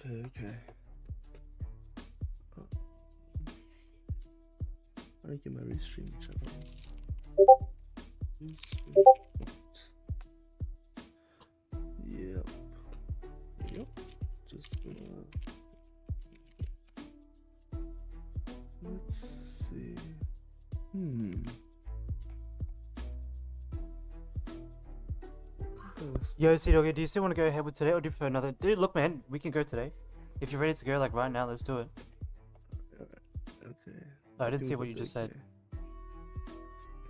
Okay. I get my restream channel. Yep. Just gonna. Let's see. Yo, C-Doggy, do you still want to go ahead with today, or do you prefer another? Dude, look, man, we can go today. If you're ready to go, like right now, let's do it. Okay. Oh, I didn't see what you just said.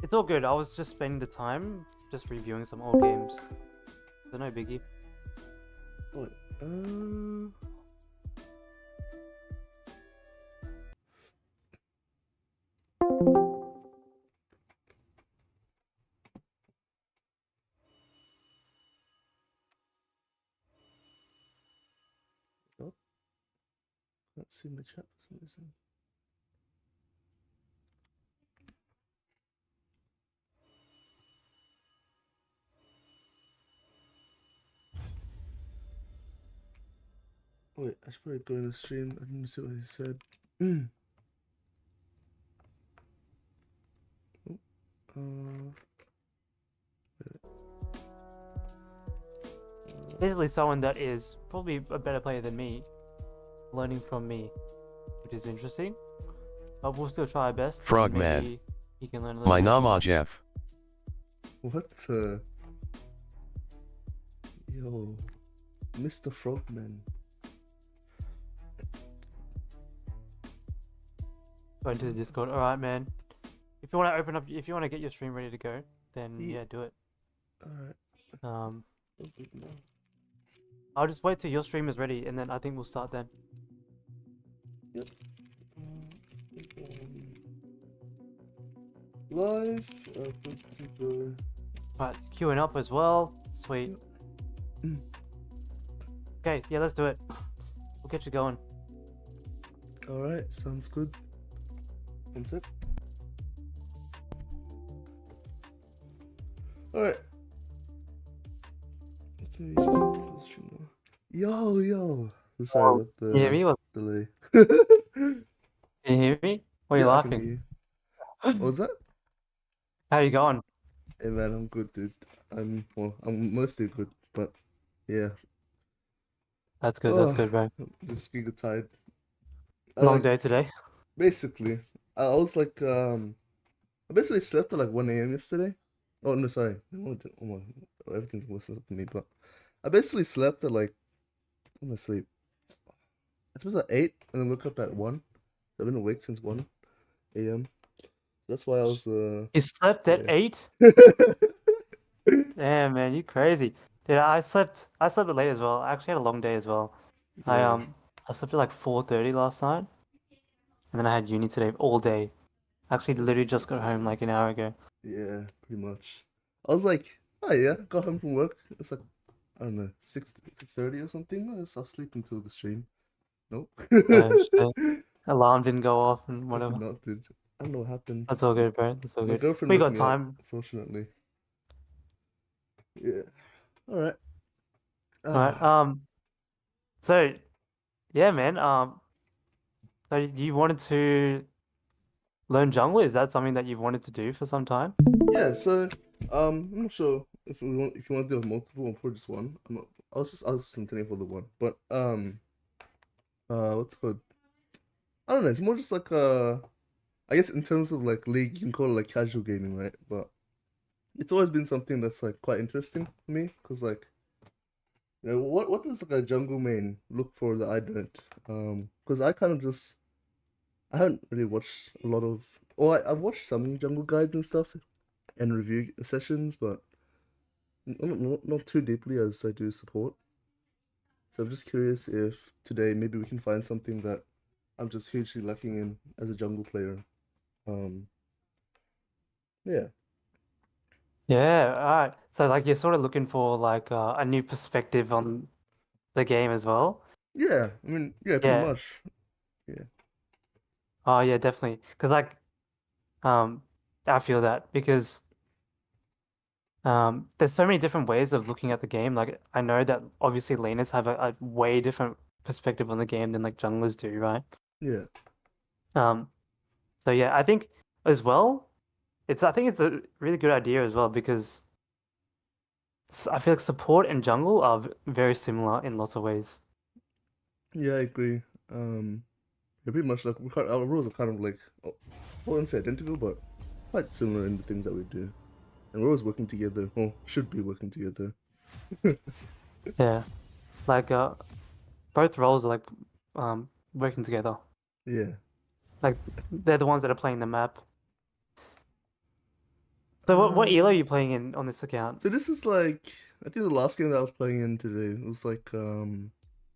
It's all good. I was just spending the time just reviewing some old games. So no biggie. What? Oh. Let's see my chat for some reason. Wait, I should probably go in the stream. I didn't see what he said. Basically, someone that is probably a better player than me, learning from me, which is interesting. But we'll still try our best. Frogman. He can learn a little My bit. nama Jeff. What? Yo, Mr. Frogman. Go into the Discord. All right, man. If you want to open up, if you want to get your stream ready to go, then yeah, do it. All right. I'll just wait till your stream is ready, and then I think we'll start then. Yep. Live. Right, queuing up as well. Sweet. Okay, yeah, let's do it. We'll get you going. All right, sounds good. One sec. All right. Yo. Sorry about the Can you hear me? delay. Can you hear me? Why are you I can hear laughing? you. What was that? How you going? Hey man, I'm good, dude. I'm mostly good, but yeah. That's good. That's good, bro. Just giga tired. Long day today. Basically, I was like, I basically slept at like 1 a.m. yesterday. Oh no, sorry. Everything's messing up to me, but I basically slept at like, when did I sleep? I was at 8 and then woke up at 1. I've been awake since 1 a.m. That's why I was You slept at 8? Damn, man, you crazy. Dude, I slept late as well. I actually had a long day as well. Yeah. I slept at like 4:30 last night. And then I had uni today all day. Actually literally just got home like an hour ago. Yeah, pretty much. I was like, oh yeah, got home from work. It's like, I don't know, 6:30 or something. I'll sleep until the stream. Nope. Shit. Alarm didn't go off and whatever. Not, dude. I don't know what happened. That's all good, bro. That's all My good. girlfriend We woke got me time. up, fortunately. Yeah. All right. Alright. So yeah, man. So you wanted to learn jungle? Is that something that you've wanted to do for some time? Yeah, so I'm not sure if you want to do multiple or just one. I was just intending for the one. But what's it called? I don't know, it's more just like I guess in terms of like league you can call it like casual gaming, right? But it's always been something that's like quite interesting for me, because like, you know, what does like a jungle main look for that I don't? Because I kind of just, I haven't really watched a lot of, or I've watched some jungle guides and stuff and review sessions, but not too deeply as I do support. So I'm just curious if today maybe we can find something that I'm just hugely lacking in as a jungle player. Yeah. Yeah, alright. So like you're sort of looking for like a new perspective on the game as well. Yeah, I mean, yeah, pretty much. Yeah. Oh yeah, definitely. Because like, I feel that because there's so many different ways of looking at the game. Like I know that obviously laners have a way different perspective on the game than like junglers do, right? Yeah. So yeah, I think as well, I think it's a really good idea as well because I feel like support and jungle are very similar in lots of ways. Yeah, I agree. Yeah, pretty much like our roles are kind of like, I wouldn't say identical, but quite similar in the things that we do. And we're always working together, or should be working together. Yeah, like both roles are like working together. Yeah. Like they're the ones that are playing the map. So what elo are Uh, you playing in on this account? so this is like, I think the last game that I was playing in today was like,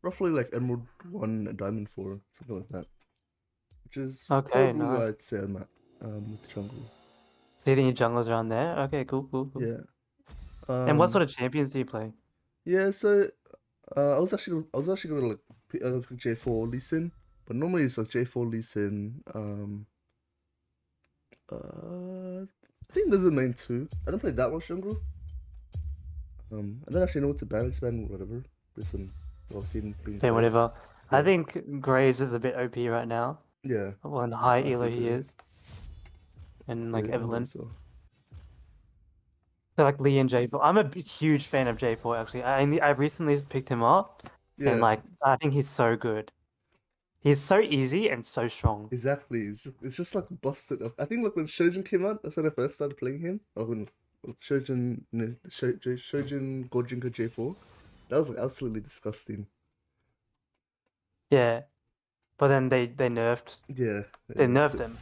roughly like Emerald 1 and Diamond 4, something like that. Which is Okay, probably where nice. I'd say I'm at, with the jungle. So you think your junglers around there? Okay, cool, cool, cool. Yeah. And what sort Um, of champions do you play? yeah, so, I was actually gonna like pick J4 Lee Sin, but normally it's like J4 Lee Sin. I think there's the main two. I don't play that much jungle. I don't actually know what to ban. It's ban whatever based on what I've seen being Okay, played. whatever. I Yeah, think Graves is a bit OP right now. yeah, Well, in that's high what I elo he figured. is, and Yeah, like I hope Evelyn. so. So like Lee and J4. I'm a huge fan of J4 actually. I recently picked him up, and Yeah, like I think he's so good. He's so easy and so strong. exactly. It's just like busted up. I think like when Shojin came out, that's when I first started playing him. Or when Shojin, no, Shojin Gojinka J4. That was like absolutely disgusting. Yeah, but then Yeah, they yeah. nerfed him,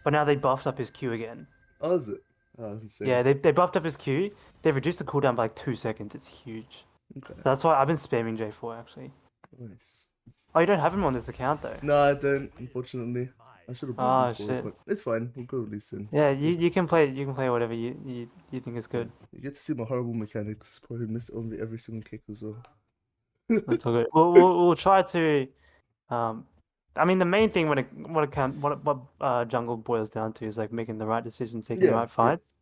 but now they buffed up his Q again. Oh, is it? Oh, that's insane. Yeah, they buffed up his Q. They've reduced the cooldown by like 2 seconds. It's huge. Okay, That's why I've been spamming J4 actually. nice. Oh, you don't have him on this account though. No, I don't, unfortunately. I should have bought him Oh before, shit. but it's fine. We'll go release him. Yeah, you can play whatever you think is Yeah, good. you get to see my horrible mechanics. Probably miss only every single kick as well. That's all good. We'll try to um I mean the main thing when what jungle boils down to is like making the right decisions, taking the Yeah, right yeah, fights.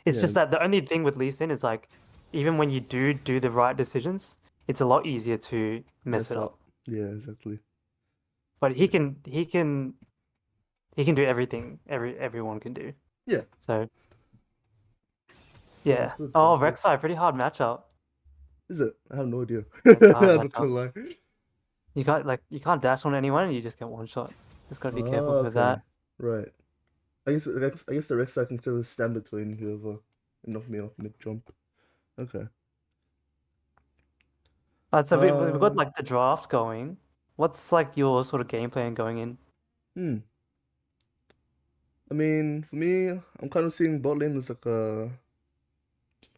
It's yeah. just that the only thing with Lee Sin is like even when you do the right decisions, it's a lot easier to mess Mess it up. up. Yeah, exactly. But he can do everything everyone can do. Yeah, So sounds yeah. good. Oh, Sounds good. Rek'Sai, pretty hard matchup. Is it? I have no idea. Yeah, it's a hard I'm not matchup. gonna lie. You can't dash on anyone and you just get one shot. Just gotta be careful Oh, with okay. that. Right. I guess the Rex I can tell is stand between whoever and knock me off mid jump. Okay. So we've got Uh, like the draft going. What's like your sort of game plan going in? hmm. I mean, for me, I'm kind of seeing bot lane as like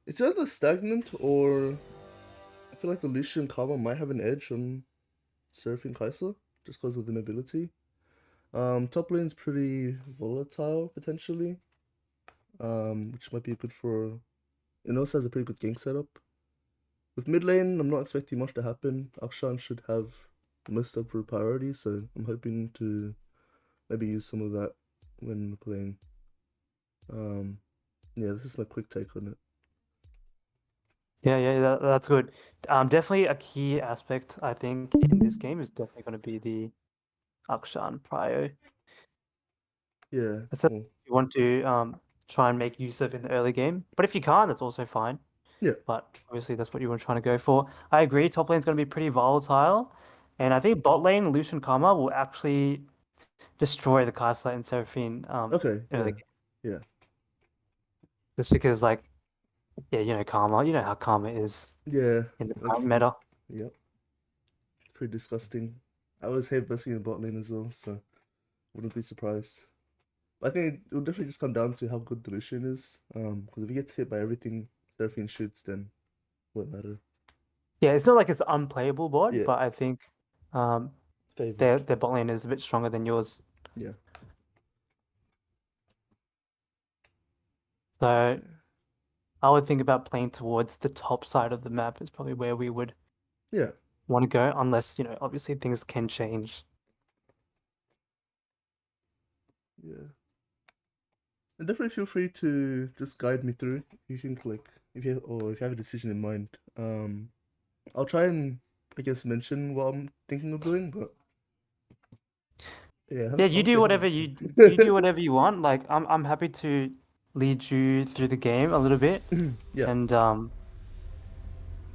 it's either stagnant or I feel like the Lucian Karma might have an edge on Seraphine Kai'Sa just because of the mobility. Top lane's pretty volatile potentially. Which might be good for. It also has a pretty good gank setup. With mid lane, I'm not expecting much to happen. Akshan should have most of her priority, so I'm hoping to maybe use some of that when playing. Um, yeah, this is my quick take on it. Yeah, that's good. Definitely a key aspect I think in this game is definitely going to be the Akshan prio. Yeah, That's something well, you want to try and make use of in the early game. But if you can't, that's also fine. yeah, But obviously that's what you were trying to go for. I agree, top lane's going to be pretty volatile. And I think bot lane, Lucian Karma will actually destroy the Kai'Sa and Seraphine okay, early yeah, game. yeah, Just because like yeah, Karma, you know how Karma is yeah. in the Like, current meta. yep, pretty disgusting. I always hate versing in bot lane as well, so wouldn't be surprised. But I think it will definitely just come down to how good the Lucian is. Because if he gets hit by everything Seraphine shoots, then it won't matter. Yeah, it's not like it's unplayable bot, Yeah, but I think um favored. their bot lane is a bit stronger than yours. Yeah. So Okay. I would think about playing towards the top side of the map is probably where we would Yeah. want to go, unless, obviously things can change. Yeah. And definitely feel free to just guide me through if you think like if you have a decision in mind. I'll try and I guess, mention what I'm thinking of doing, but yeah, Yeah, you do whatever you do whatever you want. Like I'm happy to lead you through the game a little bit, Yeah, and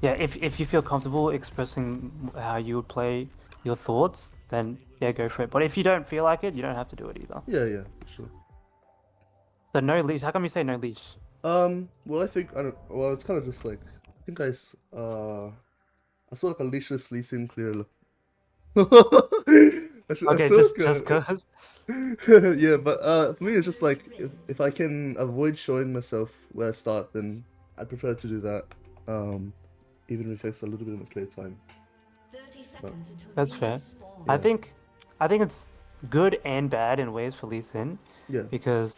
yeah, if you feel comfortable expressing how you would play your thoughts, then yeah, go for it. But if you don't feel like it, you don't have to do it either. yeah, sure. So no leash. How come you say no leash? Well, I think I don't. Well, it's kind of just like I think I saw like a leashless Lee Sin clear. I Okay, saw just like cause. yeah, but for me it's just like if I can avoid showing myself where I start, then I'd prefer to do that. Even if it's a little bit of my play time. But, That's fair. yeah, I think it's good and bad in ways for Lee Sin, yeah, because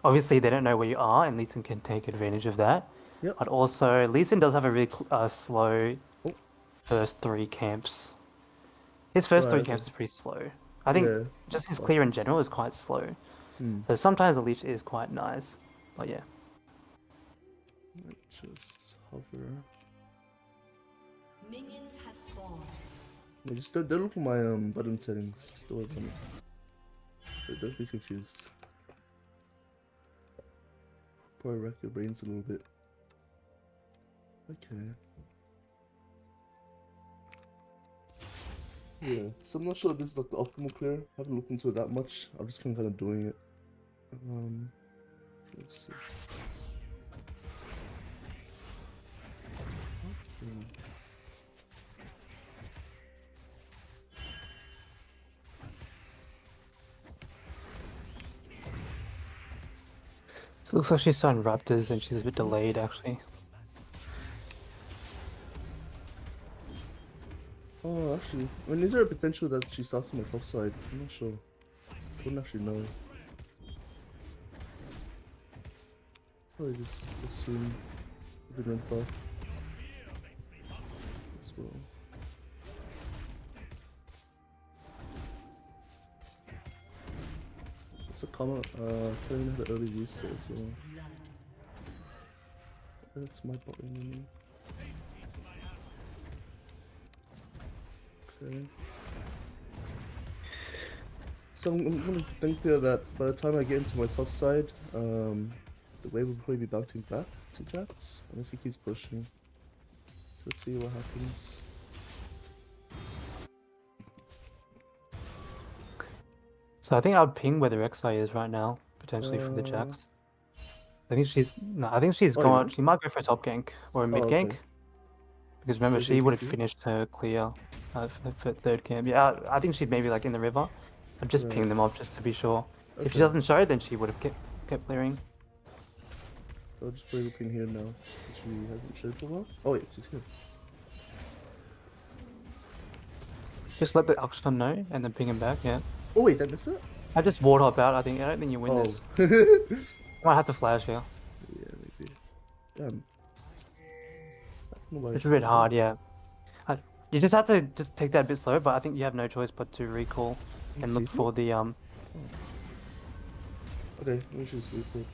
obviously they don't know where you are, and Lee Sin can take advantage of that. yep. But also, Lee Sin does have a really slow Oh, first three camps. His first right, three okay. camps is pretty slow. I think Yeah, just his fast clear in ones. general is quite slow. Hmm. So sometimes the leash is quite nice. But yeah. Might just hover. Minions have spawned. Yeah, just don't look at my button settings. Just do it on it. Don't be confused. Probably rack your brains a little bit. Okay. Yeah, so I'm not sure if this is like the optimal clear. Haven't looked into it that much. I've just been kind of doing it. Let's see. Okay. So it looks like she's starting Raptors and she's a bit delayed actually. Oh, actually, I mean, is there a potential that she starts on my top side? I'm not sure. I wouldn't actually know. Probably just assume the grandpa as well. It's a comment, telling me the early reset as well. That's my button. Okay. So I'm gonna think here that by the time I get into my top side, the wave will probably be bouncing back to Jax unless he keeps pushing. So let's see what happens. So I think I would ping where the Rek'Sai is right now, potentially for the Jax. I think she's Oh, gone. yeah? She might go for a top gank or a Oh, mid okay. gank. Because remember, What do she you would have think, finished her clear for third camp. Yeah, I think she'd maybe like in the river. I'd just Right. ping them off just to be sure. If she Okay. doesn't show, then she would have kept clearing. So I'll just play the pin here now. She hasn't showed for a while. Oh wait, she's here. Just let the Akshan know and then ping him back. Yeah. Oh wait, I missed it? I just ward hop out. I don't think you win Oh. this. Yeah, Might have to flash here. maybe. Damn. It's a bit hard. Yeah. You just have to just take that a bit slow, but I think you have no choice but to recall and look for the Okay, let me just record.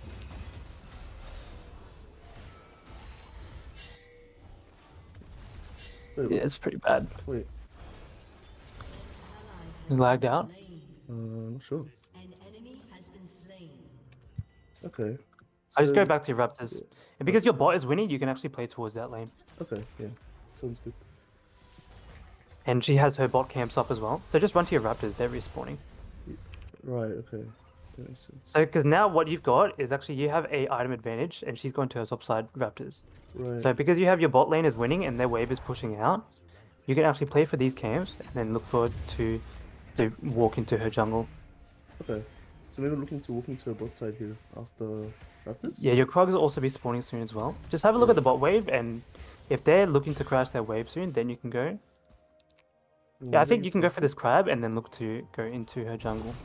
Wait, Yeah, it's pretty bad. wait. He's lagged out. Not sure. An enemy has been slain. Okay. I just So- go back to your Raptors. And because your bot is winning, you can actually play towards that lane. Okay, yeah. Sounds good. And she has her bot camps up as well. So just run to your Raptors, they're respawning. Right, okay. That makes sense. So because now what you've got is actually you have a item advantage and she's going to her top side Raptors. Right. So because you have your bot lane is winning and their wave is pushing out, you can actually play for these camps and then look forward to walk into her jungle. Okay. So maybe I'm looking to walk into a bot side here after Raptors? Yeah, your Krogs will also be spawning soon as well. Just have a look Yeah. at the bot wave, and if they're looking to crash their wave soon, then you can go. Yeah, I think you can go for this crab and then look to go into her jungle.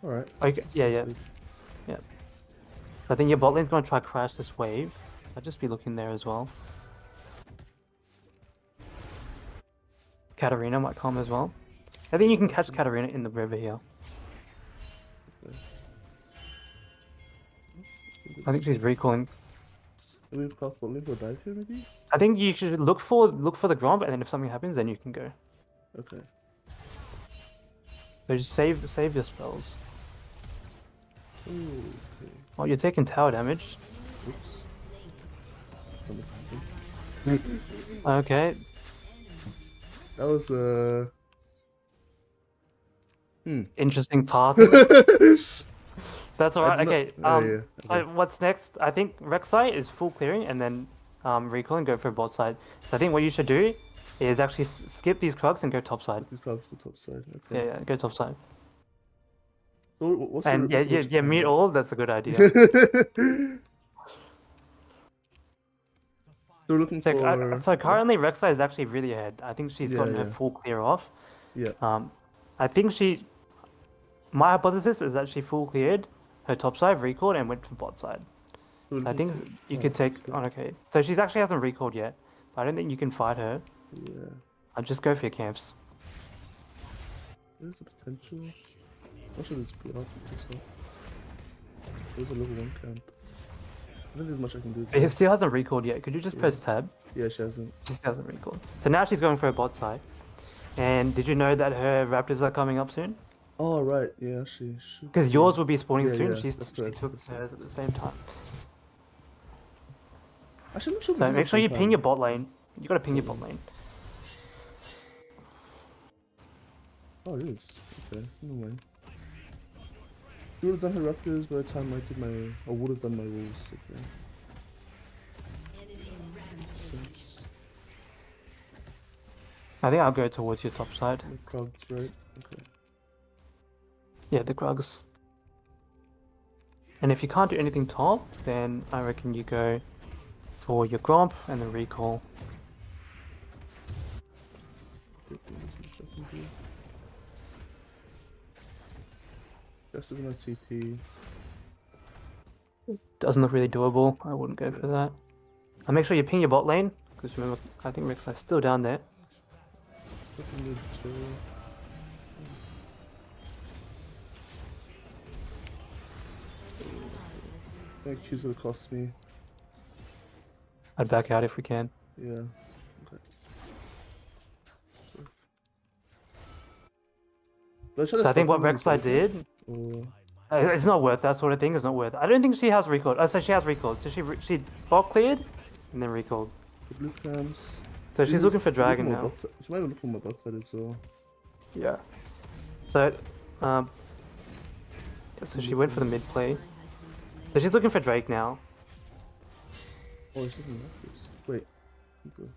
Alright. Okay, yeah. I think your bot lane's going to try crash this wave. I'll just be looking there as well. Katarina might come as well. I think you can catch Katarina in the river here. I think she's recalling. Maybe we've cast bot lane for a dive here, maybe? I think you should look for the Gromp, and then if something happens, then you can go. Okay. So just save your spells. Ooh, Oh, you're taking tower damage. okay. Oops. Okay. That was Interesting path. That's alright. Okay. yeah. So what's next? I think Rek'Sai is full clearing and then recall and go for bot side. So I think what you should do is actually skip these Krugs and go top side. These Krugs go top side. Okay. Yeah, go top side. So what's And the yeah, mute all. That's a good idea. So we're looking for. So currently Rek'Sai is actually really ahead. I think she's gotten her yeah. full clear off. Yeah. I think my hypothesis is that she full cleared her top side, recalled, and went to bot side. So So I think you could take on okay. So she actually hasn't recalled yet, but I don't think you can fight her. Yeah. I'll just go for your camps. There's a potential. Not sure there's blood this one. There's a level 1 camp. I think there's much I can do. But he still hasn't recalled yet. Could you just press tab? Yeah, she hasn't. She still hasn't recalled. So now she's going for a bot side. And did you know that her raptors are coming up soon? Oh right, yeah, she should. Because yours will be spawning Yeah, soon. yeah, She that's correct, took that's hers at the same time. Actually, I'm not sure. we So did make at sure the you same ping time. your bot lane. You gotta ping your bot lane. Oh, it is. Okay, never mind. You would have done her raptors by the time I did my. I would have done my wolves. Okay. Sense. I think I'll go towards your top side. The Krugs, right? Okay. Yeah, the Krugs. And if you can't do anything top, then I reckon you go for your Gromp and the recall. Just as my TP. Doesn't look really doable. I wouldn't go for that. And make sure you ping your bot lane, because remember, I think Rek'Sai's still down there. That Q's gonna cost me. I'd back out if we can. Yeah. Okay. So I think what Rek'Sai did, it's not worth that sort of thing. It's not worth. I don't think she has recalled. Oh, so she has recalled. So she bot cleared, and then recalled. The blue camps. So she's looking for dragon now. She might be looking for my bot side as well. Yeah. So, so she went for the mid play. So she's looking for Drake now. Oh, she's looking at this. Wait. Okay.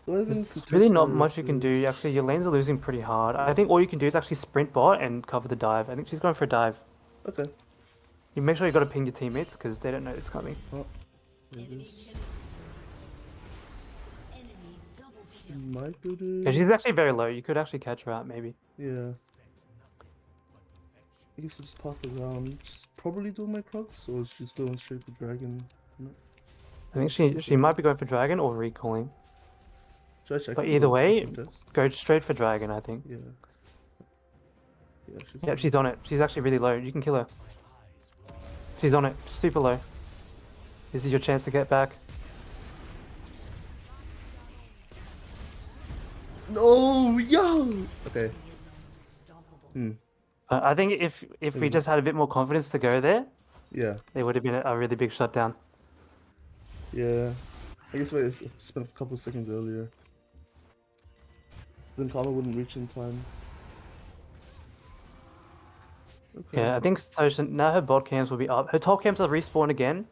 So There's really not much you can do. Actually, your lanes are losing pretty hard. I think all you can do is actually sprint bot and cover the dive. I think she's going for a dive. Okay. You make sure you got to ping your teammates because they don't know it's coming. Oh, there it is. Might do this. Yeah, she's actually very low. You could actually catch her out maybe. Yeah. I guess I'll just path around. Just probably do my Krugs, or she's going straight for dragon. No. I think she might be going for dragon or recalling. Should I check? But it either or way, contest? go straight for dragon. I think. Yeah. Yeah, Yeah, she's on it. She's actually really low. You can kill her. She's on it. Super low. This is your chance to get back. No, yo. Okay. I think if we just had a bit more confidence to go there, Yeah. it would have been a really big shutdown. Yeah. I guess if I spent a couple of seconds earlier, then Karma wouldn't reach in time. Okay. Yeah, I think so. Now her bot camps will be up. Her top camps are respawn again.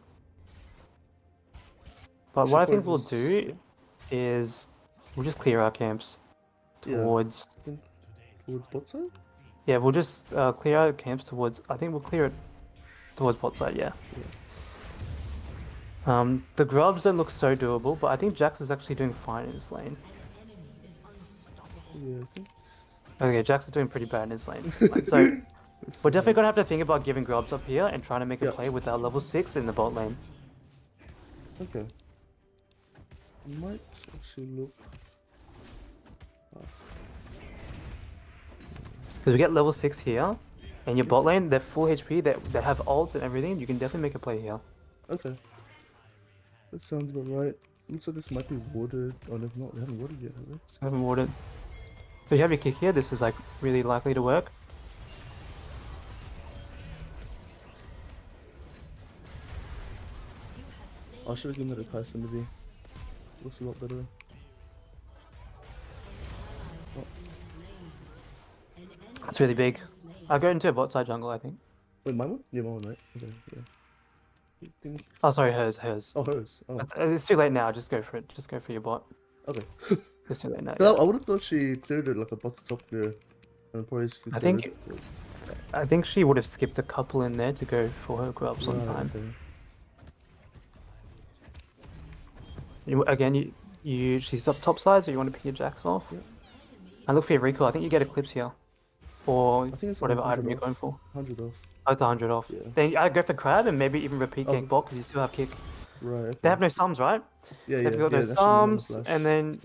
But what I think we'll do is we'll just clear our camps towards. Yeah. Towards bot side? Yeah, we'll just clear our camps towards. I think we'll clear it towards bot side. Yeah. The grubs don't look so doable, but I think Jax is actually doing fine in his lane. Yeah, I think. Okay, Jax is doing pretty bad in his lane. So we're definitely gonna have to think about giving grubs up here and trying to make a play with our level 6 in the bot lane. Okay. Might actually look. Because we get level 6 here, and your bot lane, they're full HP, they have ults and everything, you can definitely make a play here. Okay. That sounds about right. Looks like this might be watered. Oh, no, not. They haven't watered yet, have they? So I haven't watered. So you have your kick here. This is like really likely to work. I should have given that a Kai'Sa maybe. Looks a lot better. That's really big. I'll go into a bot side jungle, I think. Wait, my one? Yeah, my one, right? Okay, yeah. You think... Oh, sorry, hers. Oh, hers. Oh, It's too late now. Just go for it. Just go for your bot. okay. It's too late now. I would have thought she cleared it like a bot to top clear. And probably skipped I think- it. I think she would have skipped a couple in there to go for her grubs on Right, time. okay. Again, she's up top side, so you want to pick your jacks off. Yep. And look for your recall. I think you get Eclipse here, or I think it's whatever 100 item you're off. going for. 100 off. Oh, it's 100 off. Yeah. Then I go for crab and maybe even repeat Oh. gank bot because you still have kick. Right, okay. They have no sums, right? Yeah, They've yeah, got yeah. no that shouldn't have no sums, flash. and then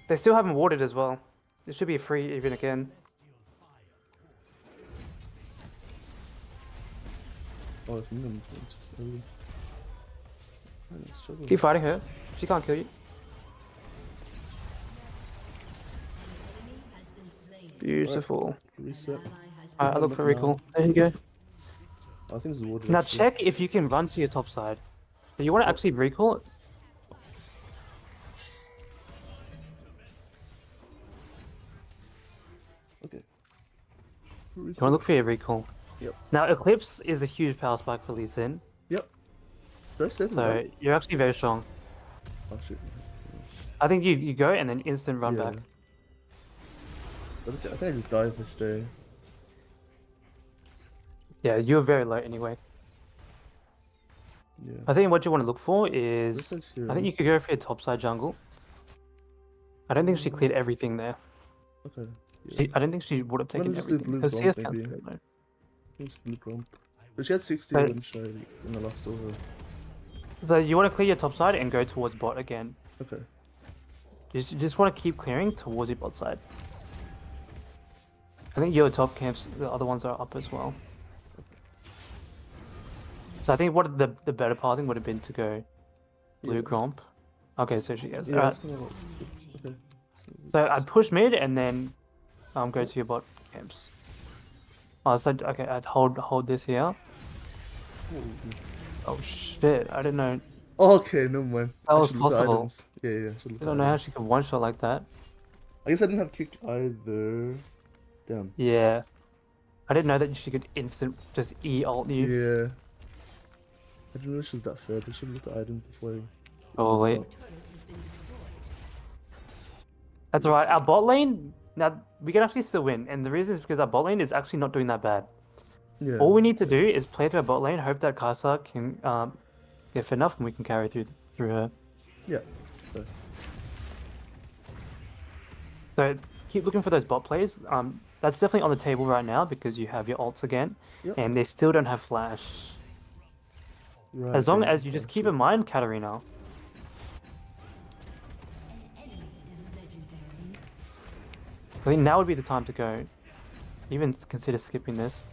they still haven't watered as well. It should be a free even again. Oh, it's minimum. Early. Struggle. Keep fighting her. She can't kill you. Beautiful. Reset. Alright, I look for recall. There you go. I think it's water. Now actually. check if you can run to your top side. So you want to actually recall it. Okay. You want to look for your recall. Yep. Now Eclipse is a huge power spike for Lee Sin, Yep. Did I say so that? you're actually very strong. Oh shit. I think you go and then instant run Yeah. back. I think I just died this day. Yeah, you're very low anyway. Yeah. I think what you want to look for This is, one's here. I think you could go for your top side jungle. I don't think she cleared everything there. Okay. Yeah. I don't think she would have Let me taken just do everything. blue Her bomb, CS count's maybe. very low. It's blue grump. But she had 60 But- when she in the last over. So you want to clear your top side and go towards bot again. Okay. You just want to keep clearing towards your bot side. I think your top camps, the other ones are up as well. So I think what the better pathing would have been to go blue Yeah. gromp. Okay, so she goes. Yeah, Alright. that's kind of what. Okay. So I'd push mid and then go to your bot camps. Oh, so okay, I'd hold this here. Oh shit! I didn't know. Oh, okay, never mind. That I was should look at possible. items. Yeah, yeah. I should look I at don't know how items. she could one shot like that. I guess I didn't have kick either. Damn. Yeah, I didn't know that she could instant just E ult you. Yeah. I didn't know she was that fair. I should look at items before I... Probably. That's alright. Our bot lane, now we can actually still win, and the reason is because our bot lane is actually not doing that bad. Yeah. All we need to do is play through our bot lane, hope that Kai'Sa can get fit enough, and we can carry through her. Yeah. Okay. So keep looking for those bot plays. That's definitely on the table right now because you have your ults again, Yep. and they still don't have flash. Right, As long yeah, as you just keep sure. in mind, Katarina. I think now would be the time to go. Even consider skipping this.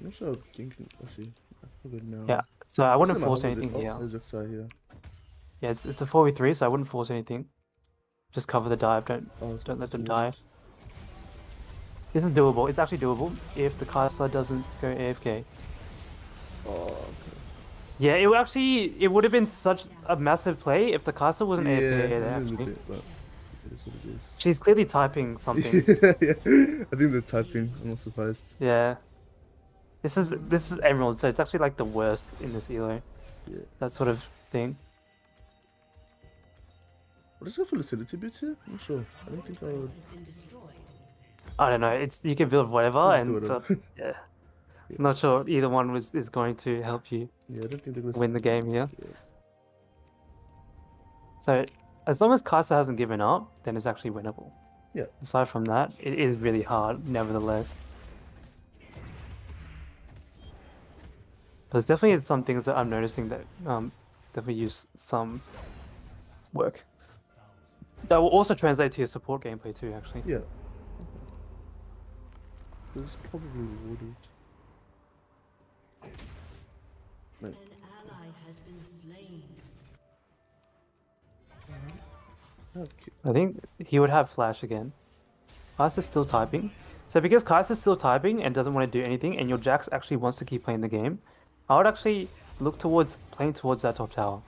I'm not sure I'm thinking, actually. I feel good now. Yeah. So I wouldn't Actually, force might hold it. anything here. Oh, there's Jaxai here. Yeah, it's a 4v3, so I wouldn't force anything. Just cover the dive. Oh, it's Don't let them forward. die. Isn't doable. It's actually doable if the Kai'Sa doesn't go AFK. Oh, okay. Yeah, it would have been such a massive play if the Kai'Sa wasn't AFK Yeah, there, a little actually. bit, but it is what it is. She's clearly typing something. Yeah, I think they're typing. I'm not surprised. Yeah. This is Emerald, so it's actually like the worst in this elo. Yeah. That sort of thing. What is that for lucidity boots here? I'm not sure. I don't think I would. I don't know. It's you can build whatever, Just and do whatever. yeah. Yeah. Not sure either one is going to help you Yeah, I don't think they're gonna win the game here. Yeah. So as long as Kai'Sa hasn't given up, then it's actually winnable. Yeah. Aside from that, it is really hard, nevertheless. There's definitely some things that I'm noticing that definitely use some work. That will also translate to your support gameplay too, actually. Yeah. Okay. This is probably rewarded. An ally has been slain. Okay. I think he would have flash again. Kai'Sa's still typing. So because Kai'Sa's still typing and doesn't want to do anything, and your Jax actually wants to keep playing the game, I would actually look towards playing towards that top tower.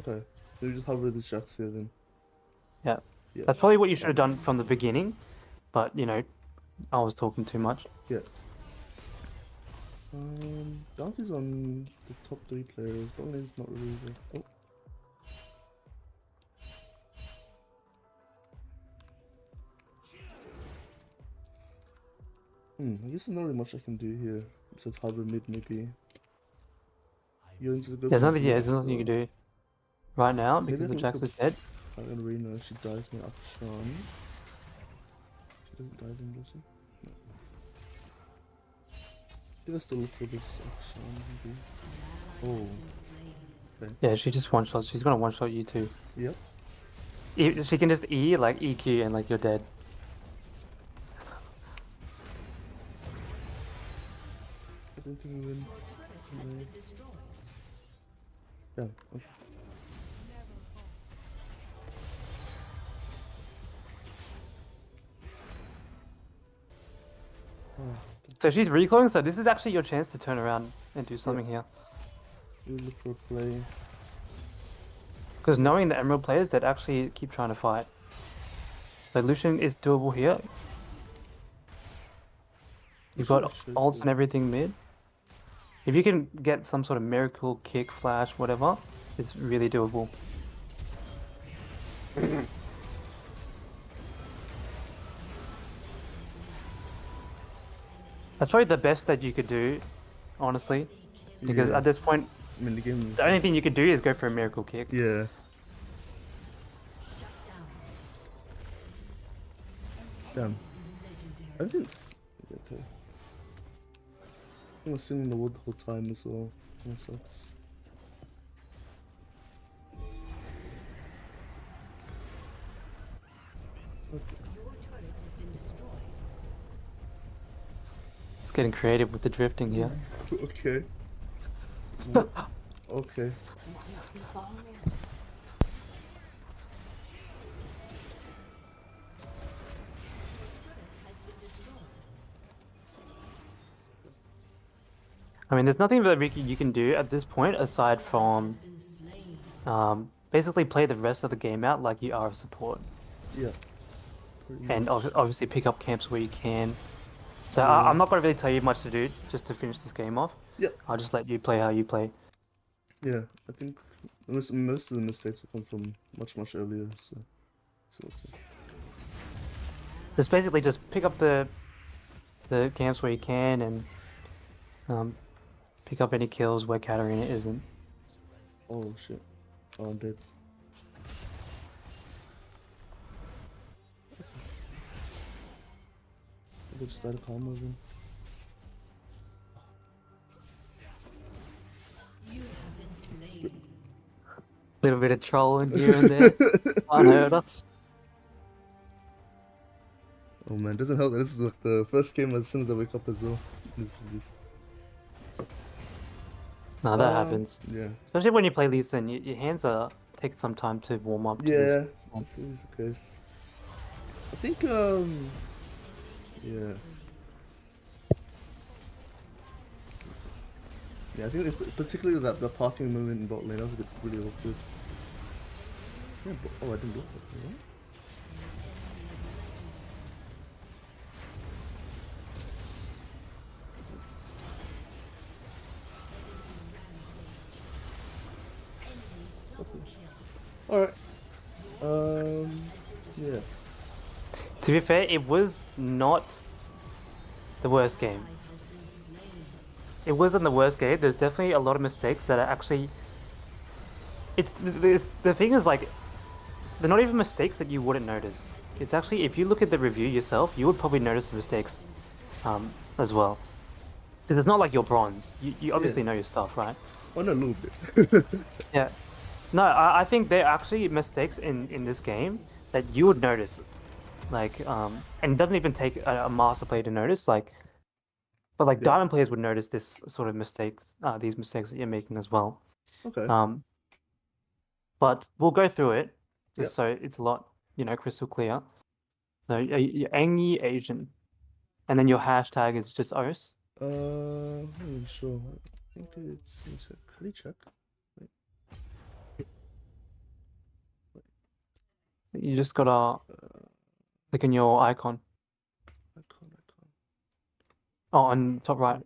Okay. So we just hover this Jax here then. Yeah. Yeah. That's probably what you should have done from the beginning, but you know, I was talking too much. Yeah. Dante's on the top 3 players. Bottom lane's not really there. Oh. I guess there's not really much I can do here. Besides hover mid maybe. You're into the There's nothing. Yeah, there's nothing you can do right now because Maybe I the can Jax look is dead. I'm gonna Reyna, she dies my Akshan. She doesn't die then, does she? No. I think I still look for this Akshan maybe. Oh. Okay. Yeah, she just one shot. She's gonna one shot you too. Yep. She can just E like EQ and like you're dead. I don't think we win. No. Yeah. Okay. So she's recoiling, so this is actually your chance to turn around and do something here. We look for a play. Because knowing the Emerald players, they'd actually keep trying to fight. So Lucian is doable here. You've got Lucian ults should and everything mid. If you can get some sort of miracle kick, flash, whatever, it's really doable. That's probably the best that you could do, honestly. Because Yeah. at this point, I mean the game. the only thing you could do is go for a miracle kick. Yeah. Damn. I didn't. Okay. I was sitting in the wood the whole time as well. That sucks. Your turret has been destroyed. It's getting creative with the drifting here. Okay. What? Okay. I mean, there's nothing that you can do at this point aside from Been slain. basically play the rest of the game out like you are a support. Yeah. Pretty And much. obviously pick up camps where you can. So Yeah. I'm not going to really tell you much to do just to finish this game off. Yep. I'll just let you play how you play. Yeah, I think most of the mistakes will come from much earlier. So okay. Just basically just pick up the camps where you can and pick up any kills where Katarina isn't. Oh shit. Oh, I'm dead. I just started calm then. You have been slain. Little bit of trolling here and there. Unheard of. Oh man, doesn't help that this is like the first game as soon as I wake up as well. This. No, that happens. Yeah. Especially when you play Lee Sin, your hands are take some time to warm up. To Yeah, this. this is the case. I think yeah. Yeah, I think it's particularly that the parking moment in bot lane that was a bit really awkward. Yeah, oh, I didn't block it. Right? Alright. Yeah. To be fair, it was not the worst game. It wasn't the worst game. There's definitely a lot of mistakes that are actually. The thing is like, they're not even mistakes that you wouldn't notice. It's actually if you look at the review yourself, you would probably notice the mistakes, as well. Because it's not like you're bronze. You obviously know your stuff, right? Oh, no, a little bit. Yeah. No, I think there are actually mistakes in this game that you would notice. Like, and it doesn't even take a master player to notice. Like But like Yeah. diamond players would notice this sort of mistakes, these mistakes that you're making as well. Okay. But we'll go through it Yep. just so it's a lot, crystal clear. So you're Angie Asian, and then your hashtag is just OS. I'm not even sure. I think it's. Let me check. How do you check? You just gotta click on your icon. Icon. Oh, on top right.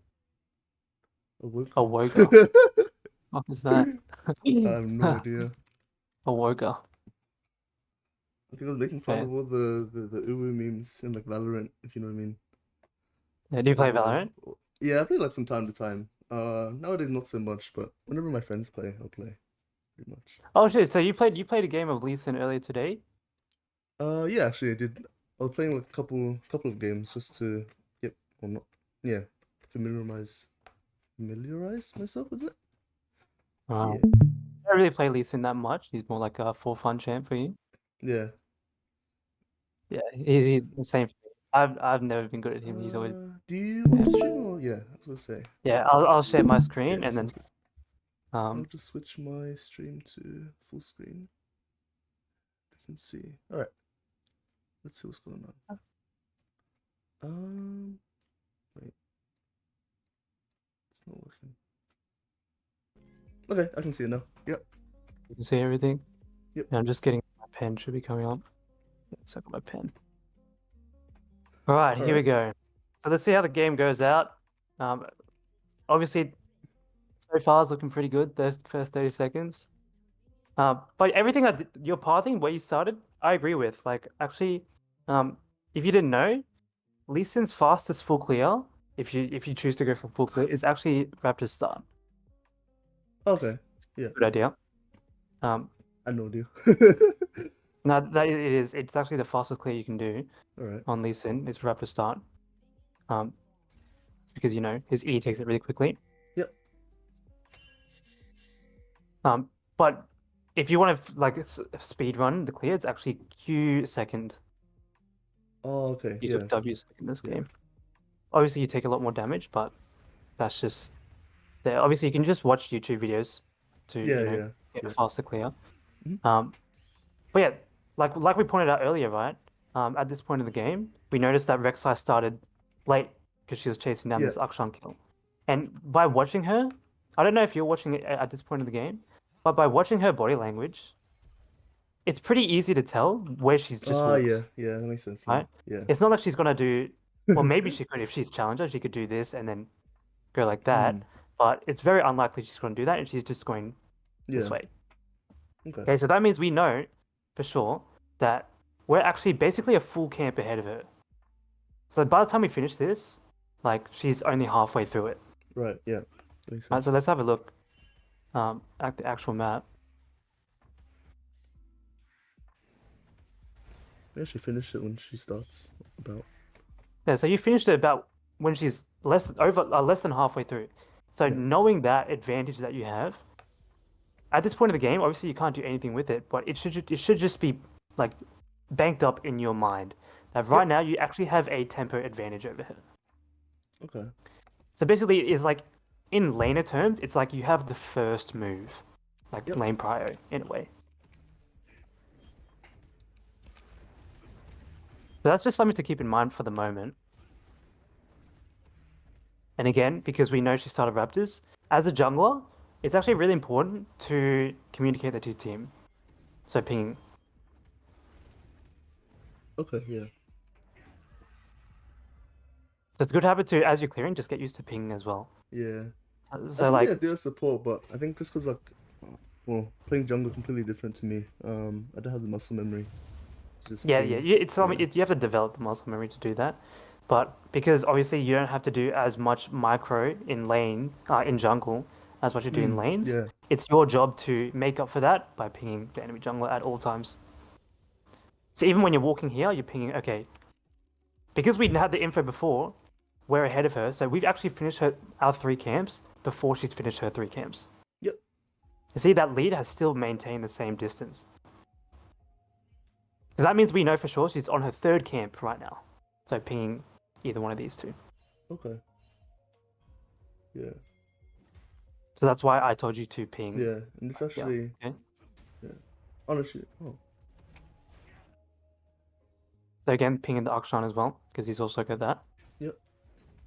Awoka. Awoka. What is that? I have no idea. Awoka. I think I was making fun Okay. of all the Uwu memes in like Valorant, if you know what I mean. Yeah, do you play Of, Valorant? Yeah, I play like from time to time. Nowadays not so much, but whenever my friends play, I'll play pretty much. Oh shit! So you played a game of Lee Sin earlier today? Yeah, actually I did. I was playing like a couple of games just to get or not. Yeah, familiarize myself with it. Wow. Yeah. I don't really play Lee Sin that much. He's more like a for fun champ for you. Yeah. Yeah, he's the same. For me. I've never been good at him. He's always Do you want to stream or yeah? I was gonna say. yeah. I'll share my screen Yeah, and then sounds good. I'll um just switch my stream to full screen. You can see. All right. Let's see what's going on. Wait. It's not working. Okay, I can see it now. Yep. you can see everything. Yep. Yeah, I'm just getting my pen. Should be coming up. Let's look at my pen. All right, here we go. So let's see how the game goes out. Obviously, so far it's looking pretty good. The first 30 seconds. But everything your pathing where you started, I agree with. Like actually, if you didn't know, Lee Sin's fastest full clear, if you choose to go for full clear, is actually Raptor's start. Okay. Yeah. Good idea. I know you. No, that it is. It's actually the fastest clear you can do All right. on Lee Sin. It's Raptor start. Because his E takes it really quickly. Yep. But if you want to like speed run the clear, it's actually Q second. Oh, okay. You Yeah. took W second this Yeah. game. Obviously, you take a lot more damage, but that's just there. Obviously, you can just watch YouTube videos to Yeah. get Yeah. a faster clear. Mhm. But yeah, like we pointed out earlier, right? At this point in the game, we noticed that Rek'Sai started late because she was chasing down Yeah. this Akshan kill. And by watching her, I don't know if you're watching it at this point in the game, but by watching her body language, it's pretty easy to tell where she's just walked, yeah. That makes sense. right? Yeah. It's not like she's gonna do, well, maybe she could if she's challenger, she could do this and then go like that. But it's very unlikely she's gonna do that, and she's just going this Yeah. way. Okay. Okay, so that means we know for sure that we're actually basically a full camp ahead of her. So by the time we finish this, like she's only halfway through it. Right. Yeah. That makes Right, sense. so let's have a look at the actual map. Yeah, she finished it when she starts about. Yeah, so you finished it about when she's less than halfway through. So Yeah. knowing that advantage that you have, at this point of the game, obviously you can't do anything with it, but it should just be like banked up in your mind that right now you actually have a tempo advantage over her. Okay. So basically, it's like in laner terms, it's like you have the first move, like lane prio in a way. So that's just something to keep in mind for the moment. And again, because we know she started Raptors, as a jungler, it's actually really important to communicate that to the team. So pinging. Okay. Yeah. So it's a good habit to, as you're clearing, just get used to pinging as well. Yeah. So like, I do support, but I think just because like, well, playing jungle completely different to me. I don't have the muscle memory. To just yeah, ping. it's something you have to develop the muscle memory to do that. But because obviously you don't have to do as much micro in lane, in jungle, as what you do in lanes, Yeah. it's your job to make up for that by pinging the enemy jungler at all times. So even when you're walking here, you're pinging, okay, because we had the info before, we're ahead of her, so we've actually finished our 3 camps before she's finished her 3 camps. Yep. You see, that lead has still maintained the same distance. So that means we know for sure she's on her 3rd camp right now. So pinging either one of these two. Okay. Yeah. So that's why I told you to ping. Yeah. And it's actually Okay. honestly. Oh. So again, ping in the Akshan as well, because he's also got that. Yep.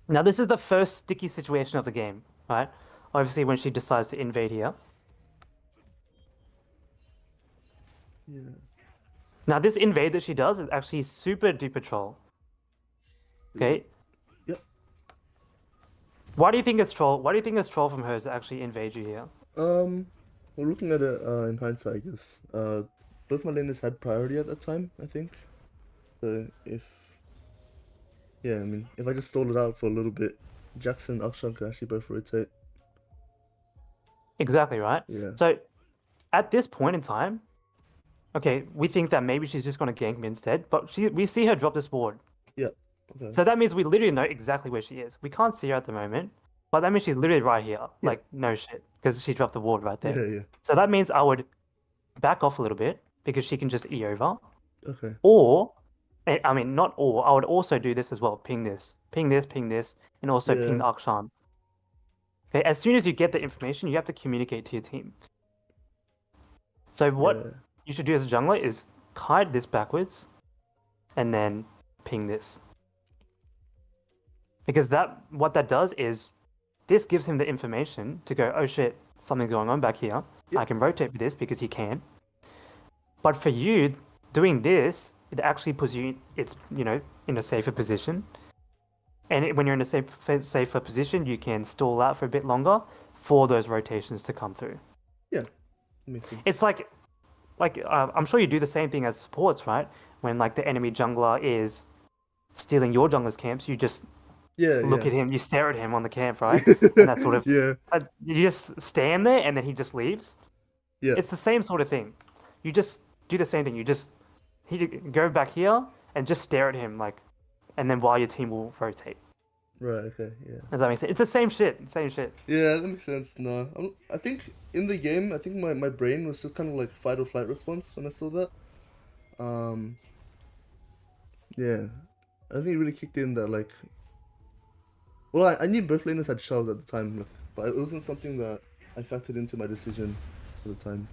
Now this is the first sticky situation of the game, right? Obviously when she decides to invade here. Yeah. Now this invade that she does is actually super duper troll. Okay? Yep. Why do you think it's troll? Why do you think it's troll from her to actually invade you here? Well, looking at it in hindsight, I guess both my laners had priority at that time. I think. So I mean, if I just stalled it out for a little bit, Jackson and Akshan could actually both rotate. Exactly, right? Yeah. So at this point in time, okay, we think that maybe she's just gonna gank me instead, but we see her drop this ward. Yeah. Okay. So that means we literally know exactly where she is. We can't see her at the moment, but that means she's literally right here. Yeah. Like, no shit, because she dropped the ward right there. Yeah. So that means I would back off a little bit because she can just E over. Okay. Or, I mean, not or, I would also do this as well. Ping this, and also ping the Akshan. Okay, as soon as you get the information, you have to communicate to your team. So what you should do as a jungler is kite this backwards, and then ping this. Because what that does is, this gives him the information to go, oh shit, something's going on back here. Yep. I can rotate with this because he can. But for you, doing this, it actually puts you, in a safer position. And when you're in a safer position, you can stall out for a bit longer for those rotations to come through. Yeah, makes sense. It's like I'm sure you do the same thing as supports, right? When like the enemy jungler is stealing your jungler's camps, you just look at him, you stare at him on the camp, right? And that sort of you just stand there, and then he just leaves. Yeah, it's the same sort of thing. You just do the same thing. You just go back here and just stare at him, like, and then while your team will rotate. Right. Okay. Yeah. Does that make sense? It's the same shit. Yeah, that makes sense. No, I think in the game, I think my brain was just kind of like fight or flight response when I saw that. Yeah, I think it really kicked in that like. Well, I knew both laners had shells at the time, but it wasn't something that I factored into my decision at the time.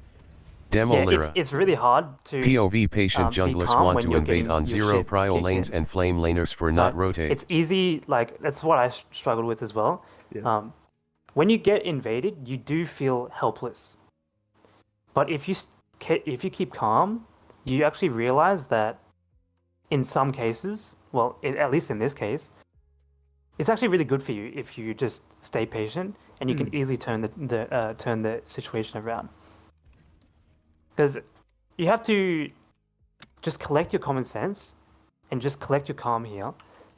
Yeah, it's really hard to POV patient junglers want to invade on zero prio lanes and flame laners for not rotate. It's easy, like that's what I struggled with as well. Yeah. When you get invaded, you do feel helpless. But if you keep calm, you actually realize that in some cases, well, at least in this case, it's actually really good for you if you just stay patient and you can easily turn the situation around. Because you have to just collect your common sense and just collect your calm here.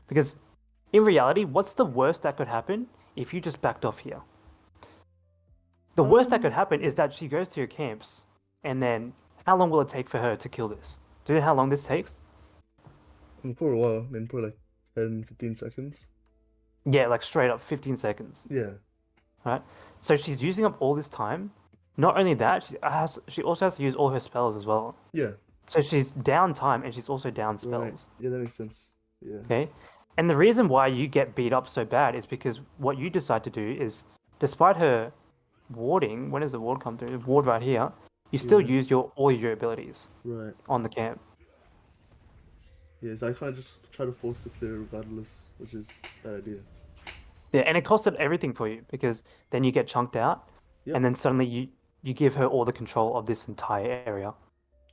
Because in reality, what's the worst that could happen if you just backed off here? The worst that could happen is that she goes to your camps, and then how long will it take for her to kill this? Do you know how long this takes? For a while, I mean, probably like 10, 15 seconds. Yeah, like straight up 15 seconds. Yeah. Right? So she's using up all this time. Not only that, she also has to use all her spells as well. Yeah. So she's down time and she's also down spells. Right. Yeah, that makes sense. Yeah. Okay? And the reason why you get beat up so bad is because what you decide to do is, despite her warding, when does the ward come through? The ward right here. You still use all your abilities on the camp. Yeah, so I can't just try to force the clear regardless, which is a bad idea. Yeah, and it costed everything for you because then you get chunked out, and then suddenly you give her all the control of this entire area.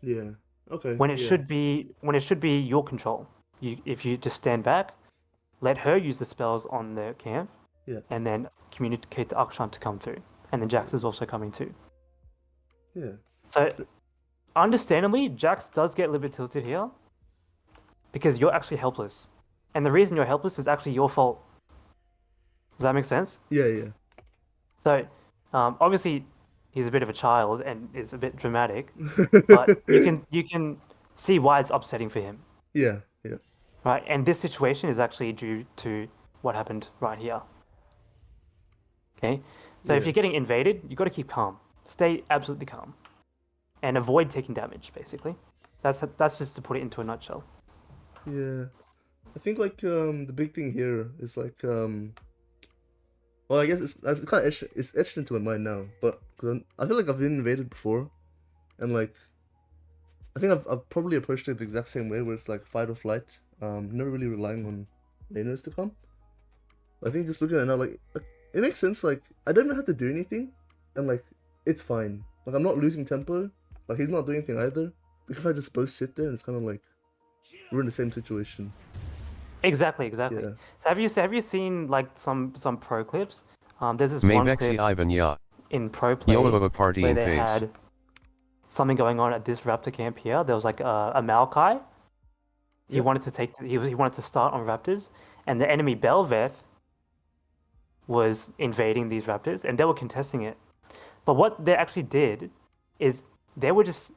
Yeah. Okay. When it should be your control. If you just stand back, let her use the spells on the camp, and then communicate to Akshan to come through, and then Jax is also coming too. Yeah. So, understandably, Jax does get a little bit tilted here, because you're actually helpless, and the reason you're helpless is actually your fault. Does that make sense? Yeah. So, obviously, he's a bit of a child and is a bit dramatic, but you can see why it's upsetting for him. Yeah. Right, and this situation is actually due to what happened right here. Okay, so if you're getting invaded, you got to keep calm. Stay absolutely calm, and avoid taking damage. Basically, that's just to put it into a nutshell. Yeah, I think like the big thing here is like Well, I guess it's kind of etched into my mind now, but because I feel like I've been invaded before, and like I think I've probably approached it the exact same way, where it's like fight or flight. Never really relying on laners to come. I think just looking at it now, like it makes sense. Like I don't even have to do anything, and like it's fine. Like I'm not losing tempo. Like he's not doing anything either. We can just both sit there, and it's kind of like we're in the same situation. Exactly. Yeah. So have you seen like some pro clips? There's this one Mavexi clip Ivan Ya. in pro play Yo a party where in they face. had something going on at this Raptor camp here. There was like a Maokai. He Yeah. wanted to take he wanted to start on Raptors, and the enemy Belveth was invading these Raptors, and they were contesting it. But what they actually did is they were just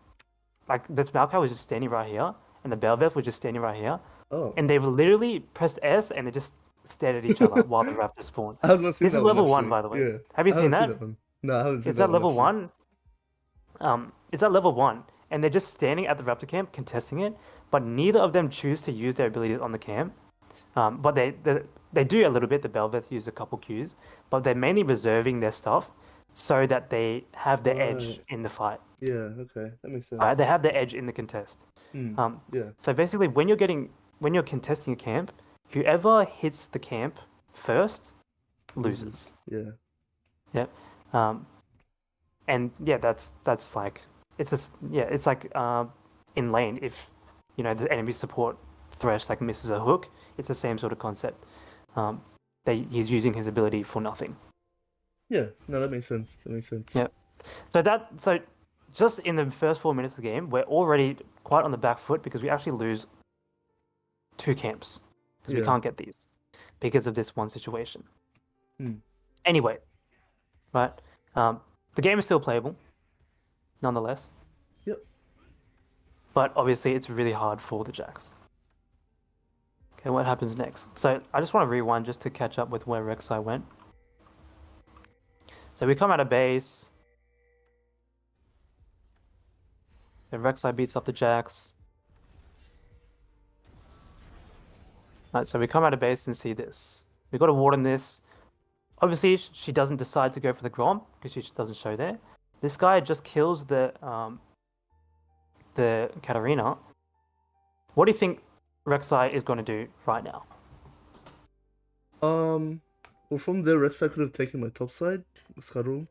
like this Maokai was just standing right here, and the Belveth was just standing right here, Oh. and they literally pressed S and they just stared at each other while the Raptors spawned. I have not seen This that is one, level 1, actually. by the way. Yeah. Have you I seen haven't that? one. No, I haven't seen It's that at level actually. 1. It's at level 1, and they're just standing at the Raptor camp contesting it, but neither of them choose to use their abilities on the camp. But they do a little bit. The Belveth use a couple Qs, but they're mainly reserving their stuff so that they have the edge Right. in the fight. Yeah. Okay, that makes sense. They have the edge in the contest. Yeah. So basically, when you're contesting a camp, whoever hits the camp first loses. Yeah. Yep. And yeah, that's like it's like in lane, if you know the enemy support Thresh like misses a hook, it's the same sort of concept. He's using his ability for nothing. Yeah. No, that makes sense. That makes sense. Yeah. So just in the first 4 minutes of the game, we're already quite on the back foot because we actually lose 2 camps because we Yeah. can't get these because of this one situation. Hmm. Anyway, right? The game is still playable, nonetheless. Yep. But obviously, it's really hard for the Jacks. Okay, what happens next? So I just want to rewind just to catch up with where Rek'Sai went. So we come out of base. So Rek'Sai beats up the Jacks. Right, so we come out of base and see this. We got a ward on this. Obviously, she doesn't decide to go for the Grom because she just doesn't show there. This guy just kills the Katarina. What do you think Rek'Sai is going to do right now? Well, from there, Rek'Sai could have taken my top side, Scuttle,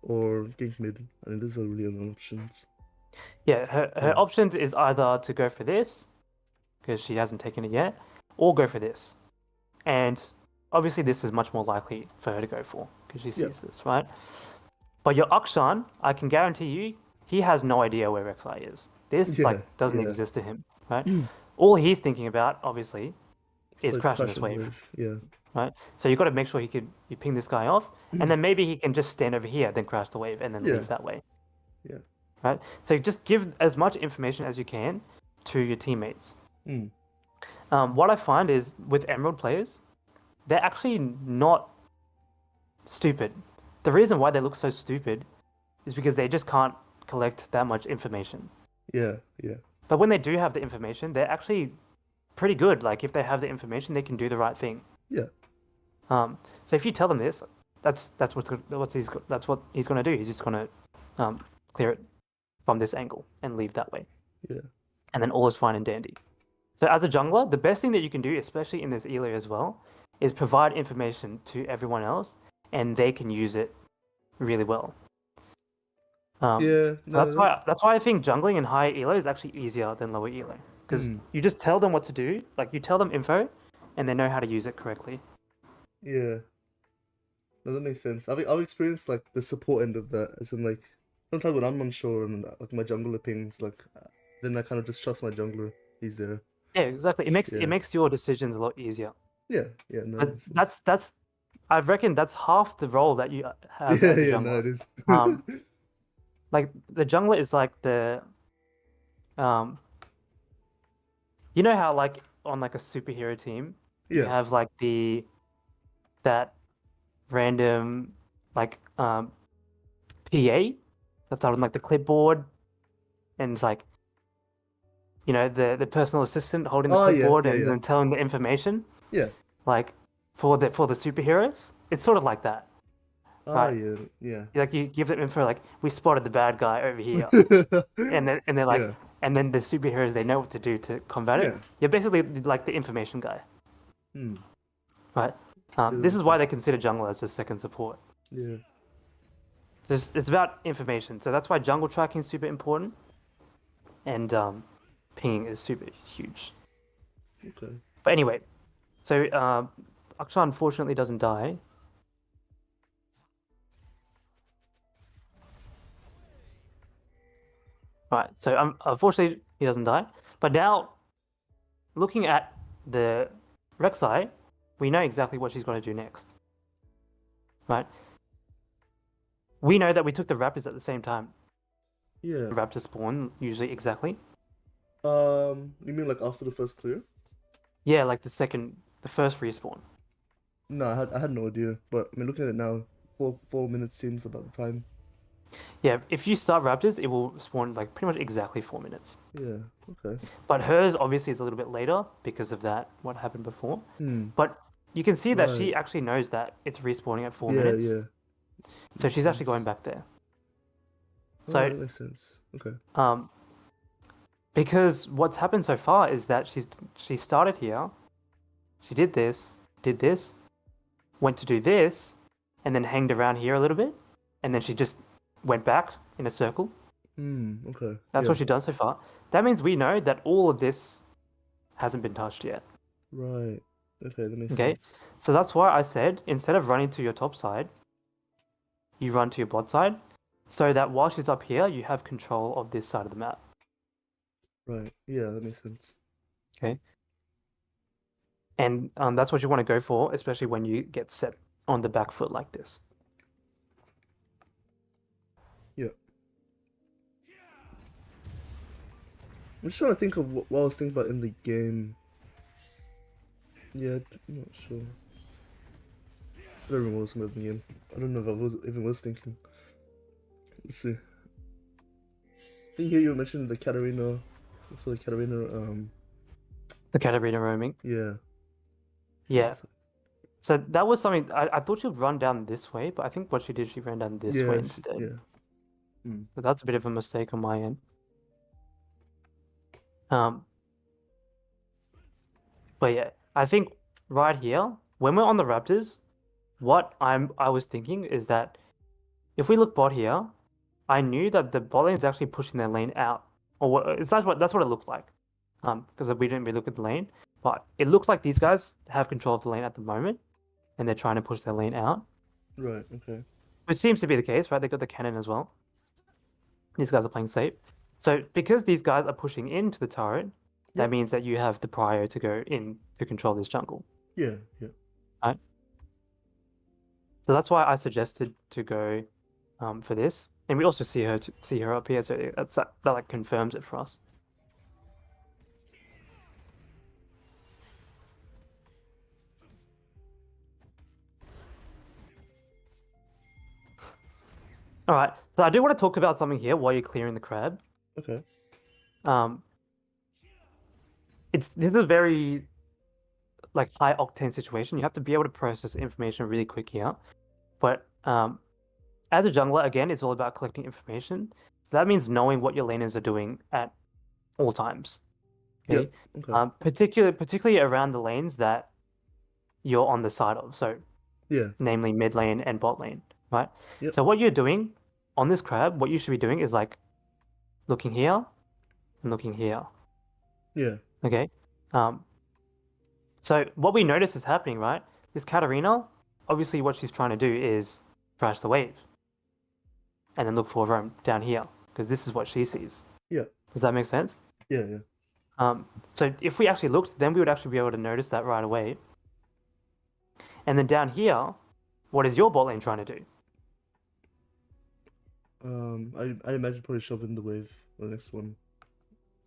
or gank mid. I mean, these are really other options. Yeah, her options is either to go for this, because she hasn't taken it yet, or go for this. And obviously this is much more likely for her to go for, because she sees this, right? But your Akshan, I can guarantee you, he has no idea where Rek'Sai is. This doesn't exist to him, right? All he's thinking about, obviously, is crashing this wave. Yeah. Right? So you've got to make sure you ping this guy off, and then maybe he can just stand over here, then crash the wave, and then leave that way. Yeah. Right? So just give as much information as you can to your teammates. What I find is with Emerald players, they're actually not stupid. The reason why they look so stupid is because they just can't collect that much information. Yeah. But when they do have the information, they're actually pretty good. Like if they have the information, they can do the right thing. Yeah. So if you tell them this, that's what he's going to do. He's just going to clear it from this angle and leave that way. Yeah. And then all is fine and dandy. So as a jungler, the best thing that you can do, especially in this Elo as well, is provide information to everyone else, and they can use it really well. So that's why I think jungling in high Elo is actually easier than lower Elo, because you just tell them what to do, like you tell them info, and they know how to use it correctly. Yeah. No, that makes sense. I've experienced like the support end of that, as in like sometimes when I'm unsure and like my jungler pings, like then I kind of just trust my jungler. He's there. Yeah, exactly. It makes your decisions a lot easier. Yeah. No. But that's I reckon that's half the role that you have as a jungler. No, it is. Like the jungler is like the you know how like on like a superhero team you have like that random like PA that's on like the clipboard, and it's like, you know, the personal assistant holding the clipboard and telling the information. Yeah. Like for the superheroes, it's sort of like that, Ah, right? yeah. Like you give them info like we spotted the bad guy over here, and they're like, Yeah. and then the superheroes they know what to do to combat it. Yeah. You're basically like the information guy, Hmm. right? Yeah, that This is makes why they sense. consider jungle as a second support. Yeah. It's about information, so that's why jungle tracking is super important, and pinging is super huge. Okay. But anyway, so Aksha unfortunately doesn't die. Right, so unfortunately he doesn't die. But now, looking at the Rek'Sai, we know exactly what she's going to do next. Right? We know that we took the Raptors at the same time. Yeah. The Raptors spawn usually exactly. You mean like after the first clear? Yeah, like the first respawn. No, I had no idea. But I mean, looking at it now, 4 minutes seems about the time. Yeah, if you start Raptors, it will spawn like pretty much exactly 4 minutes. Yeah. Okay. But hers obviously is a little bit later because of that, what happened before. Hmm. But you can see that she Right. actually knows that it's respawning at 4 Yeah. minutes. Yeah. So Makes she's actually going sense. back there. Oh, So, that makes sense. Okay. because what's happened so far is that she started here, she did this, went to do this, and then hanged around here a little bit, and then she just went back in a circle. Okay. That's Yeah. what she's done so far. That means we know that all of this hasn't been touched yet. Right. Okay, that makes Okay? sense. So that's why I said instead of running to your top side, you run to your bot side, so that while she's up here, you have control of this side of the map. Right. Yeah, that makes sense. Okay. And that's what you want to go for, especially when you get set on the back foot like this. Yeah. I'm just trying to think of what I was thinking about in the game. Yeah, I'm not sure. I don't remember what was in the game. I don't know if I was even was thinking. Let's see. I think here you mentioned the Katarina. For the Katarina, The Katarina roaming. yeah. Yeah. So that was something I thought she'd run down this way, but I think what she did, she ran down this Yeah, way instead. yeah. So that's a bit of a mistake on my end. But yeah, I think right here, when we're on the Raptors, what I was thinking is that if we look bot here, I knew that the bot lane is actually pushing their lane out, or that's what it looked like, because we didn't really look at the lane, but it looked like these guys have control of the lane at the moment, and they're trying to push their lane out. Right, okay. Which seems to be the case, right? They got the cannon as well. These guys are playing safe. So because these guys are pushing into the turret, that Yeah. means that you have the prio to go in to control this jungle. Yeah, yeah. Right? So that's why I suggested to go for this. And we also see her up here, so that like confirms it for us. All right, so I do want to talk about something here while you're clearing the crab. Okay. This is a very like high octane situation. You have to be able to process information really quick here. But as a jungler, again, it's all about collecting information. So that means knowing what your laners are doing at all times. Okay. Yeah, okay. Particularly around the lanes that you're on the side of. So Yeah. namely mid lane and bot lane, right? Yep. So what you're doing on this crab, what you should be doing is like looking here and looking here. Yeah. Okay. So what we notice is happening, right? This Katarina, obviously what she's trying to do is crash the wave. And then look for a roam down here, because this is what she sees. Yeah. Does that make sense? Yeah, yeah. So if we actually looked, then we would actually be able to notice that right away. And then down here, what is your bot lane trying to do? I imagine probably shoving the wave the next one.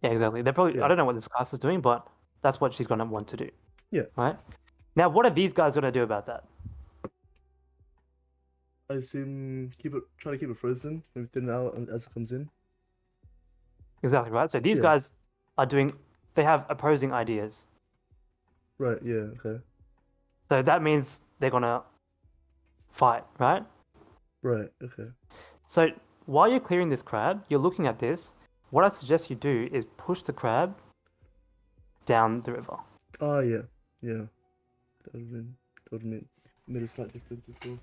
Yeah, exactly. They're probably, Yeah. I don't know what this class is doing, but that's what she's going to want to do. Yeah. Right? Now, what are these guys going to do about that? I assume try to keep it frozen, maybe thin it out as it comes in. Exactly, right? So these Yeah. guys are they have opposing ideas. Right, yeah, okay. So that means they're going to fight, right? Right. Okay. So while you're clearing this crab, you're looking at this. What I suggest you do is push the crab down the river. Oh yeah. Yeah. That would have made a slight difference as well.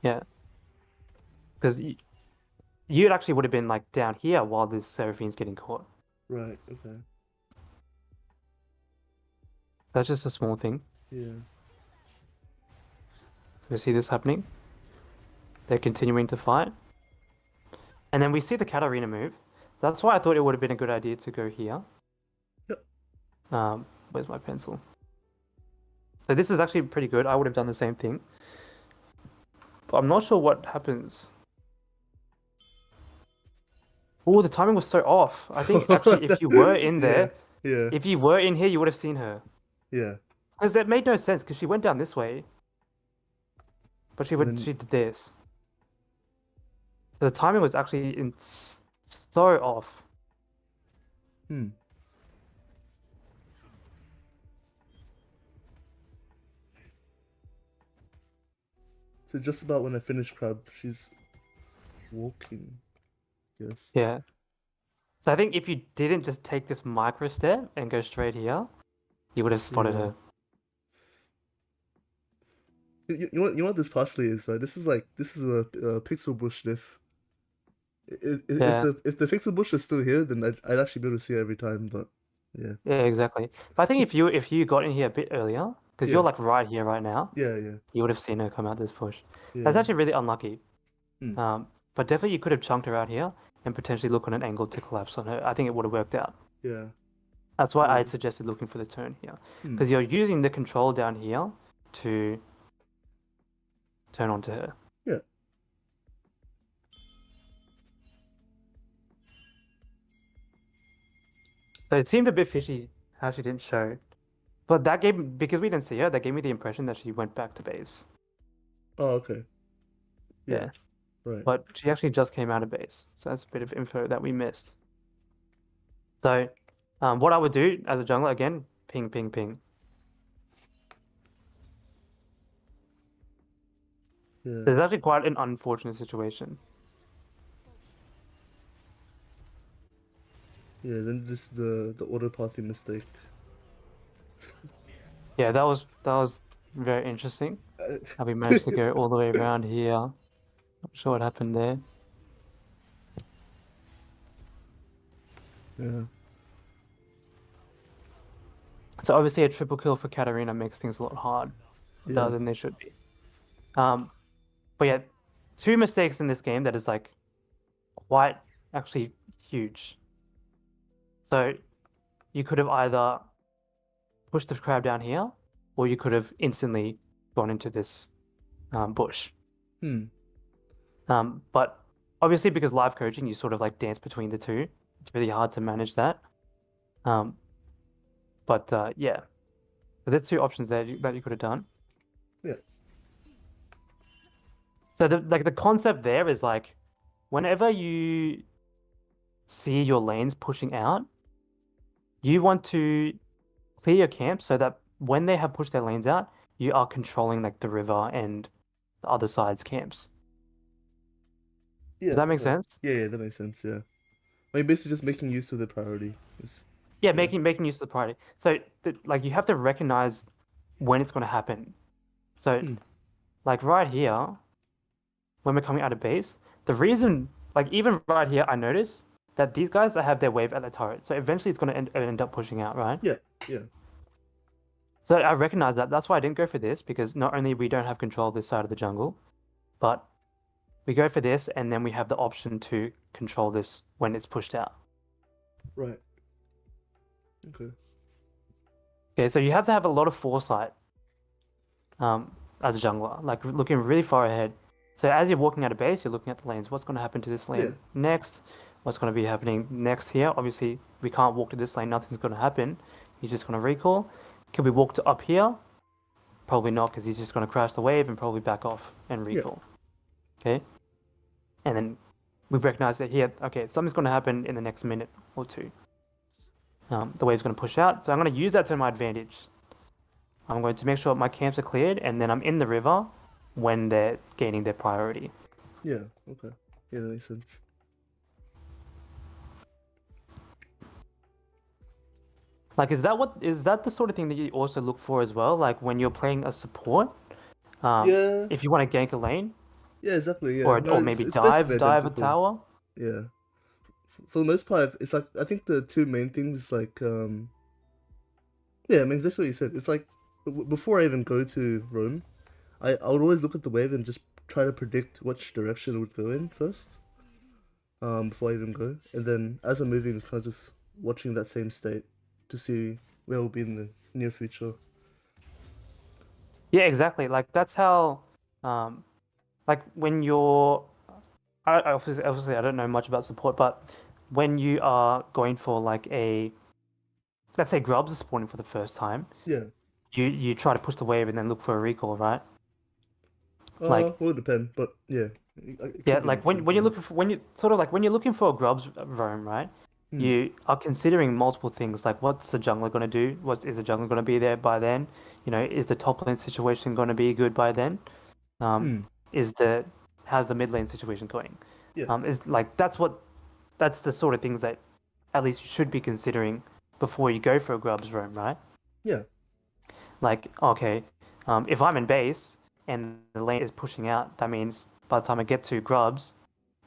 Yeah, because you actually would have been like down here while this Seraphine's getting caught. Right. Okay. That's just a small thing. Yeah. We see this happening. They're continuing to fight. And then we see the Katarina move. That's why I thought it would have been a good idea to go here. Yep. Where's my pencil? So this is actually pretty good. I would have done the same thing. But I'm not sure what happens. Oh, the timing was so off. I think actually if you were in there, Yeah. if you were in here, you would have seen her. Yeah. Because that made no sense, because she went down this way. But she did this. So the timing was actually so off. Hmm. So just about when I finish crab, she's walking. Yes. Yeah. So I think if you didn't just take this micro step and go straight here, you would have spotted Yeah. her. You know what this partially is, right? This is a pixel bush diff. Yeah. If the pixel bush is still here, then I'd actually be able to see it every time. But yeah. Yeah, exactly. But I think if you got in here a bit earlier, because Yeah. you're like right here right now, Yeah. you would have seen her come out this push. Yeah. That's actually really unlucky. Hmm. But definitely you could have chunked her out here and potentially look on an angle to collapse on her. I think it would have worked out. Yeah. That's why I Yes. suggested looking for the turn here, Hmm. because you're using the control down here to turn onto her. Yeah. So it seemed a bit fishy how she didn't show. But that gave, because we didn't see her, that gave me the impression that she went back to base. Oh, okay. Yeah. Right. But she actually just came out of base. So that's a bit of info that we missed. So what I would do as a jungler, again, ping, ping, ping. Yeah. There's actually quite an unfortunate situation. Yeah. Then just the auto pathing mistake. Yeah, that was very interesting. How we managed to go all the way around here. Not sure what happened there. Yeah. So obviously a triple kill for Katarina makes things a lot harder Yeah. than they should be. But yeah, two mistakes in this game that is like quite actually huge. So you could have either pushed the crab down here, or you could have instantly gone into this bush. Hmm. But obviously because live coaching, you sort of like dance between the two. It's really hard to manage that. Yeah, so there's two options there that you could have done. Yeah. So the concept there is like, whenever you see your lanes pushing out, you want to clear your camp so that when they have pushed their lanes out, you are controlling like the river and the other side's camps. Yeah. Does that make Okay. sense? Yeah. That makes sense. Yeah. Like basically just making use of the priority. Yeah, Yeah. making use of the priority. So like you have to recognize when it's going to happen. So like right here, when we're coming out of base, the reason, like even right here, I notice that these guys have their wave at the turret. So eventually it's going to end up pushing out, right? Yeah. Yeah. So I recognize that. That's why I didn't go for this, because not only we don't have control of this side of the jungle, but we go for this and then we have the option to control this when it's pushed out. Right. Okay. Okay, so you have to have a lot of foresight as a jungler, like looking really far ahead. So as you're walking out of base, you're looking at the lanes. What's going to happen to this lane next? What's going to be happening next here? Obviously, we can't walk to this lane. Nothing's going to happen. He's just going to recall. Can we walk to up here? Probably not, because he's just going to crash the wave and probably back off and recall. Okay? And then we've recognized that here, okay, something's going to happen in the next minute or two. The wave's going to push out. So I'm going to use that to my advantage. I'm going to make sure my camps are cleared, and then I'm in the river. when they're gaining their priority. Yeah. Okay. Yeah, that makes sense. Like, is that the sort of thing that you also look for as well? Like when you're playing a support, Yeah. if you want to gank a lane, Yeah. Exactly. Yeah. No, or it's maybe it's basically dive a identical. tower. Yeah. For the most part, it's like I think the two main things like yeah, I mean that's what you said. It's like before I even go to Rome, I would always look at the wave and just try to predict which direction it would go in first. Before I even go, and then as I'm moving, it's kind of just watching that same state to see where we'll be in the near future. Yeah, exactly. Like that's how, like when you're, obviously I don't know much about support, but when you are going for like let's say grubs are spawning for the first time, Yeah. you try to push the wave and then look for a recall, right? Like Will depend, but yeah, it yeah, could be an like option. when you're Yeah. looking for when you sort of like when you're looking for a grubs roam, right? Hmm. You are considering multiple things like what's the jungler going to do? What is the jungler going to be there by then? You know, is the top lane situation going to be good by then? Um, Hmm. is how's the mid lane situation going? Yeah. Is like that's the sort of things that at least you should be considering before you go for a grubs roam, right? Yeah. Like, okay, if I'm in base and the lane is pushing out, that means by the time I get to grubs,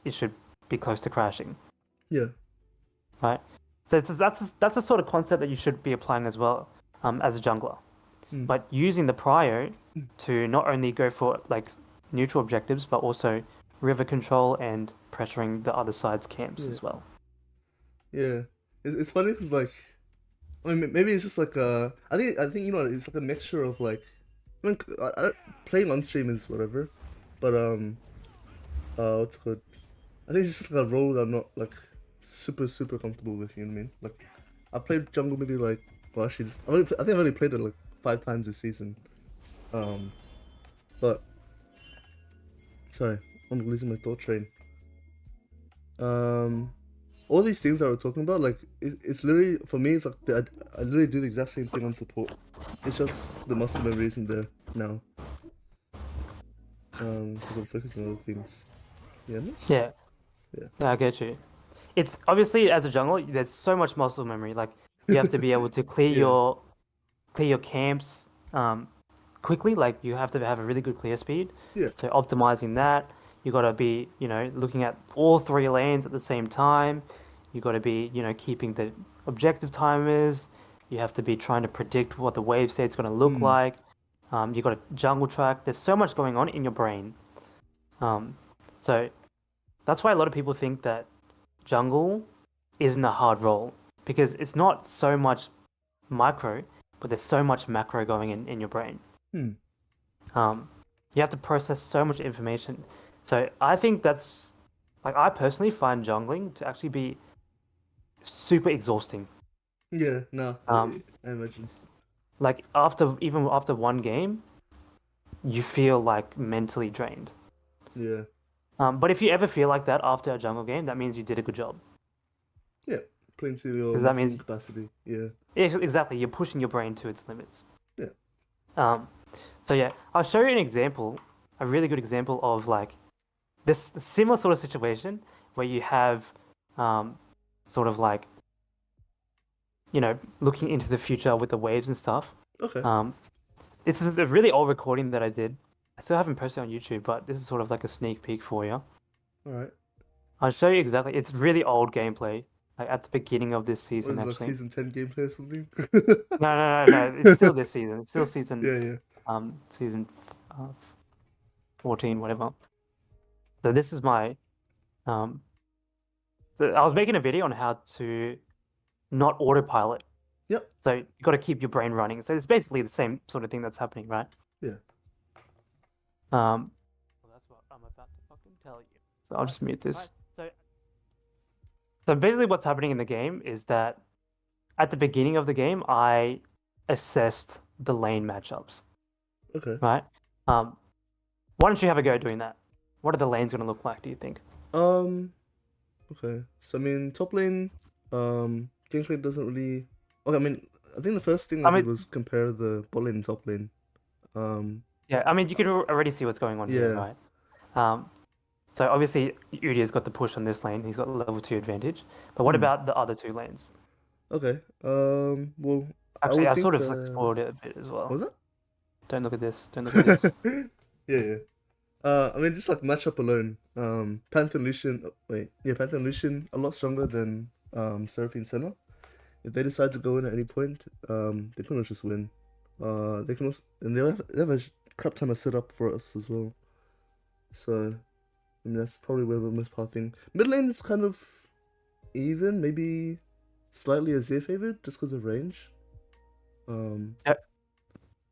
it should be close to crashing, Yeah. right? So that's a sort of concept that you should be applying as well, as a jungler. Hmm. But using the prio to not only go for like neutral objectives, but also river control and pressuring the other side's camps Yeah. as well. Yeah. It's funny because like I mean maybe it's just like I think you know it's like a mixture of like I mean playing on stream is whatever, but what's it called? I think it's just like a role that I'm not like super comfortable with. You know what I mean? Like I played jungle maybe like well actually I think I've only played it like 5 times this season. Um, but sorry, I'm losing my thought train. Um, all these things that we're talking about, like it's literally for me, it's like I literally do the exact same thing on support. It's just the muscle memory isn't there now. Because I'm focusing on other things. Yeah. Yeah, Yeah. yeah, I get you. It's obviously as a jungler, there's so much muscle memory. Like you have to be able to Yeah. clear your camps quickly. Like you have to have a really good clear speed. Yeah. So optimizing that, you got to be, looking at all three lanes at the same time. You got to be, keeping the objective timers. You have to be trying to predict what the wave state's going to look Mm. like. You got to jungle track. There's so much going on in your brain. So that's why a lot of people think that jungle isn't a hard role because it's not so much micro, but there's so much macro going in your brain. Hmm. You have to process so much information. So I think that's like I personally find jungling to actually be super exhausting. Yeah. No. Um, I imagine. like even after one game, you feel like mentally drained. Yeah. But if you ever feel like that after a jungle game, that means you did a good job. Yeah. Playing to your Because that maximum means capacity. Yeah. exactly you're pushing your brain to its limits. Yeah. So yeah, I'll show you an example, a really good example of like this similar sort of situation where you have sort of like looking into the future with the waves and stuff. Okay. This is a really old recording that I did. I still haven't posted on YouTube, but this is sort of like a sneak peek for you. All right. I'll show you exactly. It's really old gameplay, like at the beginning of this What season, is it, like actually. season 10 gameplay or something? No. It's still this season. It's still season, Yeah. season 14, whatever. So this is my, um, I was making a video on how to not autopilot. Yep. So you got to keep your brain running. So it's basically the same sort of thing that's happening, right? Yeah. Well, that's what I'm about to fucking tell you. So I'll just mute this. So basically what's happening in the game is that at the beginning of the game, I assessed the lane matchups, Okay. right? Why don't you have a go doing that? What are the lanes going to look like, do you think? Okay. So I mean, top lane, gameplay doesn't really. Okay, I mean, I think the first thing I did was compare the bot lane and top lane. Yeah, I mean, you can already see what's going on here, Yeah. right? So obviously, Udia's got the push on this lane. He's got level 2 advantage. But what Hmm. about the other two lanes? Okay. Well, I Actually, would I sort think of explored it a bit as well. what was Don't look at this. Don't look at this. that? Yeah, yeah. I mean, just like matchup alone, Panther and Lucian. Panther and Lucian a lot stronger than Seraphine Senna. If they decide to go in at any point, they pretty much just win. They can also, and they have a crap ton of setup for us as well. So, I mean, that's probably where the most part thing. Mid lane is kind of even, maybe slightly Azir favored just because of range. Yep.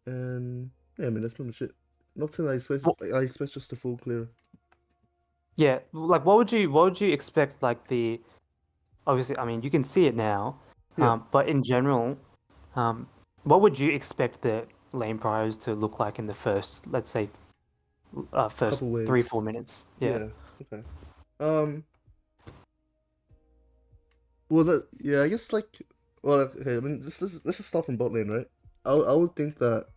And yeah, I mean that's pretty much it. Nocturne, I expect just a full clear. Yeah, like what would you expect? Like the obviously, I mean, you can see it now. Yeah. But in general, what would you expect the lane priors to look like in the first, let's say, first Couple 3-4 waves. minutes? Yeah. Okay. Well, I guess like, well, okay. I mean, let's just start from bot lane, right? I would think that,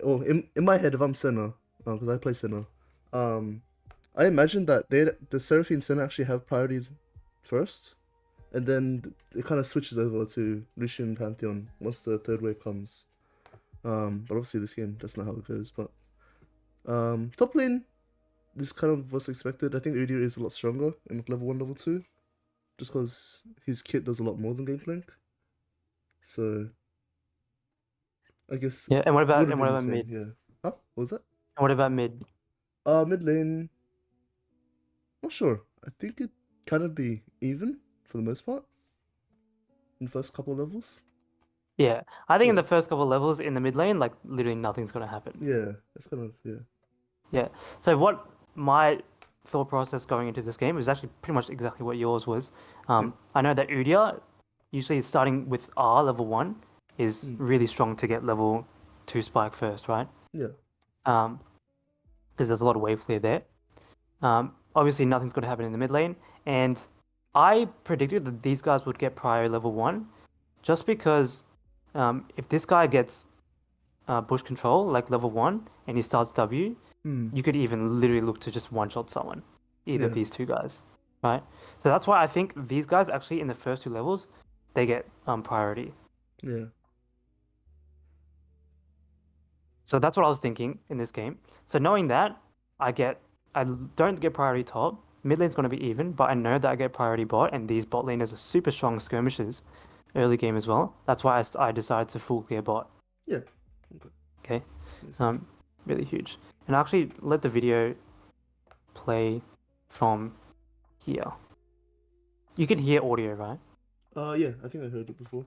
well, in my head, if I'm Senna, because I play Senna, I imagine that the Seraphine Senna actually have priority first, and then it kind of switches over to Lucian Pantheon once the third wave comes. But obviously this game that's not how it goes. But top lane is kind of what's expected. I think Udyr is a lot stronger in level 1, level 2, just because his kit does a lot more than Gangplank. So I guess Yeah, and what about would be the same, mid? yeah. Huh? What was that? And what about mid? Mid lane, not sure. I think it kind of be even for the most part in the first couple levels. Yeah, I think in Yeah. the first couple levels in the mid lane, like literally nothing's gonna happen. Yeah, that's kind of yeah. Yeah. So what my thought process going into this game is actually pretty much exactly what yours was. I know that Udyr, usually starting with R level 1, is really strong to get level 2 spike first, right? Yeah. Because there's a lot of wave clear there. Obviously, nothing's going to happen in the mid lane, and I predicted that these guys would get prior level 1, just because if this guy gets bush control like level 1 and he starts W, you could even literally look to just one-shot someone, either of these two guys, right? So that's why I think these guys actually in the first 2 levels, they get priority. Yeah. So that's what I was thinking in this game. So knowing that, I don't get priority top. Mid lane's going to be even, but I know that I get priority bot, and these bot laners are super strong skirmishers early game as well. That's why I decided to full clear bot. Yeah. Okay. Really huge. And I'll actually let the video play from here. You can hear audio, right? Yeah, I think I heard it before.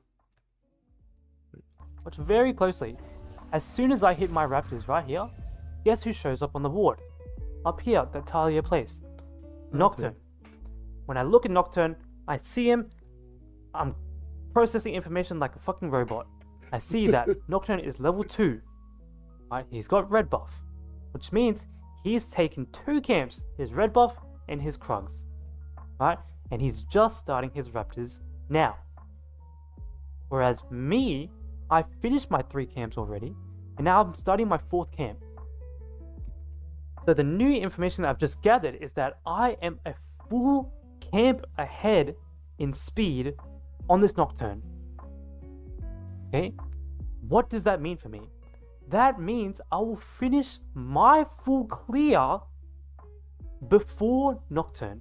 Watch very closely. As soon as I hit my raptors right here, guess who shows up on the board? Up here, that Talia placed. Nocturne. When I look at Nocturne, I see him. I'm processing information like a fucking robot. I see that Nocturne is level 2. Right? He's got red buff, which means he's taken 2 camps, his red buff and his Krugs. Right? And he's just starting his raptors now. Whereas me, I finished my 3 camps already, and now I'm starting my 4th camp. So the new information that I've just gathered is that I am a full camp ahead in speed on this Nocturne. Okay? What does that mean for me? That means I will finish my full clear before Nocturne.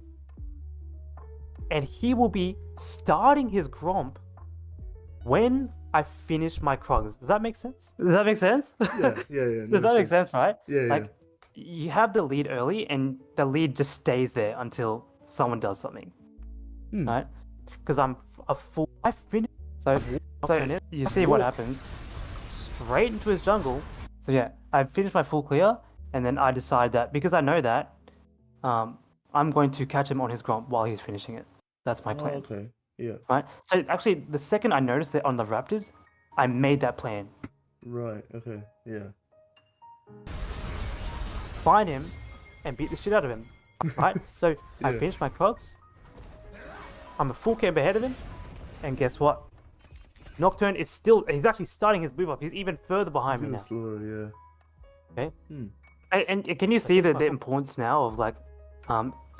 And he will be starting his Gromp when I finish my Krugs. Does that make sense? Does that make sense? Yeah. Does that make sense, right? Yeah. Like, you have the lead early, and the lead just stays there until someone does something, right? Because I finished. So you see what happens. Straight into his jungle. So yeah, I finished my full clear, and then I decide that because I know that, I'm going to catch him on his Gromp while he's finishing it. That's my plan. Okay. Yeah. Right. So actually, the second I noticed that on the Raptors, I made that plan. Right. Okay. Yeah. Find him and beat the shit out of him. Right? So I finished my Krugs. I'm a full camp ahead of him. And guess what? Nocturne is he's actually starting his blue buff. He's even further behind me now. Slower, yeah. Okay. Hmm. And can you see the importance now of like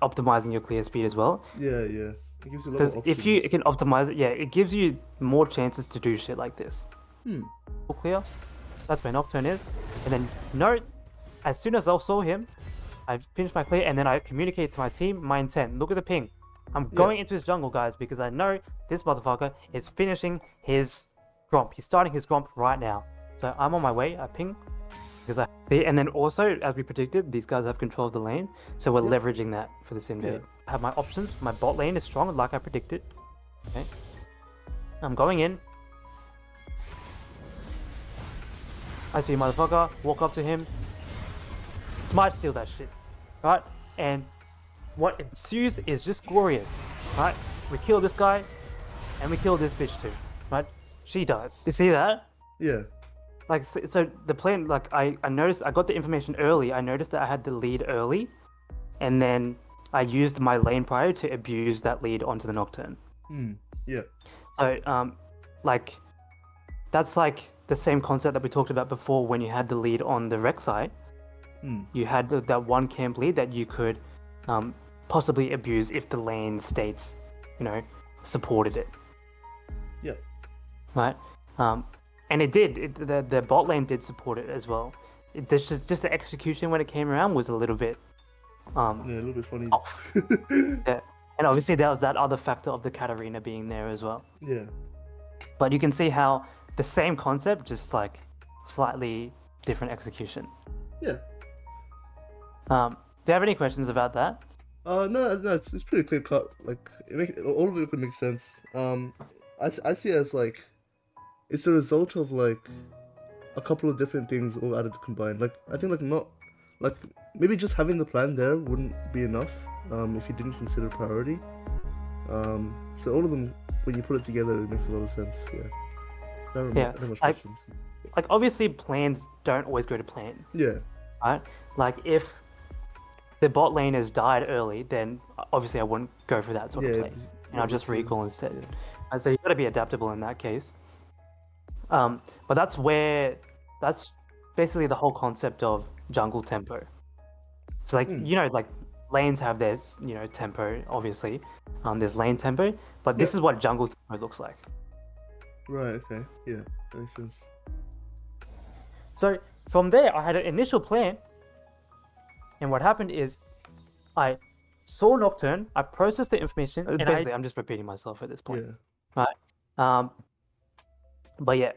optimizing your clear speed as well? Yeah, yeah. It gives you a lot Because of if you options. can optimize it, yeah, it gives you more chances to do shit like this. Hmm. All clear. That's where Nocturne is. And then note, as soon as I saw him, I finished my clear and then I communicate to my team my intent. Look at the ping. I'm going into his jungle, guys, because I know this motherfucker is finishing his Gromp. He's starting his Gromp right now. So I'm on my way. I ping. Because I see, and then also, as we predicted, these guys have control of the lane, so we're leveraging that for this invade. Yeah. I have my options. My bot lane is strong, like I predicted. Okay, I'm going in. I see a motherfucker. Walk up to him. Smite steal that shit, right? And what ensues is just glorious, right? We kill this guy, and we kill this bitch too, right? She dies. You see that? Yeah. Like, so the plan, like, I noticed, I got the information early. I noticed that I had the lead early, and then I used my lane prior to abuse that lead onto the Nocturne. Hmm. Yeah. So, like, that's like the same concept that we talked about before when you had the lead on the Rek'Sai. Hmm. You had that one camp lead that you could possibly abuse if the lane states, supported it. Yeah. Right? And it did. The bot lane did support it as well. Just the execution when it came around was a little bit Yeah, a little bit funny. off. Yeah. And obviously there was that other factor of the Katarina being there as well. Yeah. But you can see how the same concept, just like slightly different execution. Yeah. Do you have any questions about that? No, it's pretty clear cut. Like, all of it would make sense. I see it as like, it's a result of like a couple of different things all added combined. Like, I think maybe just having the plan there wouldn't be enough. If you didn't consider priority. So all of them, when you put it together, it makes a lot of sense. Yeah. I don't have much questions. Like obviously plans don't always go to plan. Yeah. Right? Like if the bot lane has died early, then obviously I wouldn't go for that sort of play. And I'll just recall instead. And so you've got to be adaptable in that case. But that's basically the whole concept of jungle tempo. So like, like lanes have their, tempo, obviously. There's lane tempo, but this is what jungle tempo looks like. Right, okay. Yeah, that makes sense. So from there, I had an initial plan. And what happened is I saw Nocturne, I processed the information, and basically I'm just repeating myself at this point. Yeah. Right? But yeah,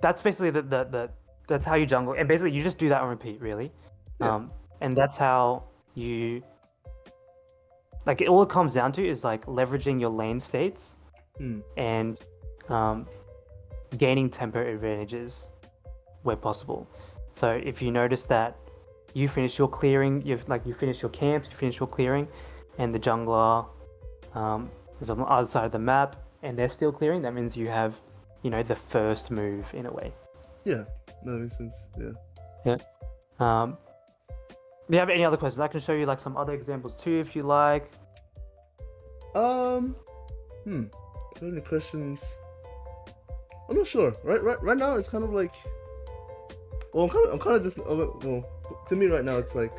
that's basically that's how you jungle, and basically you just do that on repeat, really. Yeah. And that's how you like all it comes down to is like leveraging your lane states and gaining tempo advantages where possible. So if you notice that you finish your clearing, you finish your camps, you finish your clearing, and the jungler is on the other side of the map, and they're still clearing, that means you have, the first move in a way. Yeah, that makes sense. Yeah. Yeah. Do you have any other questions? I can show you like some other examples too, if you like. Any questions? I'm not sure. Right now, it's kind of like. Well, I'm kind of just. Well, to me right now, it's like.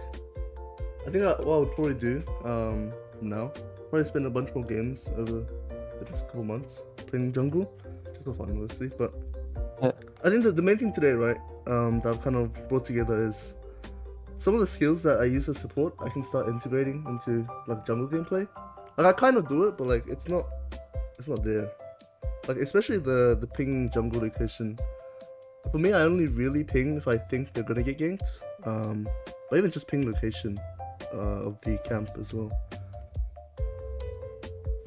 I think what I would probably do from now, probably spend a bunch more games over the next couple months playing jungle, just for fun, obviously. But I think that the main thing today, right, that I've kind of brought together is some of the skills that I use as support. I can start integrating into like jungle gameplay. Like I kind of do it, but like it's not there. Like especially the ping jungle location. For me, I only really ping if I think they're gonna get ganked. But even just ping location of the camp as well.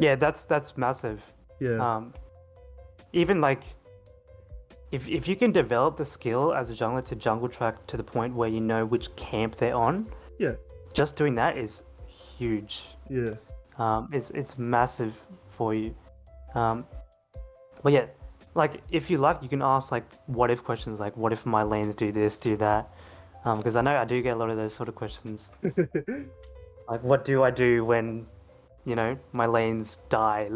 Yeah, that's massive. Yeah. Even like if you can develop the skill as a jungler to jungle track to the point where you know which camp they're on, Yeah. just doing that is huge. Yeah. It's massive for you. But yeah, like if you like, you can ask like what if questions, like what if my lanes do this, do that, because I know I do get a lot of those sort of questions. Like what do I do when, my lanes die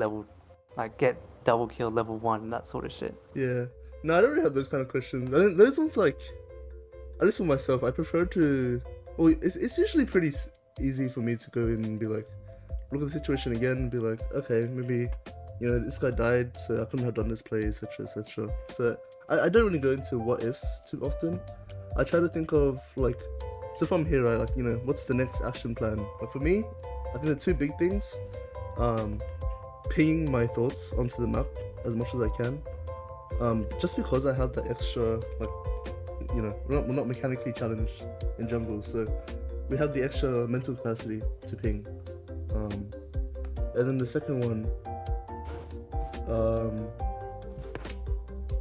get double kill level 1, that sort of shit. Yeah. No, I don't really have those kind of questions. I think those ones like, at least for myself, I prefer to. Well, it's usually pretty easy for me to go in and be like, look at the situation again and be like, okay, maybe, this guy died, so I couldn't have done this play, etc., etc. So I don't really go into what ifs too often. I try to think of like, so from here, right, like, what's the next action plan? Like for me, I think the two big things, pinging my thoughts onto the map as much as I can. Just because I have that extra, like, we're not mechanically challenged in jungle, so we have the extra mental capacity to ping. And then the second one,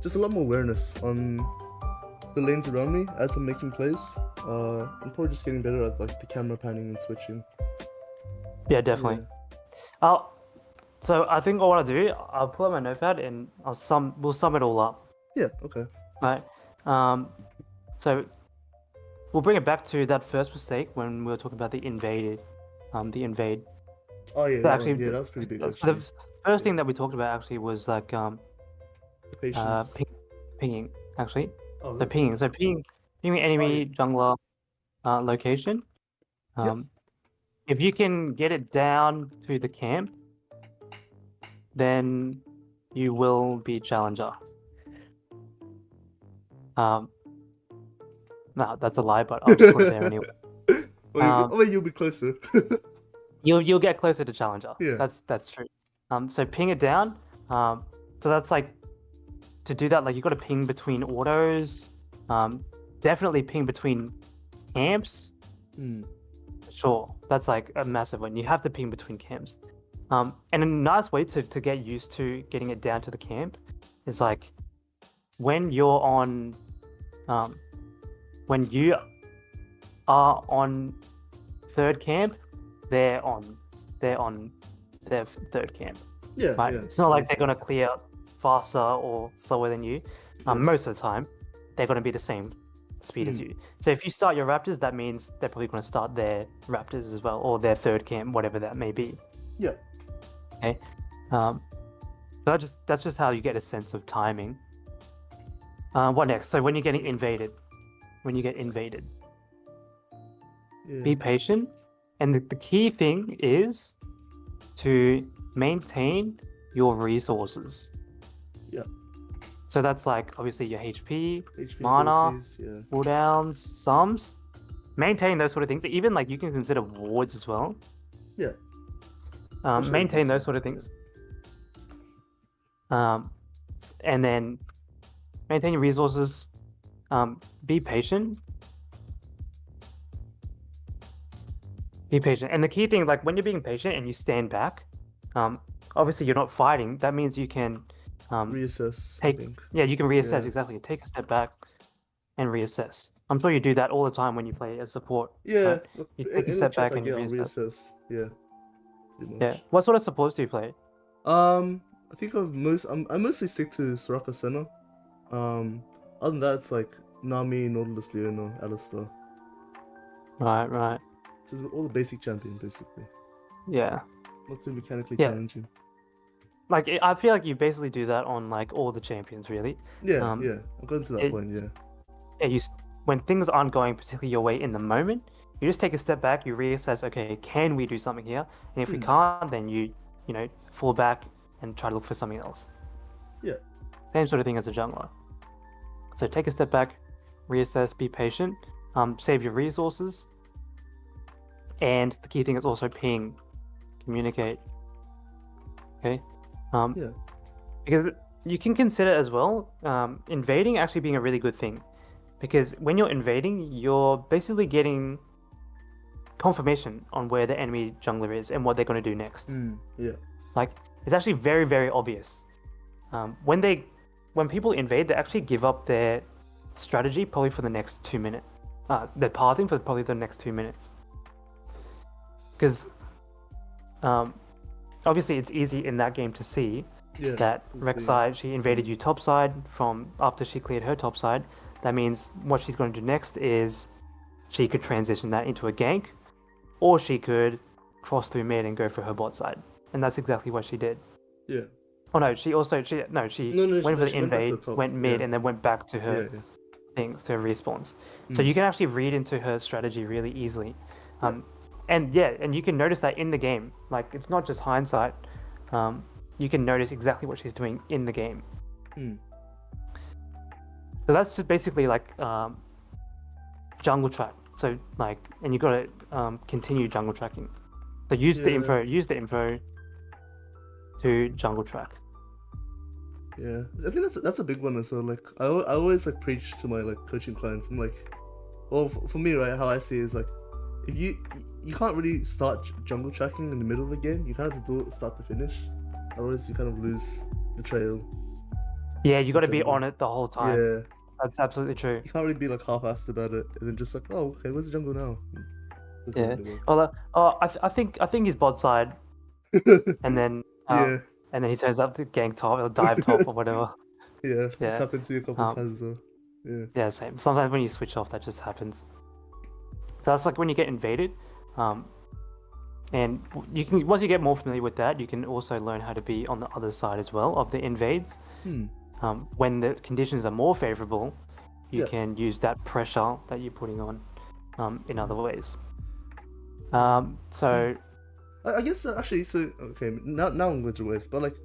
just a lot more awareness on the lanes around me as I'm making plays. I'm probably just getting better at like the camera panning and switching. Yeah, definitely. So I think what I'll do, I'll pull out my notepad and we'll sum it all up. Yeah. Okay. Right. So we'll bring it back to that first mistake when we were talking about the invade. Oh yeah. So actually, yeah, that was pretty big. So Actually. the first thing that we talked about actually was like Patience. pinging actually. Oh, So really? pinging enemy jungler location. Yep. If you can get it down to the camp, then you will be challenger. No, that's a lie, but I'll just put it there anyway. Well, you'll be closer. You'll get closer to challenger. Yeah. That's true. So ping it down. So that's like, to do that, like you got to ping between autos. Definitely ping between camps. Sure, that's like a massive one. You have to ping between camps. And a nice way to get used to getting it down to the camp is like when you're on, when you are on third camp, they're on their third camp. Yeah. Right? Yeah. It's not like they're gonna clear faster or slower than you. Most of the time, they're gonna be the same speed as you. So if you start your raptors, that means they're probably gonna start their raptors as well, or their third camp, whatever that may be. Yeah. Okay. So that's just how you get a sense of timing. What next? So when you're getting invaded, Yeah. be patient, and the key thing is to maintain your resources. Yeah. So that's like obviously your HP, HP mana, abilities, yeah. cooldowns, sums. Maintain those sort of things. Even like you can consider wards as well. Yeah. Maintain those sort of things. And then maintain your resources. Be patient. Be patient. And the key thing, like when you're being patient and you stand back, obviously you're not fighting. That means you can reassess. I think. You can reassess. Yeah. Exactly. Take a step back and reassess. I'm sure you do that all the time when you play as support. Yeah. Right? You take a step back and you reassess. Yeah. Yeah. What sort of supports do you play? I think I mostly stick to Soraka Senna. Other than that, it's like Nami, Nautilus, Leona, Alistar. Right. So it's all the basic champion, basically. Yeah. Not too mechanically Yeah. challenging. Like I feel like you basically do that on like all the champions, really. Yeah. I've gotten to that point. Yeah. Yeah. When things aren't going particularly your way in the moment, you just take a step back. You reassess. Okay, can we do something here? And if we can't, then you fall back and try to look for something else. Yeah. Same sort of thing as a jungler. So take a step back, reassess, be patient, save your resources, and the key thing is also ping, communicate. Okay. Yeah. Because you can consider as well invading actually being a really good thing, because when you're invading, you're basically getting confirmation on where the enemy jungler is and what they're going to do next. Yeah. Like it's actually very, very obvious. When people invade, they actually give up their strategy probably for the next 2 minutes. They're pathing for probably the next 2 minutes. Because obviously it's easy in that game to see that Rek'Sai, she invaded you top side from after she cleared her top side. That means what she's going to do next is she could transition that into a gank, or she could cross through mid and go for her bot side. And that's exactly what she did. Yeah. Oh no, she went for the invade, went mid, and then went back to her. things, to her respawns. So you can actually read into her strategy really easily. And you can notice that in the game. Like, it's not just hindsight. You can notice exactly what she's doing in the game. So that's just basically like jungle track. So like, and you got to continue jungle tracking. So use the info to jungle track. Yeah, I think that's a big one as well. Like I always like preach to my like coaching clients. I'm like, well, for me, right, how I see it is like, if you can't really start jungle tracking in the middle of the game. You kind of have to do it start to finish. Otherwise, you kind of lose the trail. Yeah, you got to be on it the whole time. Yeah, that's absolutely true. You can't really be like half-assed about it and then just like, oh, okay, where's the jungle now? Yeah. Well, I think he's bot side, and then yeah. And then he turns up to gank top or dive top or whatever. Yeah, it's happened to you a couple of times as well. Yeah. Yeah, same. Sometimes when you switch off, that just happens. So that's like when you get invaded, and you can once you get more familiar with that, you can also learn how to be on the other side as well of the invades. When the conditions are more favorable, you can use that pressure that you're putting on in other ways. So. I guess actually, so okay, now I'm going to waste, but like,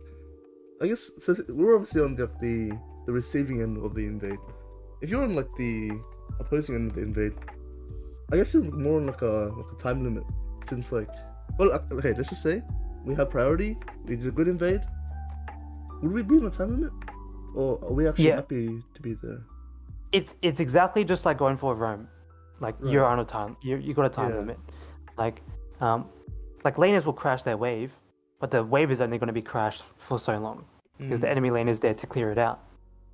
I guess so we're obviously on the receiving end of the invade. If you're on like the opposing end of the invade, I guess you're more on like a time limit, since like, well, okay, let's just say we have priority, we did a good invade. Would we be on a time limit, or are we actually happy to be there? It's exactly just like going for a roam, like you're on a time, you got a time limit, like laners will crash their wave, but the wave is only going to be crashed for so long because the enemy lane is there to clear it out.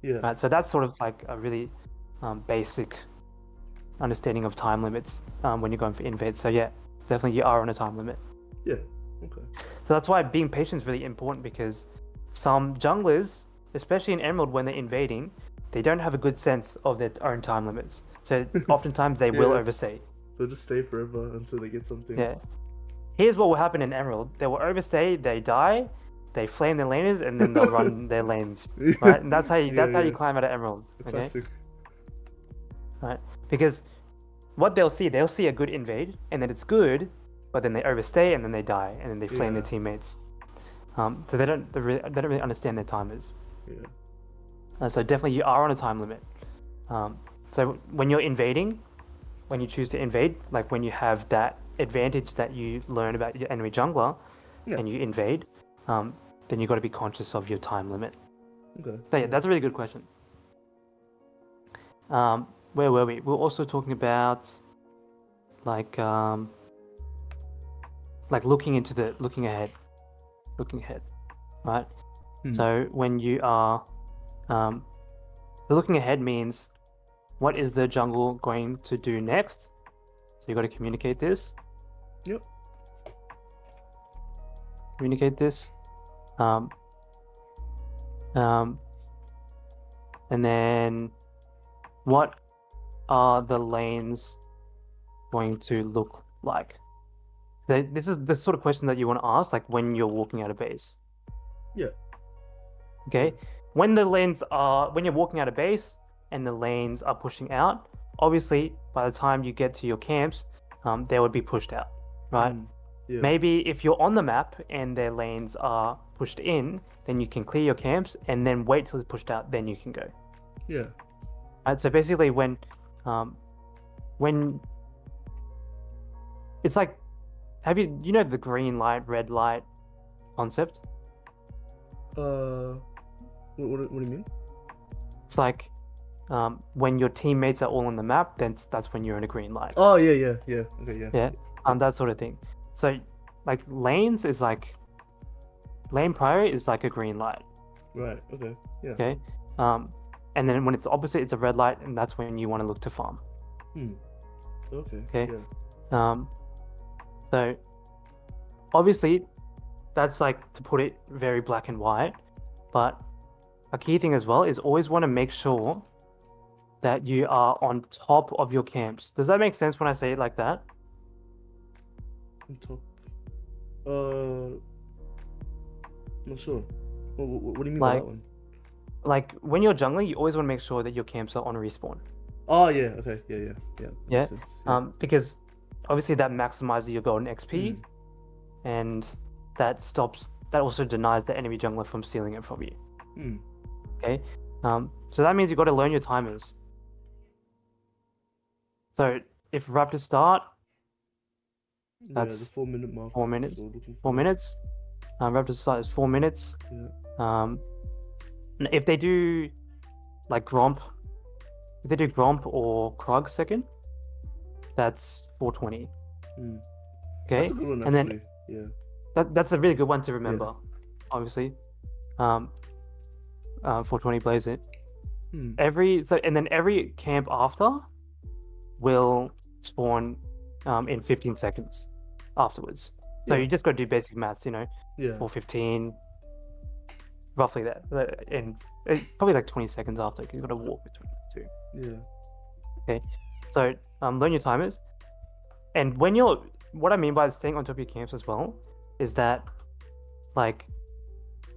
Yeah. Right. So that's sort of like a really basic understanding of time limits when you're going for invades. So yeah, definitely you are on a time limit. Yeah. Okay. So that's why being patient is really important, because some junglers, especially in Emerald, when they're invading, they don't have a good sense of their own time limits. So oftentimes they will overstay. They'll just stay forever until they get something. Yeah. Here's what will happen in Emerald. They will overstay, they die, they flame their laners, and then they'll run their lanes. Right? And that's how you climb out of Emerald. Okay? Classic. Right? Because what they'll see a good invade, and then it's good, but then they overstay, and then they die, and then they flame their teammates. So they don't really understand their timers. Yeah. So definitely you are on a time limit. So when you're invading, when you choose to invade, like when you have that advantage that you learn about your enemy jungler and you invade, then you've got to be conscious of your time limit. Okay. So that's a really good question. Where were we? We were also talking about like looking ahead, right? So when you are looking ahead means what is the jungle going to do next? So you got to communicate this. Yep. Communicate this. And then what are the lanes going to look like? This is the sort of question that you want to ask, like when you're walking out of base. Yeah. Okay. When you're walking out of base and the lanes are pushing out, obviously by the time you get to your camps, they would be pushed out, right? Yeah. Maybe if you're on the map and their lanes are pushed in, then you can clear your camps and then wait till it's pushed out, then you can go. Yeah. Right, so basically when it's like, you know the green light, red light concept? What do you mean? It's like when your teammates are all on the map, then that's when you're in a green light. Oh yeah. Okay, yeah. Yeah, that sort of thing. So like lanes is like lane priority is like a green light. Right. Okay. Yeah. Okay. And then when it's opposite, it's a red light, and that's when you want to look to farm. Okay. Okay. Yeah. So obviously that's like to put it very black and white, but a key thing as well is always want to make sure that you are on top of your camps. Does that make sense when I say it like that? On top. Not sure. What do you mean by that one? Like when you're jungling, you always want to make sure that your camps are on respawn. Oh yeah, okay, yeah. Yeah. Makes sense. Yeah. Because obviously that maximizes your golden XP, Mm. and that also denies the enemy jungler from stealing it from you. Mm. Okay. So that means you've got to learn your timers. So if Raptors start, Yeah, the that's 4 minute mark. 4 minutes. So looking 4 for- minutes. Raptors start is 4 minutes. Yeah. If they do like Gromp, if they do Gromp or Krug second, that's 420. Mm. Okay. That's a good one, And then actually. Yeah. that's a really good one to remember. Obviously. 420 plays it. Hmm. And then every camp after will spawn in 15 seconds afterwards. So Yeah. you just got to do basic maths, Yeah. 415, roughly that, and probably like 20 seconds after, because you've got to walk between the two. Yeah. So learn your timers, and what I mean by staying on top of your camps as well is that, like,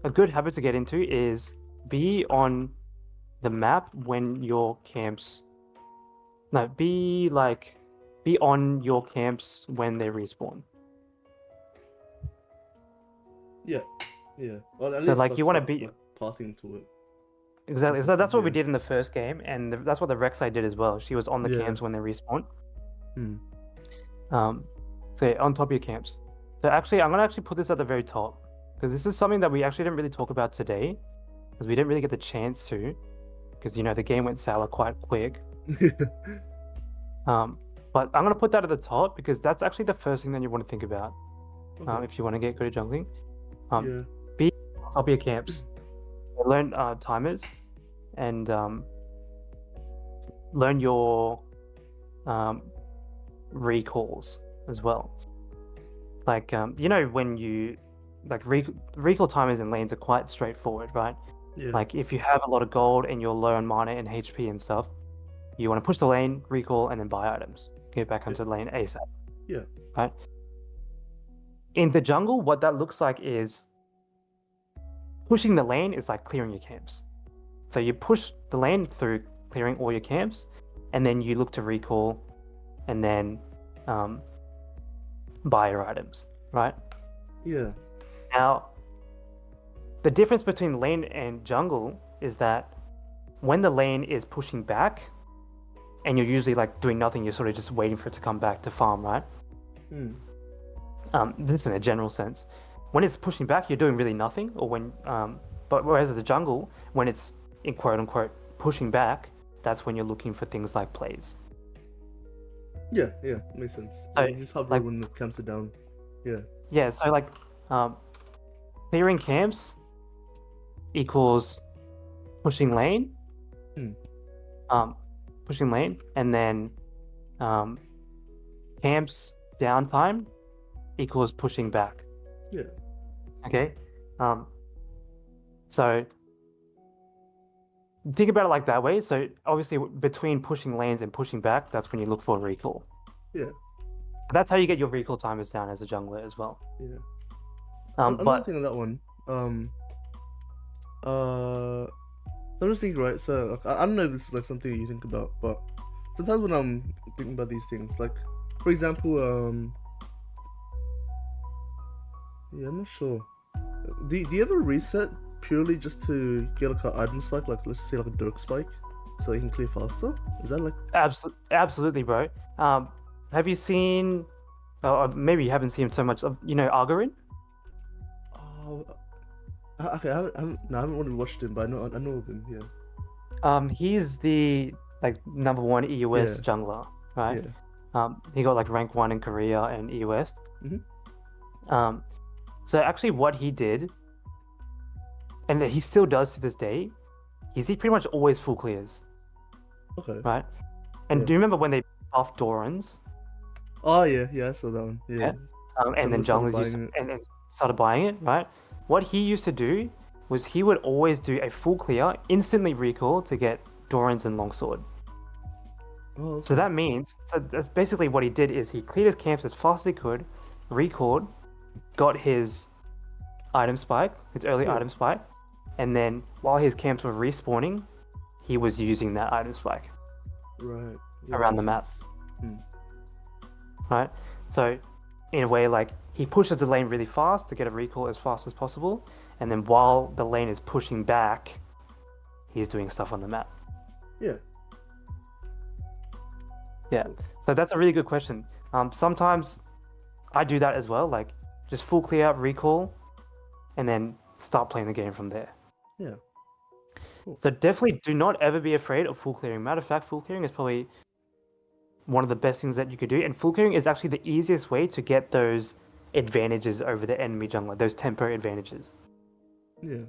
a good habit to get into is be on the map when your camps. No, be on your camps when they respawn. Yeah. Well, at So, least like, you wanna start, be- like, pathing to it. Exactly. So that's what we Yeah. did in the first game, and that's what the Rek'Sai did as well. She was on the Yeah. camps when they respawn. Hmm. So yeah, on top of your camps. So actually, I'm gonna put this at the very top, because this is something that we actually didn't really talk about today, because we didn't really get the chance to, because the game went sour quite quick. But I'm gonna put that at the top because that's actually the first thing that you want to think about Okay. if you want to get good at jungling. Yeah. On top of your camps, learn timers, and learn your recalls as well. Like when you recall timers in lanes are quite straightforward, right? Yeah. Like if you have a lot of gold and you're low on mana and HP and stuff, you want to push the lane, recall, and then buy items. Get back onto the lane ASAP. Yeah. Right? In the jungle, what that looks like is pushing the lane is like clearing your camps. So you push the lane through clearing all your camps, and then you look to recall, and then buy your items, right? Yeah. Now, the difference between lane and jungle is that when the lane is pushing back, and you're usually like doing nothing, you're sort of just waiting for it to come back to farm, right? Hmm. This in a general sense. When it's pushing back, you're doing really nothing, or but whereas as a jungle, when it's in quote unquote pushing back, that's when you're looking for things like plays. Yeah. Makes sense. So, You just hover like- when the camps are down. Yeah. Yeah, so like clearing camps equals pushing lane. Pushing lane, and then camps downtime equals pushing back. Yeah. Okay? So think about it like that way. So obviously between pushing lanes and pushing back, that's when you look for a recall. Yeah. That's how you get your recall timers down as a jungler as well. Yeah. But Another thing on that one. I'm just thinking, right? So like, I don't know if this is like something you think about, but sometimes when I'm thinking about these things, like for example, yeah, I'm not sure. Do you ever reset purely just to get like an item spike, like let's say like a Dirk spike, so you can clear faster? Is that like? absolutely, bro. Have you seen? Maybe you haven't seen so much of Argarin? Oh, okay. I haven't really watched him, but I know of him. Yeah. He's the number one EUS Yeah. jungler, right? Yeah. He got like rank 1 in Korea and EUS. Mhm. So actually, what he did, and he still does to this day, is he pretty much always full clears, Okay. right? And Yeah. do you remember when they buffed Dorans? Oh yeah, I saw that one. Yeah. And then Junglers started junglers used buying and started buying it, right? What he used to do was he would always do a full clear, instantly recall to get Dorans and Longsword. Oh. Okay. So that means, that's basically what he did is he cleared his camps as fast as he could, recalled, got his item spike, his early Yeah. item spike, and then while his camps were respawning, he was using that item spike. Right. Yeah, around the makes map. sense. Right? So, in a way, like, he pushes the lane really fast to get a recall as fast as possible, and then while the lane is pushing back, he's doing stuff on the map. Yeah. Yeah. So that's a really good question. Sometimes I do that as well, like just full clear, recall, and then start playing the game from there. Yeah. So definitely do not ever be afraid of full clearing. Matter of fact, full clearing is probably one of the best things that you could do, and full clearing is actually the easiest way to get those advantages over the enemy jungler, those tempo advantages. Yeah.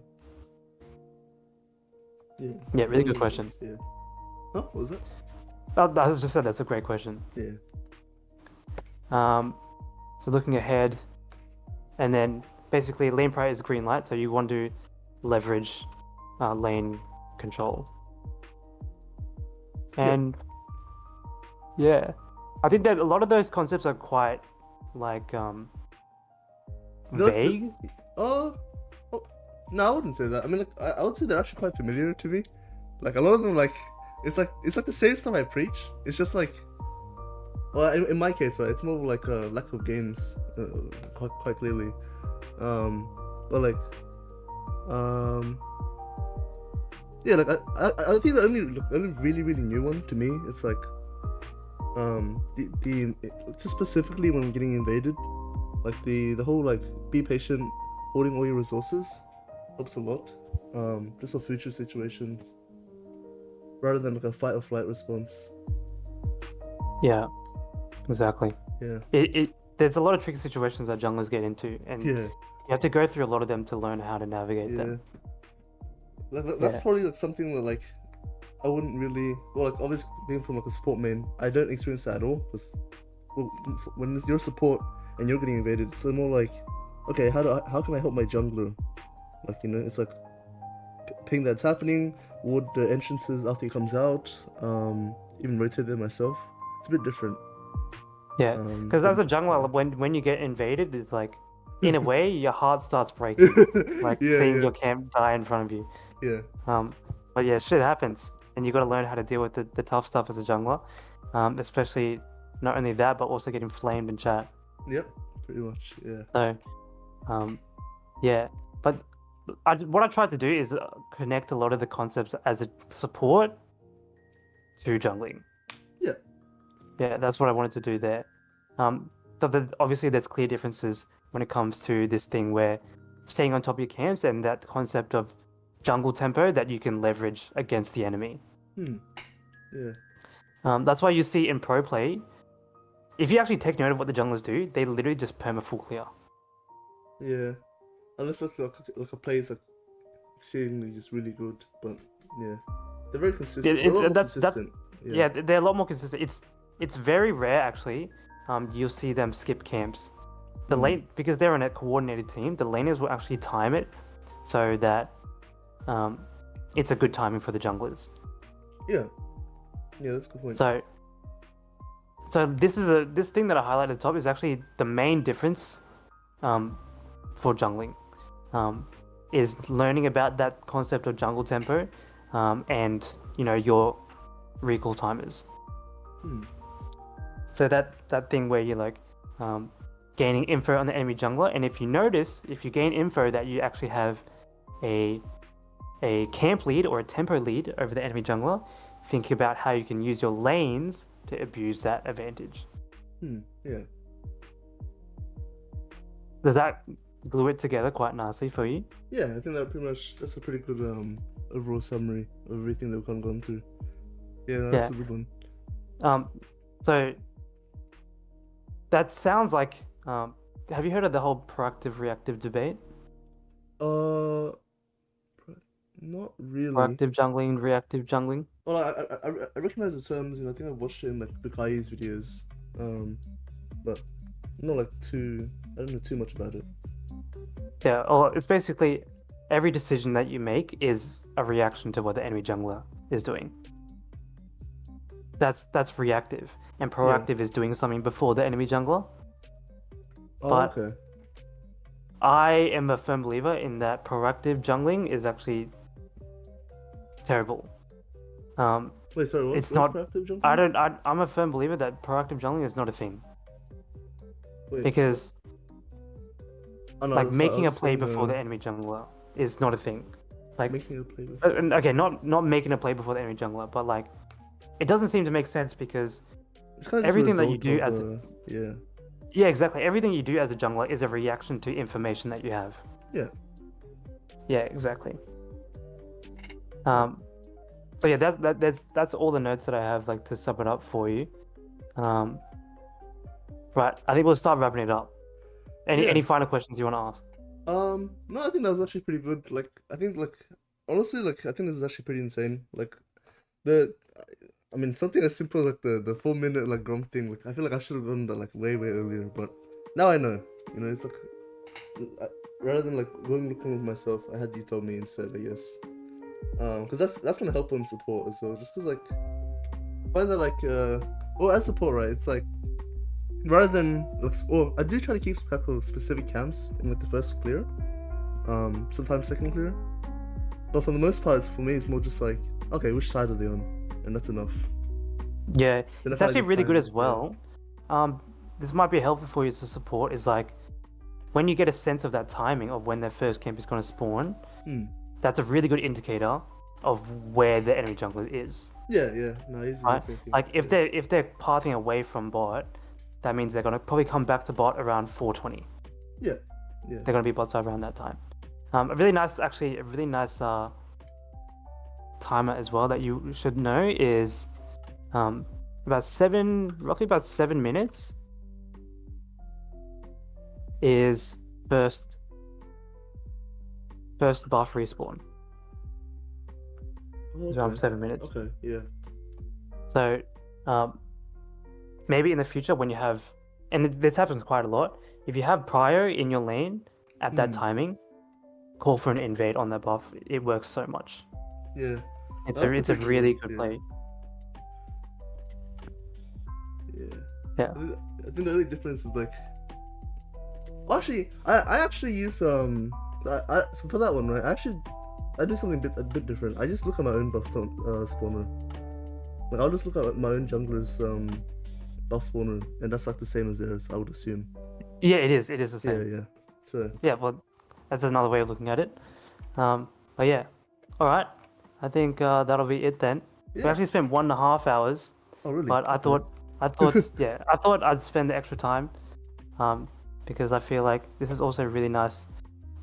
Yeah. Yeah, really good Makes question. sense, Yeah. Huh? What was it? I was just said that's a great question. Yeah. So looking ahead, and then basically lane prior is green light, so you want to leverage lane control. And yeah, I think that a lot of those concepts are quite like vague. Oh, no, I wouldn't say that. I mean, like, I would say they're actually quite familiar to me. Like a lot of them, like it's like the same stuff I preach. It's just like, well, in my case, right, it's more like a lack of games, quite clearly. But like, yeah, like I think the only really new one to me, it's like, the just specifically when I'm getting invaded, like the whole like be patient, holding all your resources helps a lot. Just for future situations, rather than like a fight or flight response. Yeah, exactly. Yeah. There's a lot of tricky situations that junglers get into, and Yeah. you have to go through a lot of them to learn how to navigate them. That's probably like something that like I wouldn't really, well, like obviously being from like a support main, I don't experience that at all. Because when you're support and you're getting invaded, it's more like, okay, how can I help my jungler? Like, you know, it's like ping that's happening, ward the entrances after he comes out, even rotate them myself. It's a bit different. Yeah, because as a jungler, when you get invaded, it's like, in a way, your heart starts breaking, like seeing your camp die in front of you. Yeah. But yeah, shit happens, and you got to learn how to deal with the tough stuff as a jungler, especially not only that, but also getting flamed in chat. Yep, pretty much. Yeah. So, yeah, but what I tried to do is connect a lot of the concepts as a support to jungling. Yeah. Yeah, that's what I wanted to do there. Obviously, there's clear differences when it comes to this thing where staying on top of your camps and that concept of jungle tempo that you can leverage against the enemy. Yeah. That's why you see in pro play, if you actually take note of what the junglers do, they literally just perma full clear. Yeah. Unless like a play is like exceedingly just really good, but yeah, they're very consistent. Yeah, they're a lot more consistent. It's very rare actually. You'll see them skip camps. The lane, because they're in a coordinated team, the laners will actually time it so that it's a good timing for the junglers. Yeah, that's a good point. So this thing that I highlighted at the top is actually the main difference for jungling, is learning about that concept of jungle tempo, and your recall timers. So that thing where you're like gaining info on the enemy jungler, and if you gain info that you actually have a camp lead or a tempo lead over the enemy jungler, think about how you can use your lanes to abuse that advantage. Yeah. Does that glue it together quite nicely for you? Yeah, I think that's a pretty good overall summary of everything that we've kind of gone through. Yeah, that's a good one. So that sounds like, have you heard of the whole proactive reactive debate? Not really. Proactive jungling, reactive jungling. Well, I recognize the terms, and I think I've watched it in like Bukai's videos, but not like I don't know too much about it. Yeah, well, it's basically every decision that you make is a reaction to what the enemy jungler is doing. That's reactive, and proactive is doing something before the enemy jungler. But okay. I am a firm believer in that proactive jungling is actually terrible. Wait, sorry, It's what's not. proactive jungling? I don't. I'm a firm believer that proactive jungling is not a thing Wait, because oh, no, like sorry, I making a was play saying, before the enemy jungler is not a thing. Like making a play before. okay, not making a play before the enemy jungler, but like it doesn't seem to make sense because It's kind of everything that you result do of, as yeah. yeah, exactly. Everything you do as a jungler is a reaction to information that you have. Yeah. Yeah, exactly. So yeah, that's all the notes that I have like to sum it up for you. Right, I think we'll start wrapping it up. Any final questions you want to ask? No, I think that was actually pretty good. Like, I think, like, honestly, like, I think this is actually pretty insane. Like, I mean, something as simple like the 4 minute like Grom thing. Like, I feel like I should have done that like way earlier. But now I know. You know, it's like rather than like going looking with myself, I had you tell me instead. I guess. Because that's gonna help on support as well. Just because like, I find that like as support, right? It's like rather than like, I do try to keep track of specific camps in like the first clear, sometimes second clear, but for the most part, for me, it's more just like, okay, which side are they on, and that's enough. Yeah, Then it's if I actually just really good time- as well. This might be helpful for you as a support. Is like when you get a sense of that timing of when their first camp is going to spawn. That's a really good indicator of where the enemy jungler is. Yeah, no, he's Right? the same thing. Like if they're pathing away from bot, that means they're gonna probably come back to bot around 420. Yeah. They're gonna be bot side around that time. A really nice timer as well that you should know is roughly about 7 minutes is first buff respawn. It's around 7 minutes. Okay, yeah. So, maybe in the future when you have, and this happens quite a lot, if you have Prio in your lane at that timing, call for an invade on that buff. It works so much. Yeah. It's That's a the big really one, good yeah. play. Yeah. Yeah. I think the only difference is like, actually, I actually use so for that one, right? I do something a bit different. I just look at my own buff spawner. Like I'll just look at my own jungler's buff spawner, and that's like the same as theirs, I would assume. Yeah, it is. It is the same. Yeah. So Yeah, well, that's another way of looking at it. But yeah, all right. I think that'll be it then. We Yeah. actually spent 1.5 hours, oh really? but I Okay. thought, yeah, I thought I'd spend the extra time, because I feel like this is also a really nice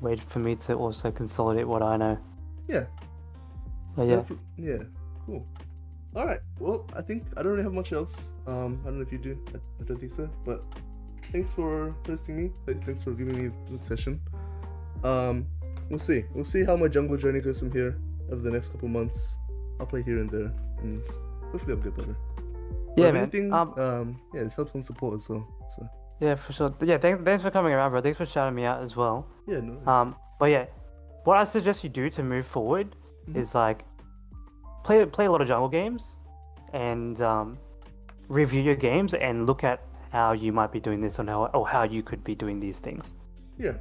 way for me to also consolidate what I know. Yeah. But yeah, Yeah. Cool. All right. Well, I think I don't really have much else. I don't know if you do. I don't think so. But thanks for hosting me. Thanks for giving me a good session. We'll see. We'll see how my jungle journey goes from here over the next couple months. I'll play here and there, and hopefully I'll get better. But yeah, if man. anything, yeah, this helps on support as well. So Yeah, for sure. Yeah, thanks for coming around, bro. Thanks for shouting me out as well. yeah, no. worries. But yeah, what I suggest you do to move forward is like play a lot of jungle games, and review your games and look at how you might be doing this or how you could be doing these things. Yeah.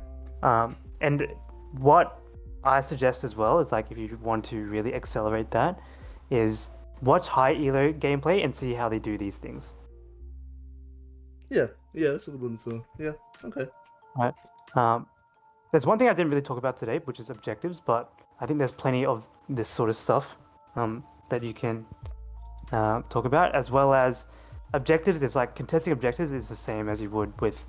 And what I suggest as well is like if you want to really accelerate that, is watch high elo gameplay and see how they do these things. Yeah, that's a good one. So yeah, okay. Right. There's one thing I didn't really talk about today, which is objectives, but I think there's plenty of this sort of stuff that you can talk about, as well as objectives. It's like contesting objectives is the same as you would with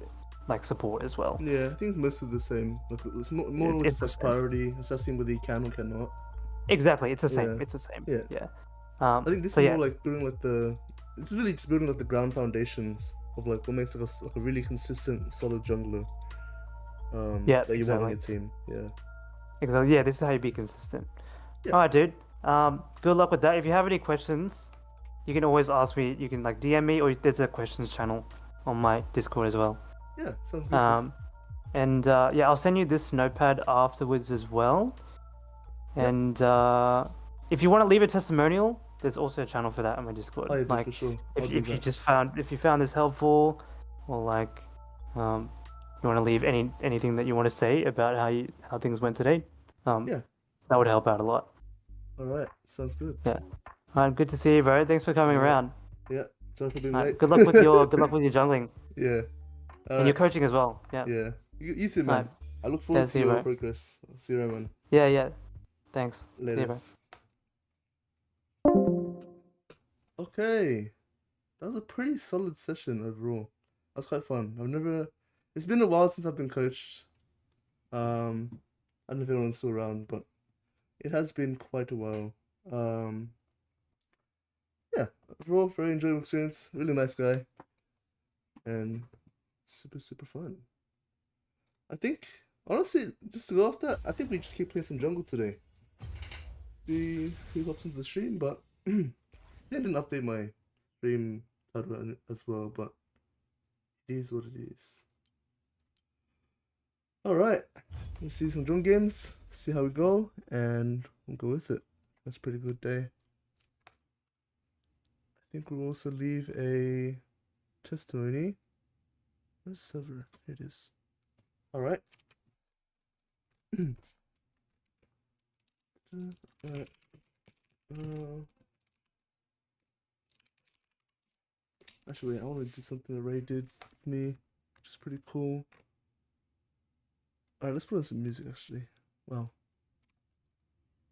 like support as well. Yeah, I think it's mostly the same. Like it's more It's just the like same. priority, assessing whether you can or cannot. Exactly, it's the same. Yeah. It's the same. Yeah. Yeah. I think this so is yeah, more like building like it's really just building like the ground foundations of like what makes like a really consistent, solid jungler. Yeah, that you want on exactly. your team. Yeah. exactly. Yeah, this is how you be consistent. Yeah. All right, dude. Good luck with that. If you have any questions, you can always ask me. You can like DM me, or there's a questions channel on my Discord as well. Yeah, sounds good. And yeah, I'll send you this notepad afterwards as well. Yep. And if you want to leave a testimonial, there's also a channel for that on my Discord. Oh, yeah, like for sure. I'll do if you that. just found this helpful, or like you want to leave anything that you want to say about how things went today, Yeah. that would help out a lot. All right, sounds good. Yeah. Good to see you, bro. Thanks for coming Yeah. around. Yeah, sorry for being late. Good luck with your jungling Yeah. and your coaching as well. Yeah. Yeah. You too, Alright. man. I look Yeah, forward to see you, your bro. progress. See you around, man. Yeah. Thanks. See you, Later. bro. Okay. That was a pretty solid session overall. That was quite fun. It's been a while since I've been coached. I don't know if anyone's still around, but it has been quite a while. Yeah, overall, very enjoyable experience. Really nice guy. And super fun. I think, honestly, just to go off that, I think we just keep playing some jungle today. See who hops into the stream, but I didn't update my stream title as well, but it is what it is. Alright, let's see some jungle games, see how we go, and we'll go with it. That's a pretty good day. I think we'll also leave a testimony. Where's the server? Here it is. Alright. Actually, wait, I want to do something that Ray did with me, which is pretty cool. Alright, let's put on some music actually. Wow.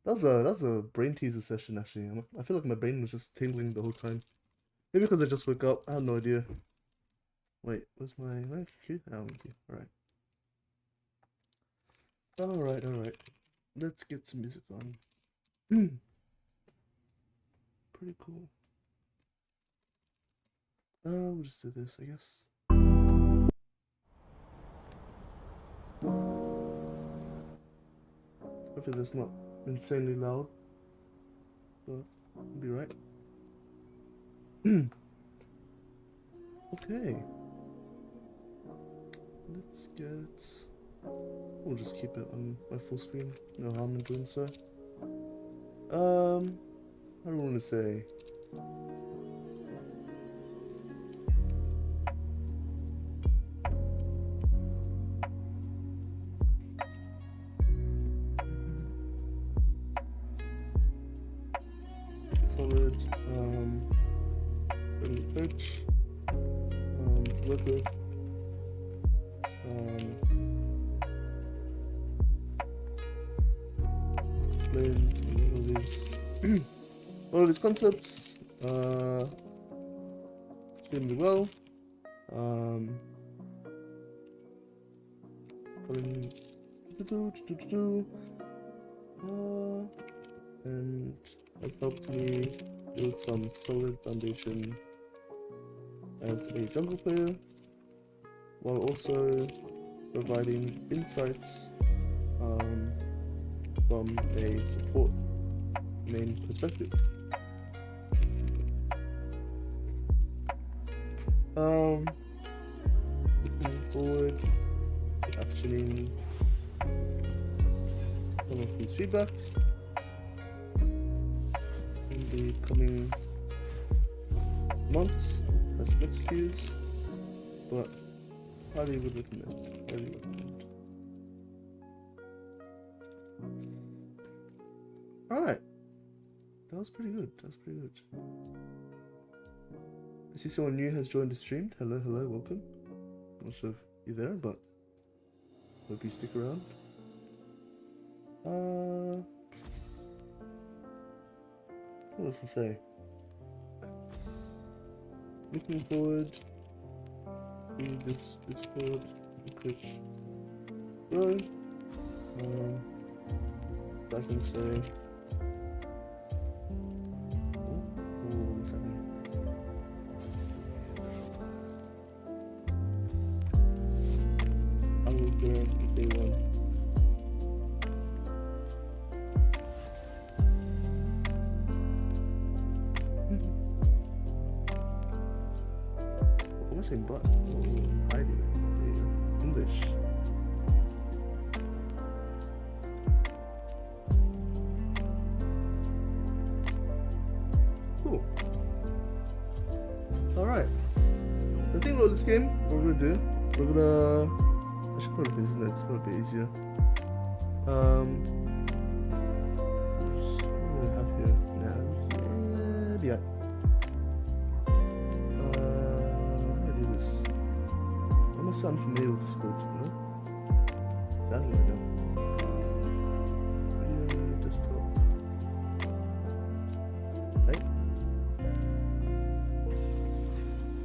That was a brain teaser session actually. I feel like my brain was just tingling the whole time. Maybe because I just woke up. I have no idea. Wait, where's my cue? Oh, okay. Alright. Let's get some music on. Pretty cool. We'll just do this, I guess. Hopefully that's not insanely loud, but it'll be right. Okay. Let's get... We'll just keep it on my full screen. No harm in doing so. What do I want to say? Solid, coach, work with, explains all of his concepts, extremely well, and it helped me build some solid foundation as a jungle player, while also providing insights from a support main perspective. Looking forward to actioning some of his feedback in the coming months as flex queues, but highly would recommend. Alright. That was pretty good. I see someone new has joined the stream. Hello, welcome. Not sure if you're there, but hope you stick around. What else to say? Looking forward to this Discord, Twitch grow. I can say. What's happening? I will grab day one. What am I saying? But hiding English. Cool. Alright. The thing about this game, what we're gonna do, I should put it this, it's a bit easier. What do we have here now? I be at? How do I do this? I must sound familiar with this code, you know? Exactly right now. Video desktop. Right?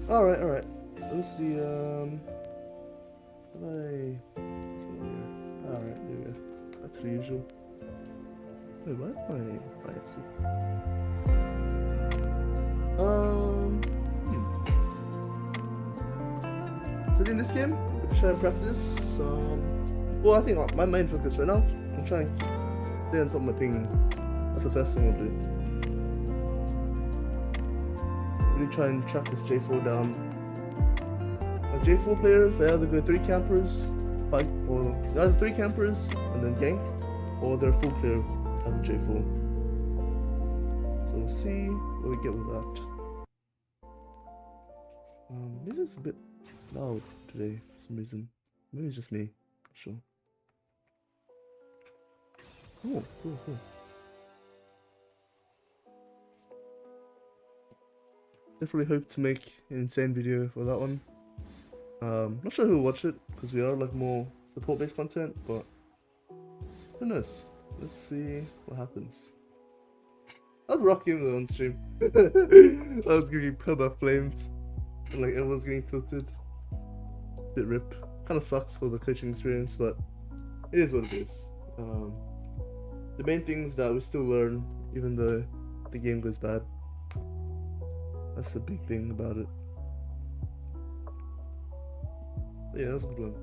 Alright. Let's see, Alright, there we go. That's the usual. Wait, what? My exit. So in this game, I'm gonna try and practice well, I think my main focus right now, I'm trying to stay on top of my ping. That's the first thing I'll do. Really try and track this J4 down. Like J4 players, they either go 3 campers, fight, or they're either 3 campers and then gank, or they're a full clear type of J4. So we'll see what we get with that. Music's a bit loud today for some reason. Maybe it's just me, not sure. Oh, cool. Definitely hope to make an insane video for that one. Not sure who will watch it because we are like more support based content, but who knows? Let's see what happens. I was rocking though on stream. I was getting perma flamed and like everyone's getting tilted. Bit rip. Kind of sucks for the coaching experience, but it is what it is. The main thing is that we still learn even though the game goes bad. That's the big thing about it. But yeah, that was a good one.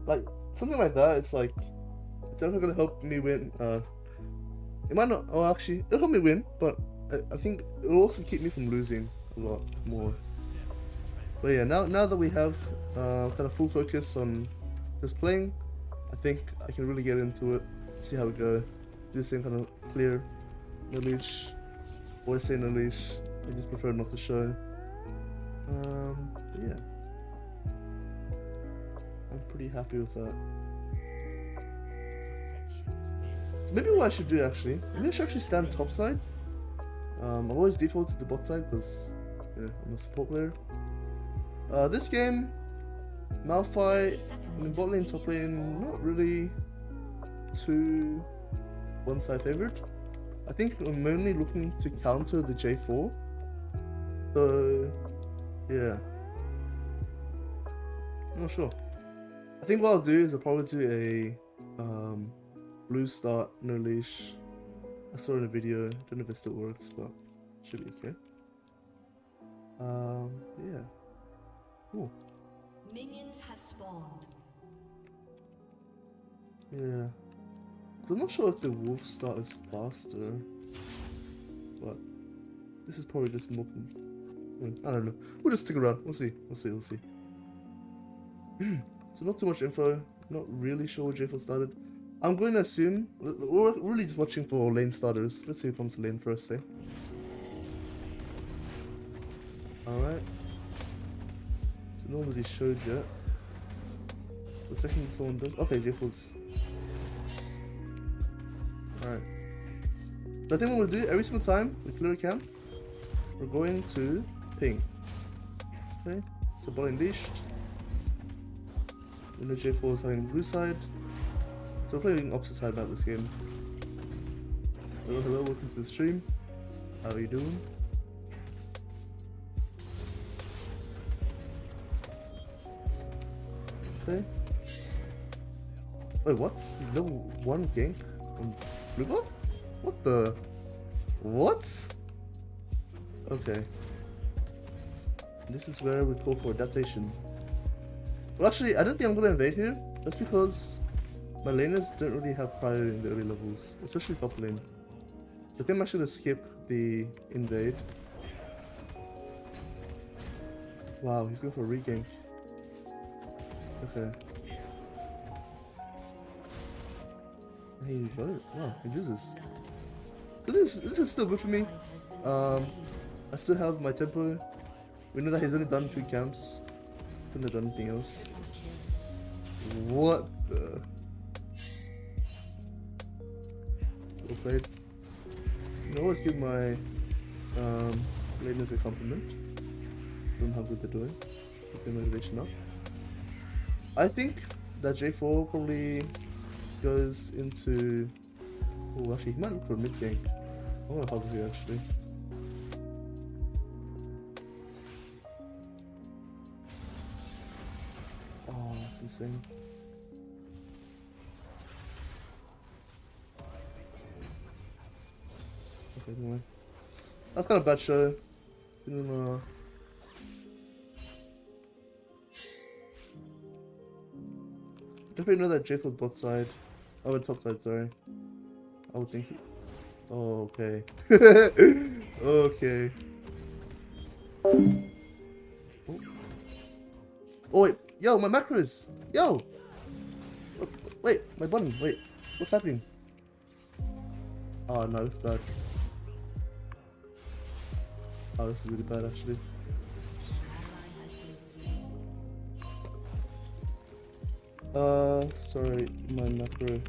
Like, something like that, it's like, it's definitely gonna help me win. It might not, oh actually, it'll help me win, but I think it'll also keep me from losing a lot more. But yeah, now that we have kind of full focus on just playing, I think I can really get into it, see how we go. Do the same kind of clear, no leash, always say no leash, I just prefer not to show. But yeah, I'm pretty happy with that. So maybe what I should do actually, maybe I should actually stand top side. I've always defaulted to bot side because I'm a support player. This game, Malphite, I mean, bot lane, top lane, not really too one side favored. I think I'm mainly looking to counter the J4. So yeah, I'm not sure. I think what I'll do is I'll probably do a blue start, no leash. I saw it in a video, don't know if it still works, but should be okay. Yeah. Cool. Minions have spawned. Yeah. I'm not sure if the wolf start is faster, but this is probably just more. I don't know. We'll just stick around. We'll see. So not too much info. Not really sure where J4 started. I'm going to assume we're really just watching for lane starters. Let's see who comes to lane first, eh? Alright. So nobody showed yet. The second someone does. Okay, J4's. Alright. So I think what we'll do every single time we clear a camp, we're going to ping. Okay, so bot leashed. And the J4 is having the blue side. So we're playing opposite side map this game. Hello, welcome to the stream. How are you doing? Okay. Wait, what? Level 1 gank on blue bot? What the? What? Okay. This is where we call for adaptation. Well, actually, I don't think I'm gonna invade here. That's because my laners don't really have priority in the early levels, especially top lane. So I think I'm actually gonna skip the invade. Wow, he's going for a regank. Okay. He got it. Wow, he loses. So this is still good for me. I still have my tempo. We know that he's only done 2 camps. Couldn't have done anything else. What the? Well played. No always give my lateness a compliment. Don't know how good they're doing. Keep their motivation up. I think that J4 probably goes into. Oh, actually, he might look for a mid gank. I want to hover here actually. Oh, that's insane. Okay, anyway. That's kind of bad show. Definitely know that Jake was bot side. Oh, top side, sorry. I would think he... Oh, okay. Okay. Oh. Oh, wait. Yo, my macros! Yo! Wait, my button. Wait. What's happening? Oh, no, it's bad. Oh, this is really bad, actually. Sorry, my macro.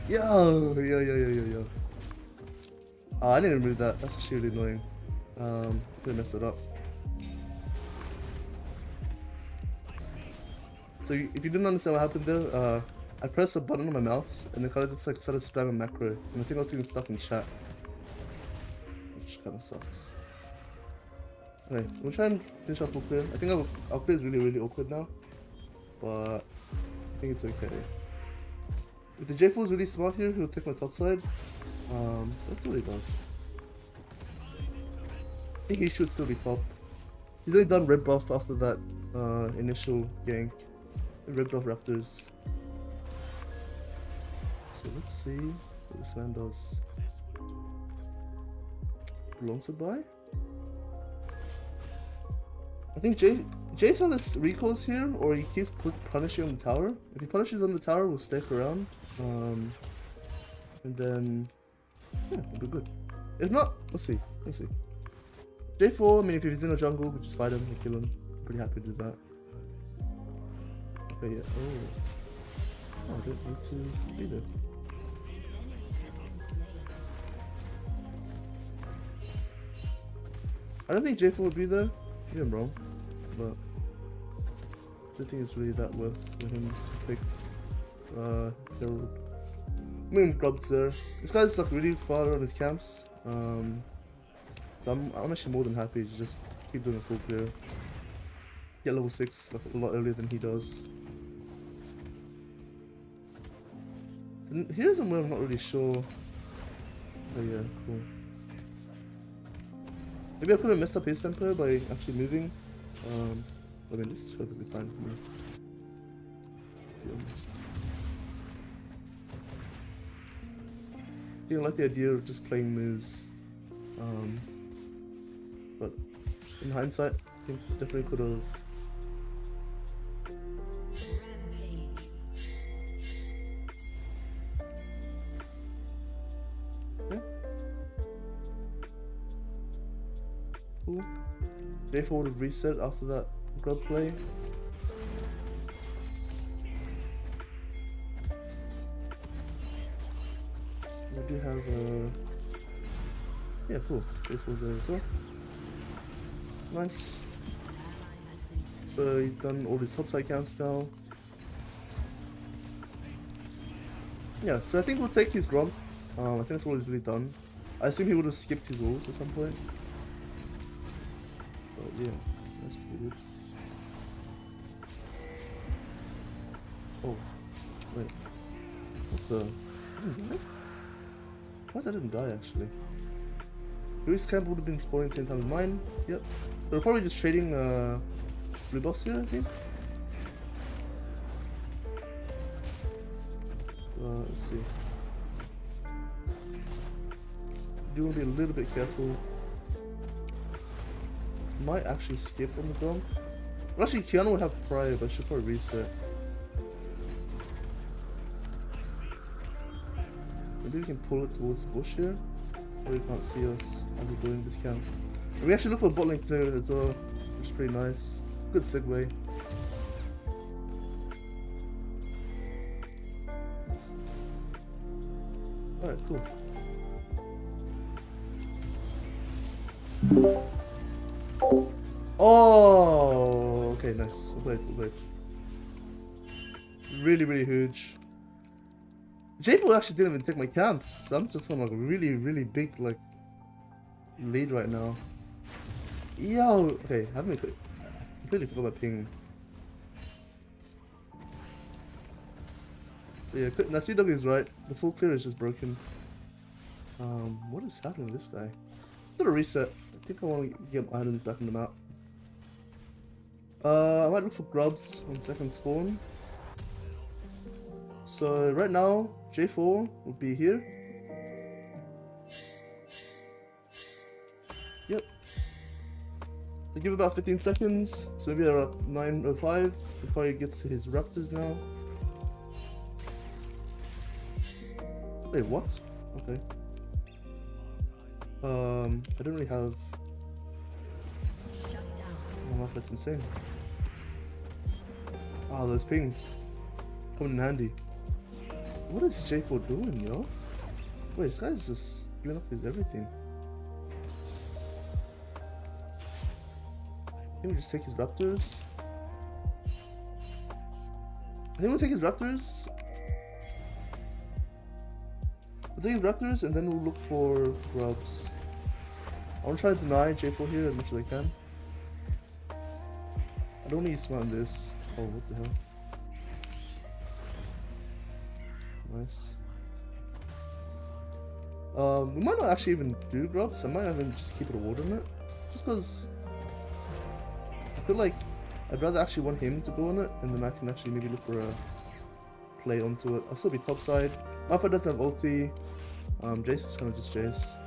Yo. Oh, I didn't remove that. That's actually really annoying. Could messed it up. So if you didn't understand what happened there, I pressed a button on my mouse and then kind of just like started spamming macro, and I think I was doing stuff in chat, which kind of sucks. Okay, we'll try and finish off full clear. I think our clear is really awkward now, but I think it's okay. If the J4 is really smart here, he'll take my top side. That's what he does. I think he should still be top. He's only done red buff after that initial gank. Red buff Raptors. So let's see what this man does. Belongs to buy? I think Jay's on his recalls here, or he keeps punishing on the tower. If he punishes on the tower, we'll stick around. And then yeah, we'll be good. If not, let's see. J4, I mean, if he's in a jungle, we just fight him and kill him. I'm pretty happy to do that. Okay, yeah. Oh, I don't need to be there. I don't think J4 would be there. Maybe I'm wrong, but I don't think it's really that worth for him to pick Herald. I mean, Club's there. This guy's like really far on his camps. So I'm actually more than happy to just keep doing a full clear. Get level 6 like a lot earlier than he does. And here's somewhere I'm not really sure. Oh yeah, cool. Maybe I could have messed up his tempo by actually moving. I mean, this is perfectly fine for me. To be honest. I think I like the idea of just playing moves. But in hindsight, I think definitely could have. Yeah. Cool. J4 would have reset after that grub play. I do have yeah, cool. J4 there as well. Nice. So he's done all his topside counts now. Yeah, so I think we'll take his Gromp. I think that's all he's really done. I assume he would have skipped his walls at some point. But yeah, that's pretty good. Oh, wait. What the? Why that didn't die actually? Luis camp would have been spawning 10 times mine. Yep. They're probably just trading blue boss here, I think. Let's see. Do want to be a little bit careful. Might actually skip on the drum. Well, actually, Kiana would have prior, but she'll probably reset. Maybe we can pull it towards the bush here. Or you can't see us as we're doing this camp. And we actually look for a bot lane clear as well, which is pretty nice. Good segue. Cool. Oh, okay, nice. We'll play. Really, really huge. J4 actually didn't even take my camps. I'm just on like a really, really big like lead right now. Yo, okay, I completely forgot about ping. But yeah, now CW is right. The full clear is just broken. What is happening to this guy? Got a reset. I think I want to get my items back on the map. I might look for grubs on second spawn. So right now, J4 will be here. Yep. So give about 15 seconds. So maybe around 9:05. He probably gets to his raptors now. Wait, what? Okay. I don't really have. Oh, that's insane. Oh, those pings coming in handy. What is J4 doing, yo? Wait, this guy's just giving up his everything. Can we just take his raptors? I think we'll take his raptors. We'll take his raptors and then we'll look for grubs. I want to try to deny J4 here as much as I can. I don't need to smart on this. Oh, what the hell? Nice. We might not actually even do grubs. I might even just keep it a ward on it. Just because I feel like I'd rather actually want him to go on it and then I can actually maybe look for a play onto it. I'll still be topside. Alpha doesn't have ulti. Jace is kind of just Jace.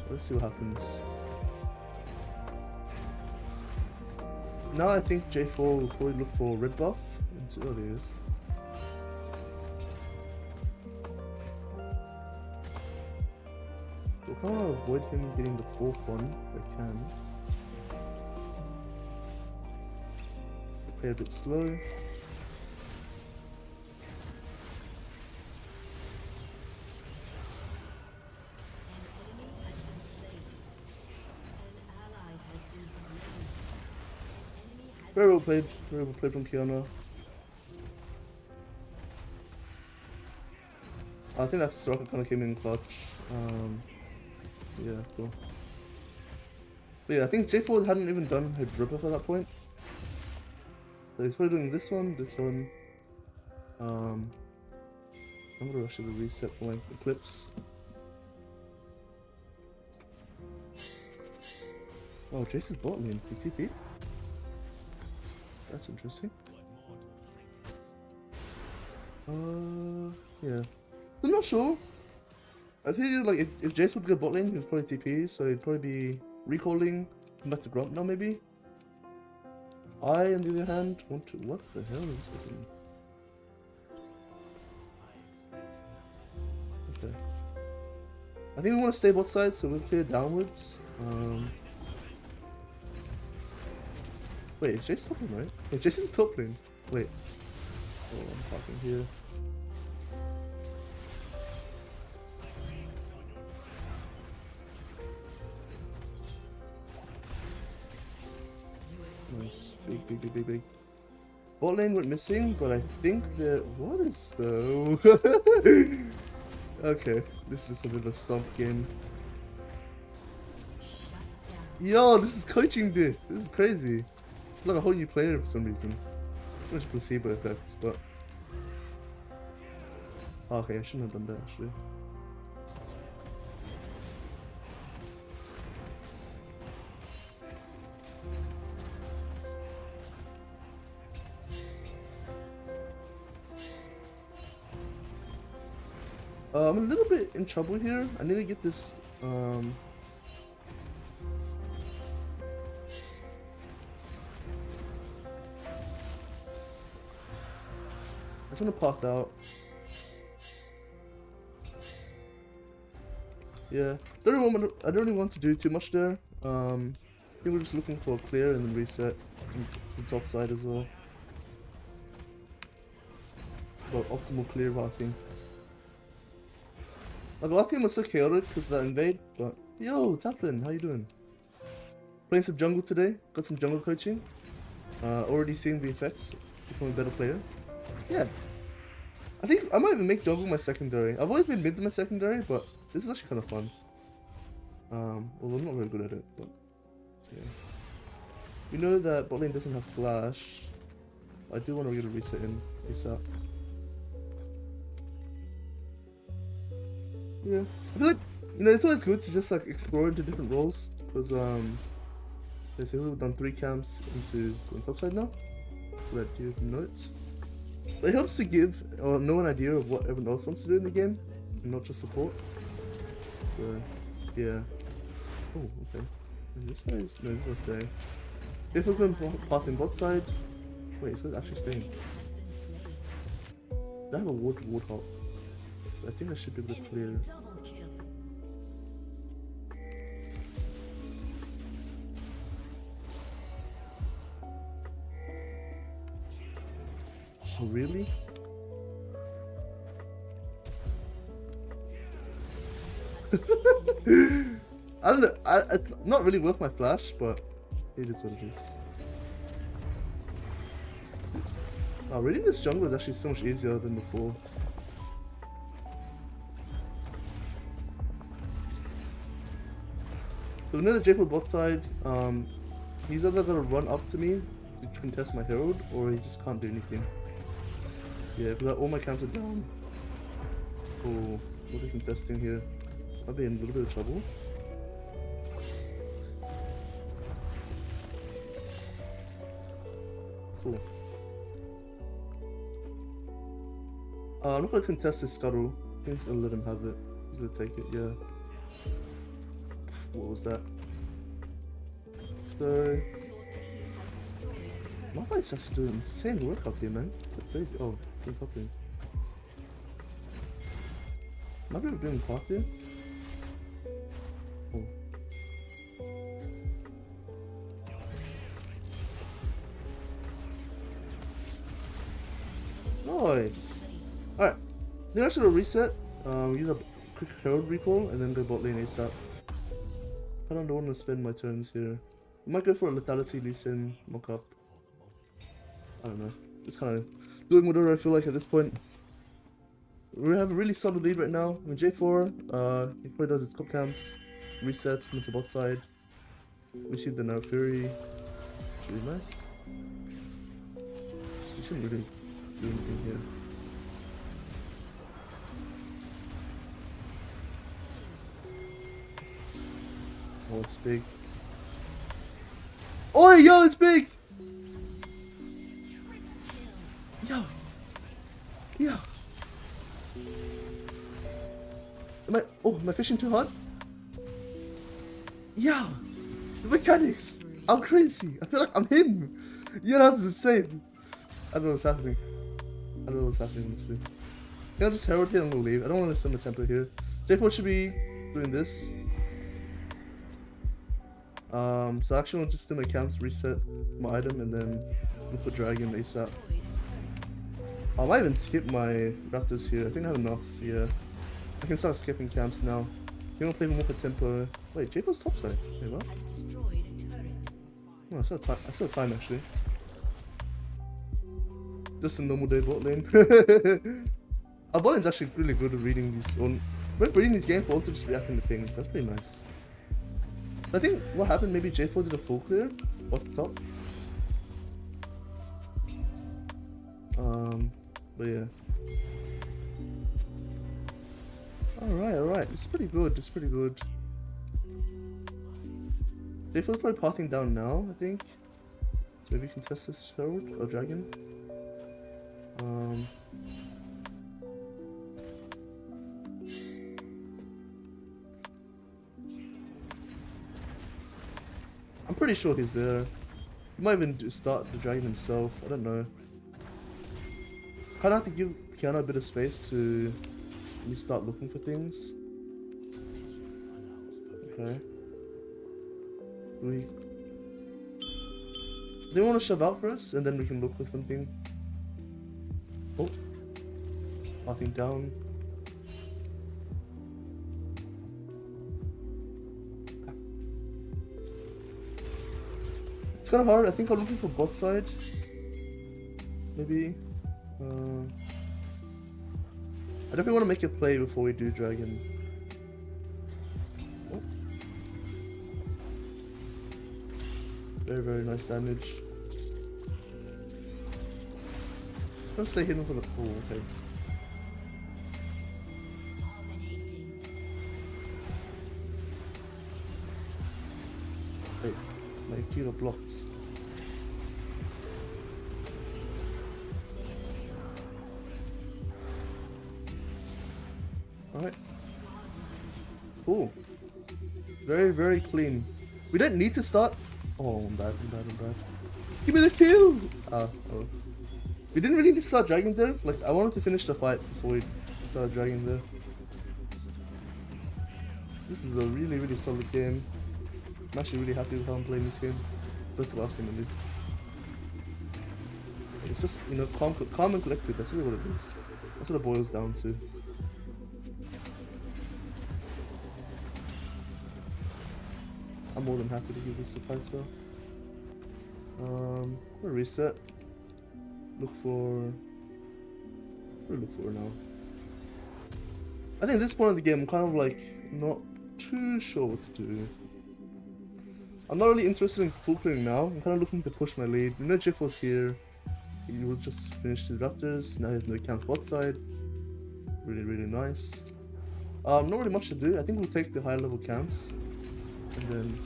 Let's see what happens. Now I think J4 will probably look for red buff. Oh, there he is. We'll kind of avoid him getting the fourth one if I can. Play a bit slow. Very well played from Kiana. I think that Soraka kind of came in clutch. Yeah, cool. But yeah, I think J4 hadn't even done her drip off at that point. So he's probably doing this one. I'm gonna rush the reset for my Eclipse. Oh, Jace is bot lane. TP. That's interesting. Yeah. I'm not sure. I think like if Jace would go bot lane, he'd probably TP, so he'd probably be recalling, come back to Grump now maybe. I, on the other hand, want to. What the hell is happening? Okay. I think we want to stay bot side, so we'll clear downwards. Wait, is Jace top lane, right? Wait, Jace is top lane. Wait. Oh, I'm talking here. Nice. Big. Bot lane went missing, but I think that. What is though? Okay, this is just a bit of a stomp game. Yo, this is coaching dude. This is crazy. I feel like a whole new player for some reason. Much placebo effect, but. Oh, okay, I shouldn't have done that actually. I'm a little bit in trouble here. I need to get this. I just want to pop out. Yeah, I don't really want to do too much there. I think we're just looking for a clear and then reset to the top side as well. About optimal clear, I think. Like last game was so chaotic because of that invade, but yo, Taplin, how you doing? Playing some jungle today, got some jungle coaching. Already seeing the effects, becoming a better player. Yeah. I think I might even make jungle my secondary. I've always been mid to my secondary, but this is actually kind of fun. Although I'm not very good at it, but yeah. We know that bot lane doesn't have flash. I do want to get a reset in ASAP. Yeah, I feel like, you know, it's always good to just like explore into different roles, because let's say we've done 3 camps into going topside now. Let you know it. But it helps to give or know an idea of what everyone else wants to do in the game, and not just support. So yeah. Oh, okay. This guy's no, this guy's staying. If we're going pathing bot side, wait, this guy's actually staying. I have a ward hop. I think I should be able to clear. Oh, really? I don't know. It's not really worth my flash, but it is what it is. Oh, reading this jungle is actually so much easier than before. So near the J4 bot side, he's either gonna run up to me to contest my herald, or he just can't do anything. Yeah, because all my camps are down. Oh, what are contesting here? Are they in a little bit of trouble? Cool. I'm not gonna contest this scuttle. I think I'm gonna let him have it. He's gonna take it, yeah. What was that? So my body's actually doing insane work up here, man. That's crazy. Oh, doing top lanes. Am I ever doing path here? Oh. Nice. Alright. Then I should reset. Use a quick herald recall and then go bot lane ASAP. I don't want to spend my turns here. I might go for a lethality Lee Sin mock up. I don't know. Just kind of doing whatever I feel like at this point. We have a really solid lead right now. I mean, J4, he probably does his top camps, resets from the bot side. We see the now Fury, which is really nice. We shouldn't really do anything here. Oh, it's big. Oh, yo, it's big! Yo! Yo! Am I fishing too hard? Yo! The mechanics! I'm crazy! I feel like I'm him! Yeah, that's insane! I don't know what's happening. I don't know what's happening, honestly. Can I just herald here and I'm gonna leave? I don't want to spend the tempo here. J4 should be doing this. So actually I'll just do my camps, reset my item, and then look for dragon ASAP. I might even skip my raptors here. I think I have enough, yeah. I can start skipping camps now. You want to play more for tempo. Wait, J4's topside. Wait, what? Oh, I still have time actually. Just a normal day bot lane. Our bot lane's actually really good at reading these. Reading these games, but also just reacting to pings. That's pretty nice. I think what happened, maybe J4 did a full clear off the top. But yeah. Alright. It's pretty good. J4's probably pathing down now, I think. So maybe we can test this herald or dragon. I'm pretty sure he's there. He might even start the dragon himself. I don't know. Kind of have to give Kiana a bit of space to start looking for things. Okay. Do you want to shove out for us, and then we can look for something? Oh, nothing down. It's kind of hard. I think I'm looking for bot side. Maybe. I definitely want to make a play before we do dragon. Oh. Very, very nice damage. Let's stay hidden for the pool, okay. Wait, my kilo blocked. Alright. Cool. Very, very clean. We don't need to start. Oh, I'm bad. Give me the kill! Oh. We didn't really need to start dragging there. Like, I wanted to finish the fight before we started dragging there. This is a really, really solid game. I'm actually really happy with how I'm playing this game. But the last game at least. It's just, you know, calm and collected. That's really what it is. That's what it boils down to. I'm more than happy to give this to Kaiser. We'll reset. Look for... What do we look for now? I think at this point of the game, I'm kind of like not too sure what to do. I'm not really interested in full clearing now. I'm kind of looking to push my lead. You know, Jiff was here. He will just finish the Raptors. Now he has no camp bot side. Really, really nice. Not really much to do. I think we'll take the high level camps. And then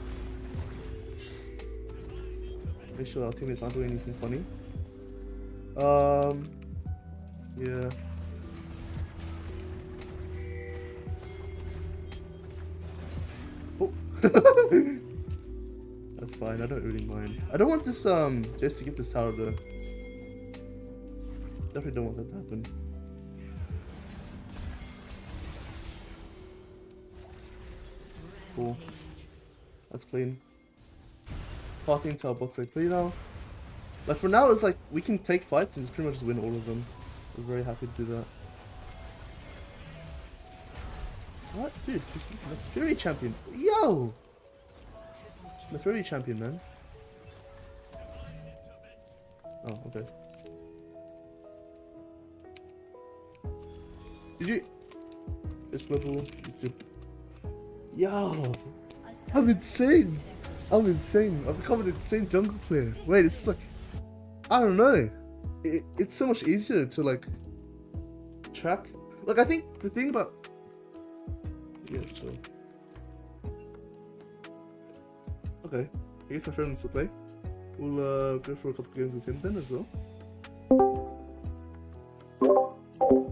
make sure our teammates aren't doing anything funny. Yeah. Oh. That's fine, I don't really mind. I don't want this, just to get this tower though. Definitely don't want that to happen. Cool. That's clean. Parting to our bot side play now. Like for now, it's like we can take fights and just pretty much just win all of them. We're very happy to do that. What? Dude, just the Fury champion. Yo! Just the Fury champion, man. Oh, okay. Did you... It's global. Yo! I'm insane! I'm insane. I've become an insane jungle player. Wait, it's like... I don't know. It's so much easier to like... track. Like, I think the thing about... Yeah, so... Okay. I guess my friend wants to play. We'll go for a couple games with him then as well.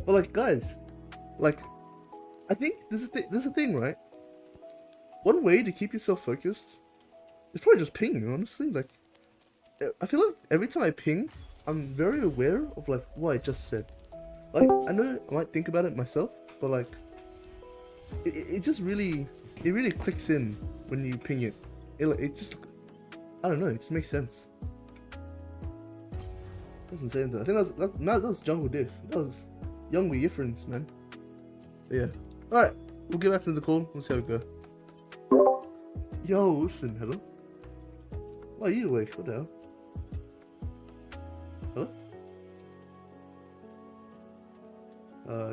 But like, guys... Like... I think there's a thing, right? One way to keep yourself focused is probably just ping, honestly. Like, I feel like every time I ping, I'm very aware of like what I just said. Like, I know I might think about it myself, but like, it just really, it really clicks in when you ping it. It just, I don't know, it just makes sense. That's insane though. I think that was Jungle Diff. That was Young with difference, man. But yeah. Alright, we'll get back to the call. We'll see how it goes. Yo, listen, hello? Why are you awake? What the hell? Hello?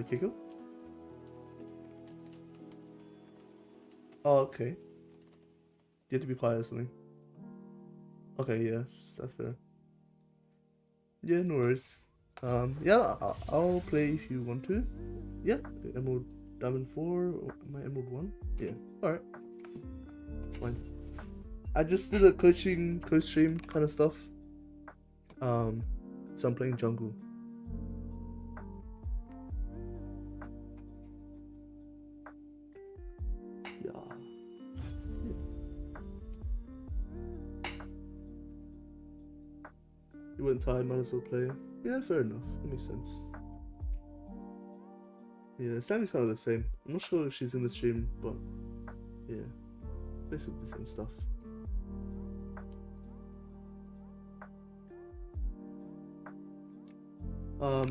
Keiko? Oh, okay. You have to be quiet or something. Okay, yeah, that's fair. Yeah, no worries. Yeah, I'll play if you want to. Yeah, Emerald Diamond 4, or my Emerald 1. Yeah, alright. It's fine. I just did a coach stream kind of stuff. So I'm playing jungle. Yeah. You weren't tired, might as well play. Yeah, fair enough. That makes sense. Yeah, Sammy's kind of the same. I'm not sure if she's in the stream, but yeah, basically the same stuff.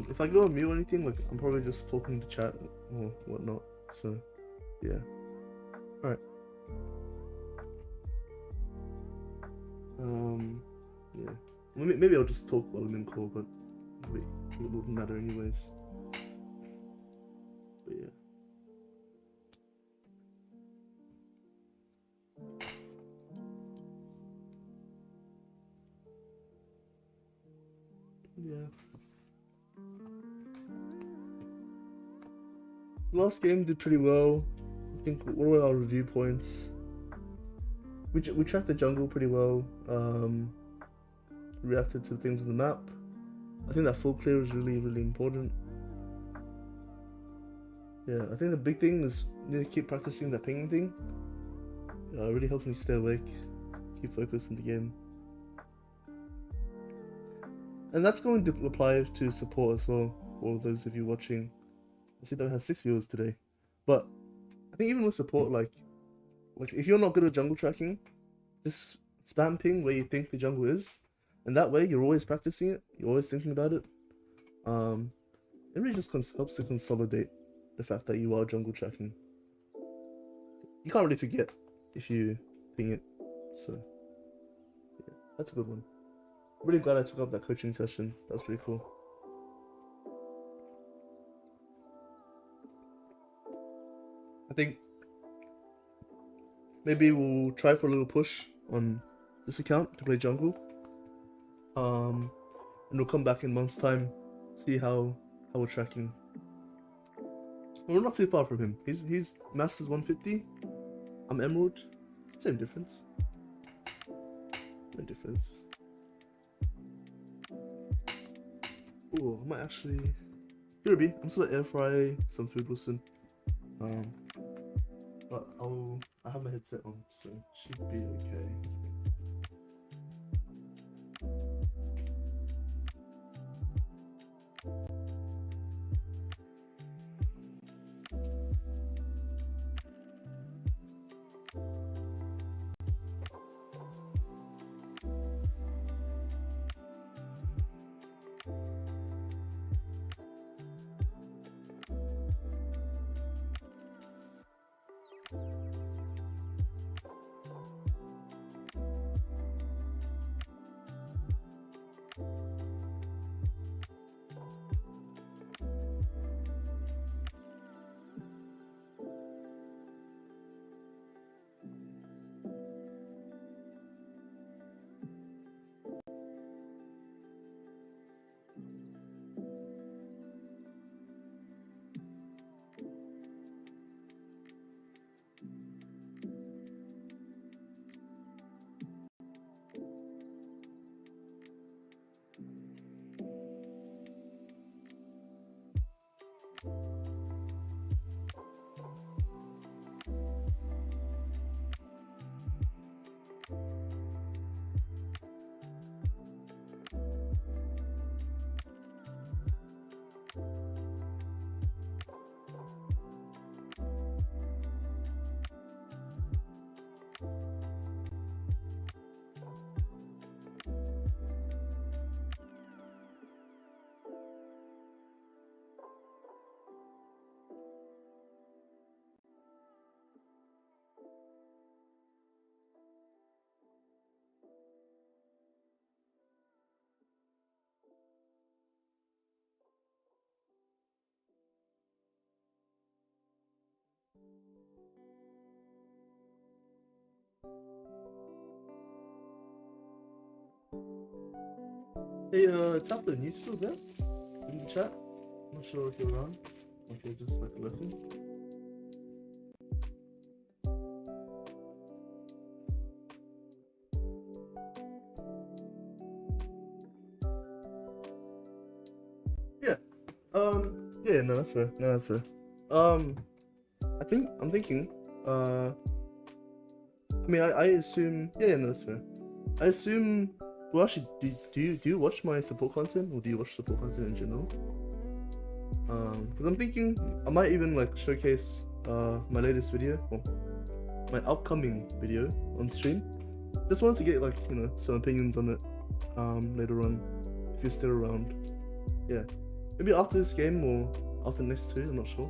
If I go on mute or anything, like I'm probably just talking to chat or whatnot. So, yeah. All right. Yeah. Maybe I'll just talk while I'm in call, but it wouldn't matter anyways. But yeah. Yeah. Last game did pretty well. I think what were our review points? We tracked the jungle pretty well. Reacted to things on the map. I think that full clear is really important. Yeah, I think the big thing is you need to keep practicing that pinging thing. It really helps me stay awake, keep focused in the game. And that's going to apply to support as well, for all those of you watching. I see that I have 6 viewers today. But I think even with support, like if you're not good at jungle tracking, just spam ping where you think the jungle is. And that way you're always practicing it, you're always thinking about it. It really just helps to consolidate the fact that you are jungle tracking. You can't really forget if you ping it. So yeah, that's a good one. Really glad I took up that coaching session. That was pretty cool. I think maybe we'll try for a little push on this account to play jungle. And we'll come back in month's time, see how we're tracking. We're not too far from him. He's Masters 150. I'm Emerald. Same difference. No difference. Oh, I might actually. Here be. I'm still gonna air fry some food with soon. But I have my headset on, so it should be okay. Hey, Taplin, you still there? In the chat? Not sure if you're around, or if you're just like lurking. Yeah. Yeah, no, that's fair. No, that's fair. I'm thinking, I mean, I assume, yeah, no, that's fair. I assume, well, actually, do you watch my support content, or do you watch support content in general? Because I'm thinking I might even like showcase my latest video, or my upcoming video on stream. Just wanted to get like, you know, some opinions on it later on, if you're still around. Yeah, maybe after this game or after the next 2, I'm not sure.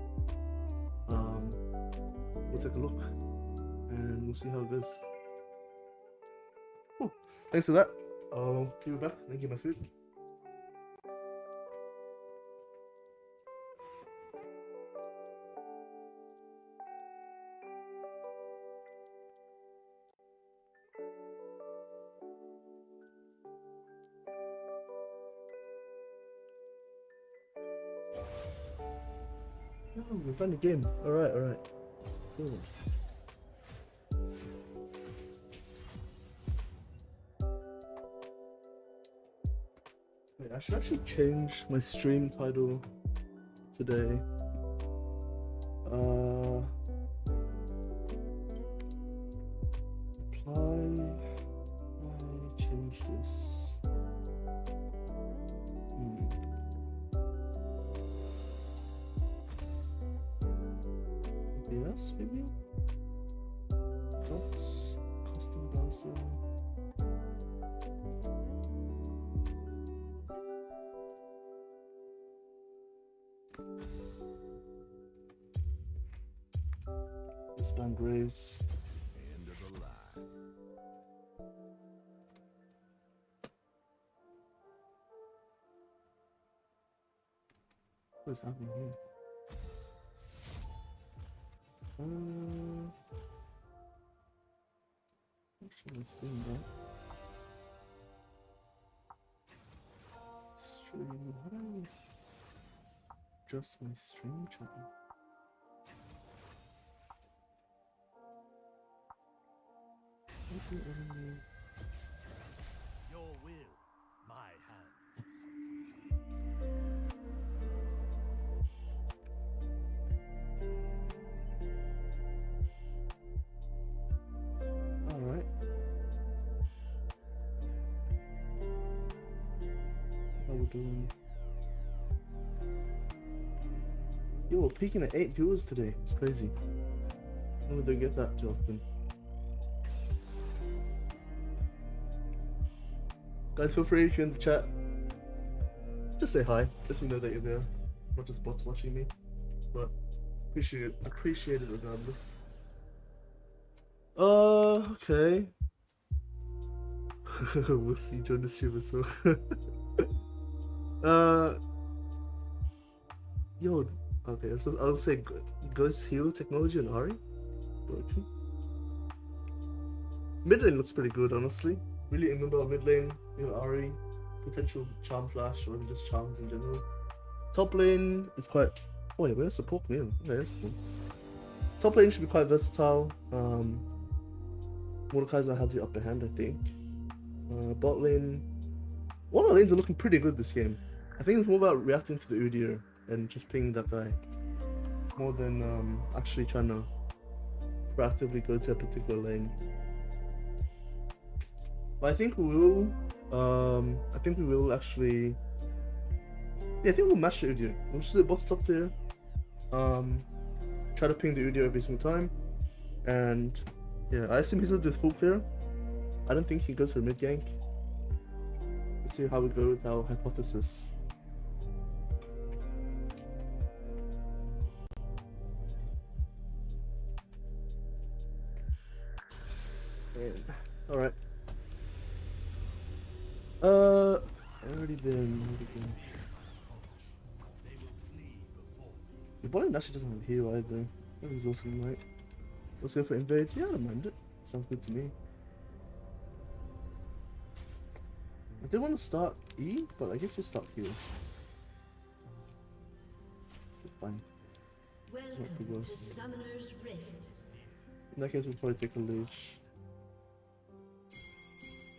We'll take a look and we'll see how it goes. Cool. Thanks for that. Oh, you back? Thank you, my food. Oh, we found a game. Alright, alright. Cool. Wait, I should actually change my stream title today. Apply. I change this. Yes, maybe. Oops. Custom browser. Expand Graves. End of the line. What is happening here? Actually, let's do that. Stream. How do I adjust my stream channel? Is it letting me? Your will, my hands. Alright. How we doing? Yo, we're peaking at 8 viewers today. It's crazy. We don't get that too often. Guys, feel free if you're in the chat. Just say hi. Just so we know that you're there. Not just bots watching me. But appreciate it regardless. Okay. We'll see join the stream as well. Yo, okay, so I'll say Ghost Heal Technology and Ari. Okay. Mid lane looks pretty good, honestly. Really remember mid lane, you know, Ari, potential charm flash, or even just charms in general. Top lane is quite. Oh wait, where's support meal? Okay, that's cool. Top lane should be quite versatile. Mordekaiser has the upper hand, I think. Bot lane. All our lanes are looking pretty good this game. I think it's more about reacting to the Udyr and just pinging that guy, more than actually trying to proactively go to a particular lane. But I think we will. I think we will actually. Yeah, I think we'll match the Udyr. We'll just do the bot top there. Try to ping the Udyr every single time, and yeah, I assume he's gonna do full clear. I don't think he goes for mid gank. Let's see how we go with our hypothesis. Alright. Already been. The bot actually doesn't have heal either. That is awesome, right? Let's go for invade. Yeah, I don't mind it. Sounds good to me. I did want to start E, but I guess we'll start heal. It's fine. Welcome to Summoner's Rift. In that case, we'll probably take a leash.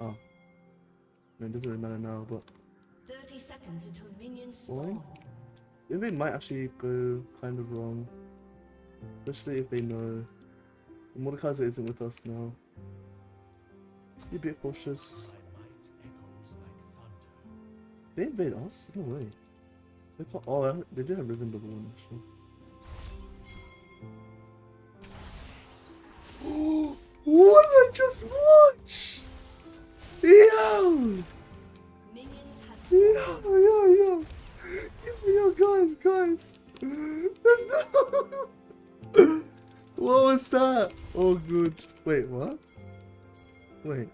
Oh. I mean, it doesn't really matter now, but 30 seconds until minions spawn. Invade might actually go kind of wrong. Especially if they know Mordekaiser isn't with us now. Be a bit cautious. They invade us? There's no way. They can't. Oh, they do have Riven double one actually. Oh, what did I just watch? Yo! Minions has Yo! Yo, guys! There's no. What was that? Oh, good. Wait, what? Wait.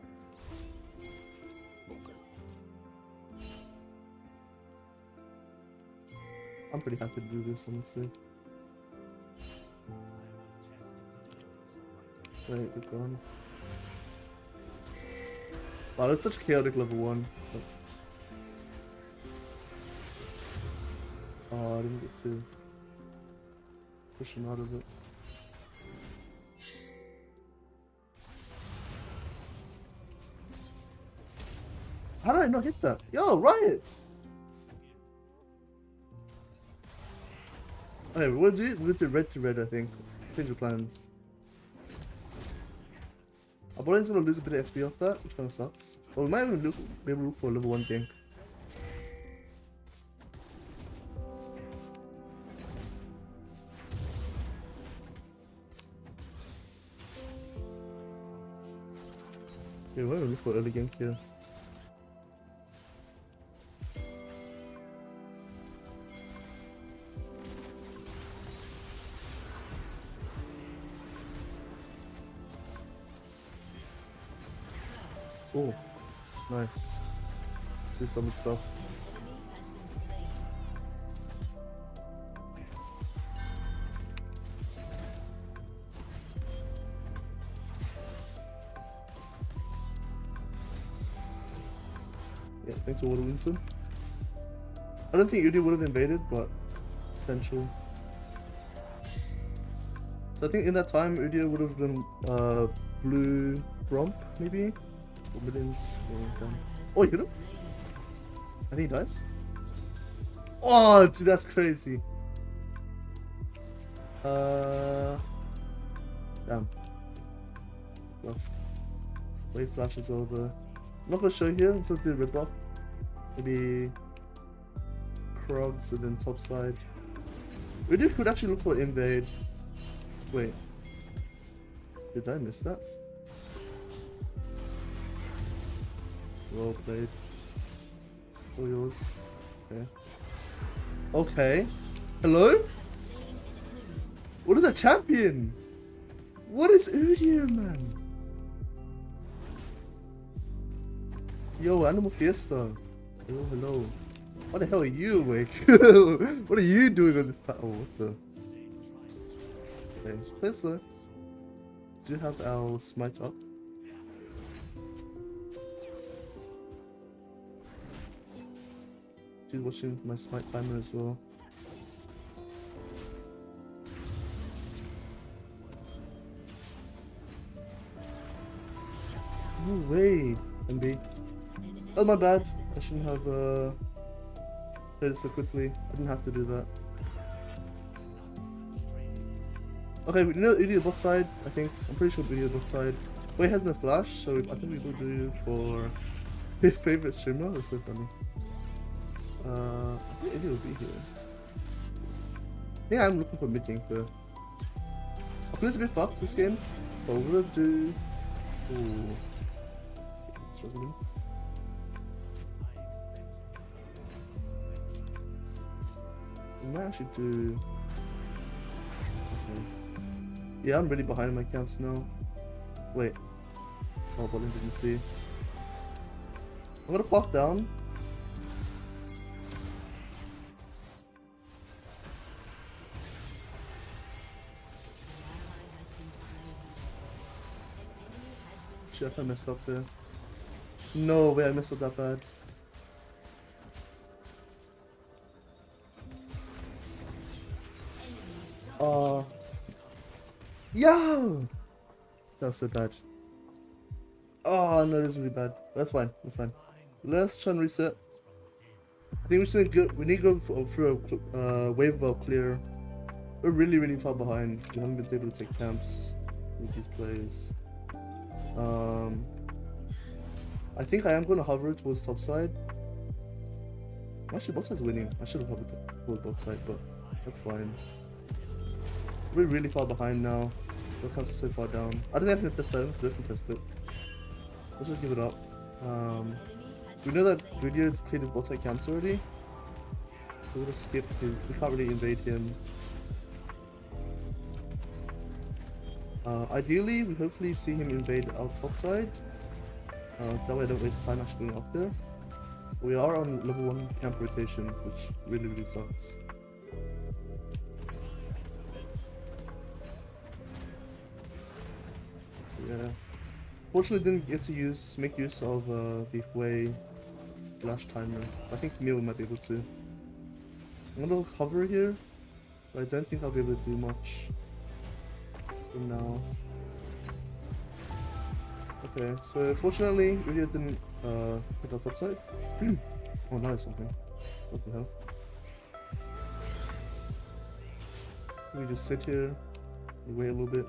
I'm pretty happy to do this, honestly. Wait, they're gone. Wow, that's such chaotic level 1. Oh, I didn't get to push him out of it. How did I not hit that? Yo, Riot! Okay, we'll do red to red, I think. Change of plans. Our botlane gonna lose a bit of XP off that, which kinda sucks. But we might even be able to look for a level 1 gank. Yeah, we're gonna look for early gank here. Oh, nice. Do some stuff. Yeah, thanks for Water Winston. I don't think Udi would have invaded, but potentially. So I think in that time, Udia would have been blue romp, maybe? Millions. Oh, he hit him? I think he dies. Oh, dude, that's crazy. Damn. Rough. Wave flashes over. I'm not gonna show here until the red buff. Maybe Krogs and then top side. We could actually look for invade. Wait. Did I miss that? Well played. All yours. Okay. Okay. Hello? What is a champion? What is Udyr, man? Yo, Animal Fiesta. Hello, hello. What the hell are you awake? What are you doing on this time? Oh, what the? Okay, let's play slow. Do you have our smite up? She's watching my smite timer as well. No way, MB. Oh, my bad. I shouldn't have played it so quickly. I didn't have to do that. Okay, we know Udyr bot side, I think. I'm pretty sure Udyr bot side. Wait, has no flash, so I think we will do for his favorite streamer. That's so funny. I think Udyr will be here. I think I'm looking for mid gank though. I feel it's a bit fucked this game, but we're gonna do. Ooh. Struggling. We might actually do. Okay. Yeah, I'm really behind my camps now. Wait. Oh, but I didn't see. I'm gonna pop down. Shit, I messed up there. No way, I messed up that bad. Yo! That was so bad. Oh no, this is really bad. That's fine. That's fine. Let's try and reset. I think we need to go through a wave belt clear. We're really far behind. We haven't been able to take camps with these players. I think I am going to hover towards top side. Actually, bot side's winning. I should have hovered towards bot side, but that's fine. We're really far behind now. The camps are so far down. I don't think I can test that. I can test it. Let's just give it up. We know that Udyr cleared his bot side camps already. So we're gonna skip his. We can't really invade him. Ideally, we hopefully see him invade our top side. So that way I don't waste time actually going up there. We are on level 1 camp rotation, which really sucks. Yeah. Fortunately, didn't get to make use of the Huey flash timer. I think Mio might be able to. I'm gonna hover here, but I don't think I'll be able to do much for now. Okay, so fortunately, Udia didn't hit our top side. Oh, now it's something. What the hell? We just sit here, we wait a little bit.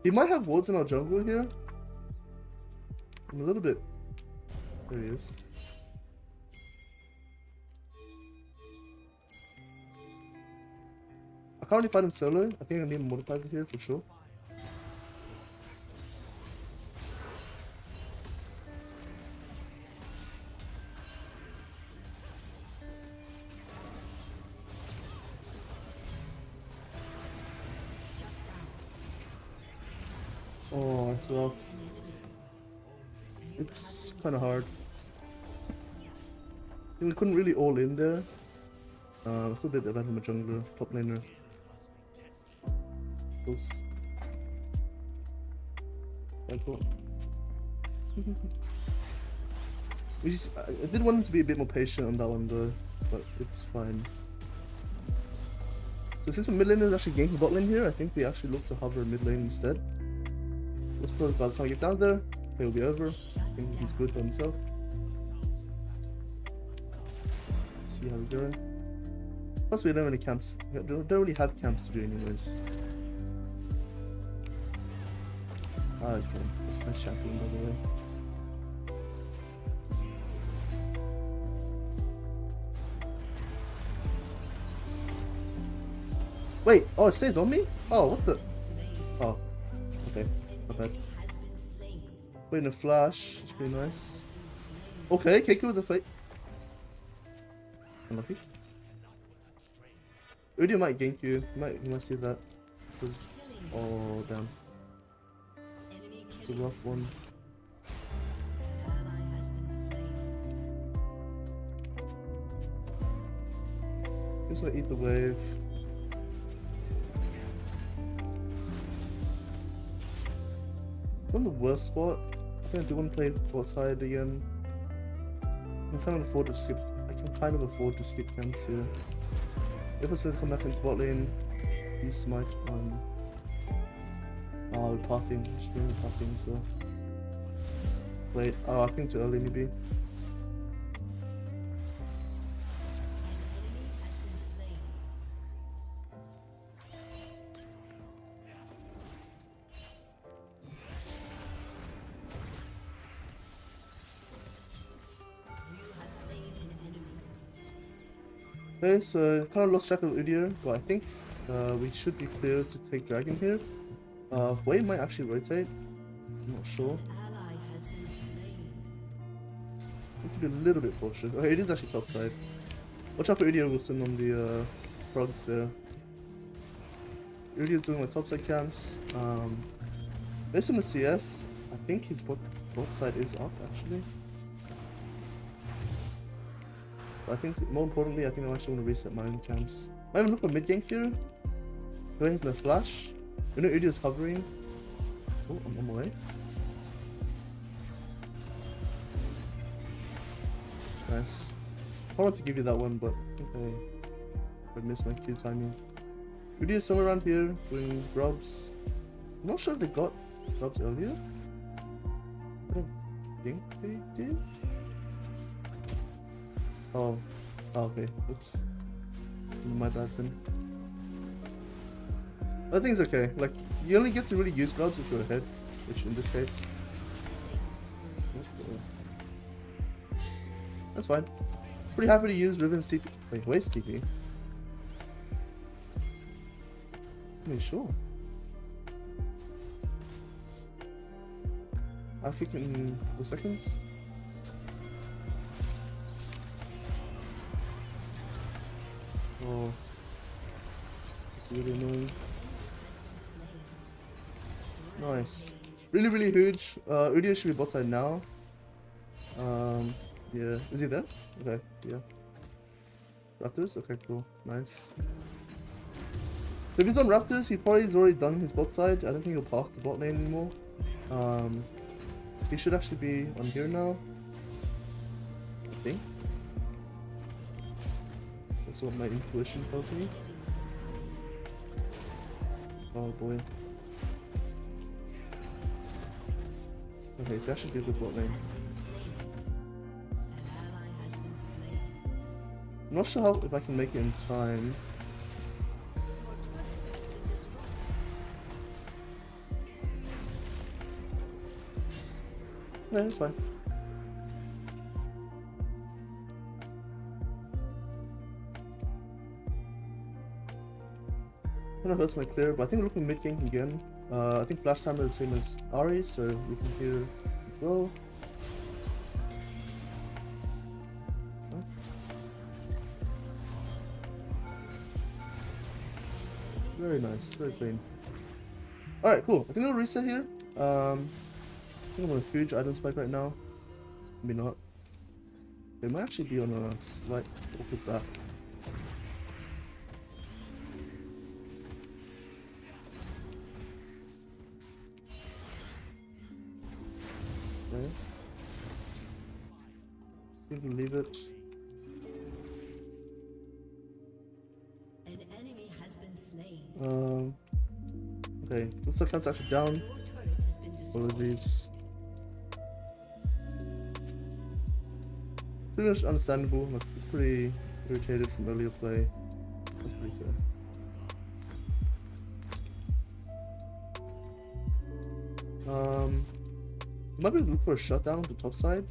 He might have wards in our jungle here. I'm a little bit. There he is. I can't really fight him solo. I think I need a multiplier here for sure. Oh, it's rough. It's kind of hard. We couldn't really all in there. Still did that from a jungler, top laner. Close. Quite cool. I did want him to be a bit more patient on that one though, but it's fine. So since the mid laner is actually ganking bot lane here, I think we actually look to hover mid lane instead. Let's put by the time we get down there, play will be over. I think he's good by himself. Let's see how we're going. Plus we don't have any camps. We don't really have camps to do anyways. Ah, okay. Nice champion by the way. Wait, oh it stays on me? Oh, what the? Oh, okay. Not bad. Waiting a flash, it's pretty nice. Okay, Keiko with the fight. Unlucky. Udia might gank you. You might see that. Oh damn. It's a rough one. Just like eat the wave. I'm in the worst spot. I think I do want to play bot side again. I can kind of afford to skip camps here. If I said come back into bot lane, he's smite on. Oh, we're pathing. She's doing pathing, so. Wait, oh, I think too early maybe. Okay, so kind of lost track of Udyr, but I think we should be clear to take Dragon here. Wei might actually rotate. I'm not sure. Need to be a little bit cautious. Okay, it is actually top side. Watch out for Udyr Wilson on the frogs there. Udyr's doing my top side camps. Based on the CS, I think his bot side is up actually. But I think more importantly, I think I actually want to reset my own camps. I haven't looked for mid gank here. Who has no flash? You know Udyr's hovering. Oh, I'm on my way. Nice. I wanted to give you that one, but I think I missed my cue timing. Udyr's somewhere around here doing grubs. I'm not sure if they got grubs earlier. I don't think they did. Oh, okay. Oops. My bad then. I think it's okay. Like, you only get to really use grubs if you're ahead, which in this case. That's fine. Pretty happy to use Riven's TP. Wait, where's TP? I mean, sure. I'll kick in 4 seconds. Oh, it's really annoying. Nice. Really, really huge. Udyr should be bot side now. Yeah. Is he there? Okay, yeah. Raptors? Okay, cool. Nice. So if he's on Raptors, he probably has already done his bot side. I don't think he'll path the bot lane anymore. He should actually be on here now. I think. That's what my intuition tells me. Oh boy. Okay, it's actually a good bot lane. I'm not sure if I can make it in time. No, it's fine. I don't know if that's my clear, but I think we're looking mid gank again. I think flash timer is the same as Ari, so we can hear as well. Very nice, very clean. Alright, cool. I think we'll reset here. I think I'm on a huge item spike right now. Maybe not. They might actually be on a slight awkward back. Okay. See if we leave it. An enemy has been slain. Okay, looks like that's actually down. Your turret has been destroyed. Apologies. Pretty much understandable. Like, it's pretty irritated from earlier play. That's pretty fair. Might be able to look for a shutdown on the top side.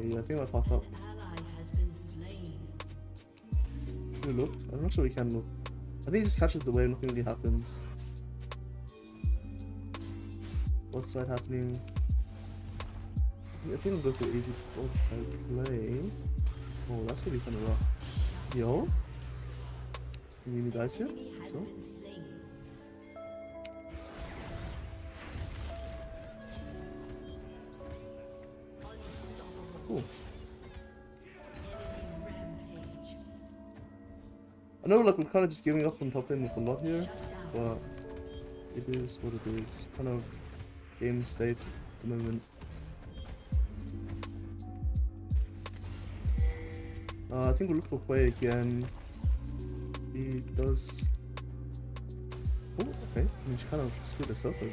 Yeah, I think that popped up. An ally has been slain. Can we look? I'm not sure we can look. I think it just catches the wave, nothing really happens. What side happening? I think we'll go for easy both side play. Oh, that's gonna be kind of rough. Yo? You need me guys here? Enemy has So? been slain. Unstoppable. Cool. Enemy rampage. I know like we're kind of just giving up on top lane with a lot here, Shut down. but it is what it is. Kind of game state at the moment. I think we'll look for Quay again. He does. Oh, okay. I mean, she kind of screwed herself as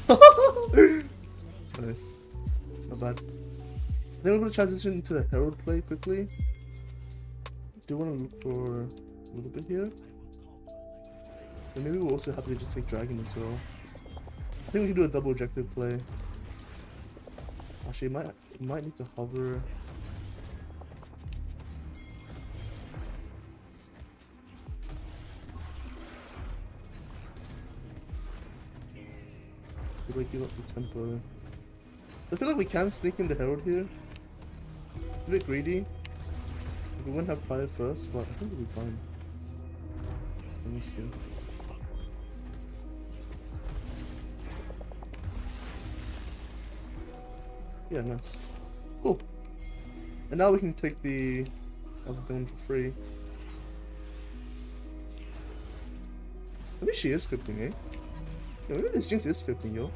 well. Nice. Not bad. I think we're going to transition into the Herald play quickly. Do want to look for a little bit here. And maybe we'll also happily just take Dragon as well. I think we can do a double objective play. Actually, might need to hover. Did I give up the tempo? I feel like we can sneak in the Herald here. A bit greedy. We wouldn't have fire first, but I think we'll be fine. Let me see. Yeah, nice. Cool. And now we can take the other thing for free. Maybe she is scripting, eh? Yeah, maybe this Jinx is scripting, yo.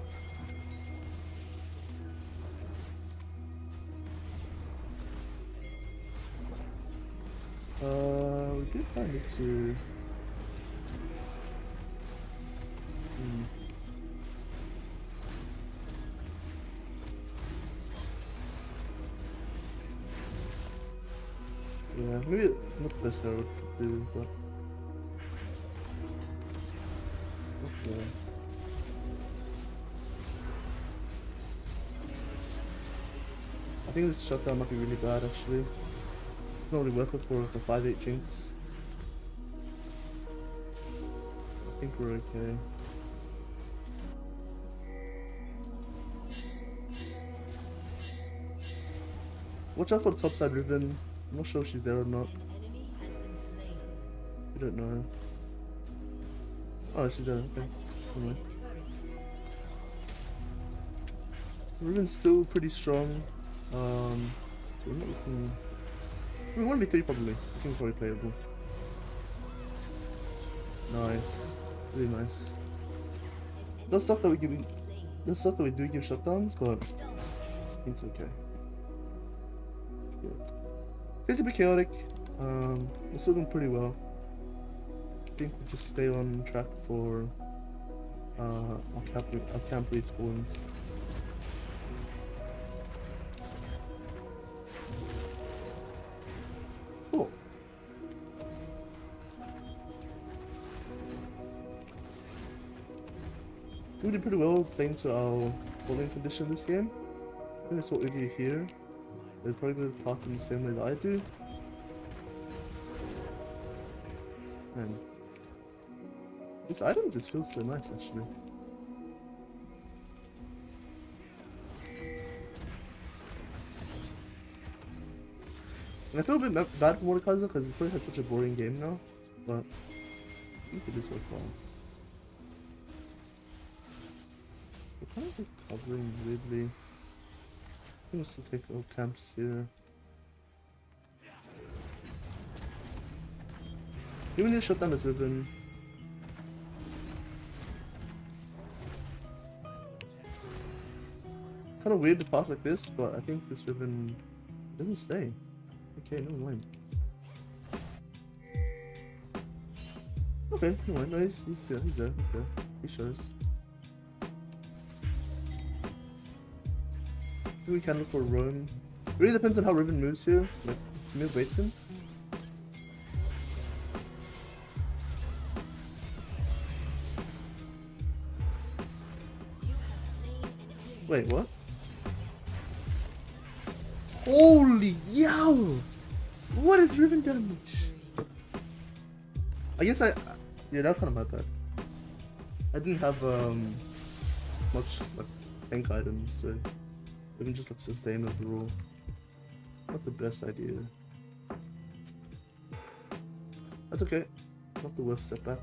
We did find it to. Yeah, maybe not the best I would do, but. Okay. I think this shutdown might be really bad actually. It's not really worth it for the 5-8 Jinx. I think we're okay. Watch out for the topside Riven. I'm not sure if she's there or not. An enemy has been slain. We don't know. Oh, she's there. Okay. Anyway. Riven's still pretty strong. So we're not looking. We want to be 3 probably. I think it's probably playable. Nice. Really nice. There's stuff that we give. There's stuff that we do give shutdowns, but it's okay. Yeah. It's a bit chaotic. We're still doing pretty well. I think we just stay on track for our camp respawns. Cool. We did pretty well playing to our bowling condition this game. I think I saw Udia here. They're probably going to park in the same way that I do. And this item just feels so nice actually. And I feel a bit bad for Mordekaiser because he's probably had such a boring game now, but I think it is worthwhile. We're kind of like covering weirdly. I think we'll still take our camps here. Do we need to shut down this ribbon? Kind of weird to park like this, but I think this ribbon doesn't stay. Okay, never mind. Okay, never mind. No, he's there. He's there. He shows. We can look for Roam. It really depends on how Riven moves here. Like, Camille baits him. Wait, what? Holy yow! What is Riven damage? I guess yeah, that's kind of my bad. I didn't have much like tank items, so even just like sustain overall. Not the best idea. That's okay. Not the worst setback.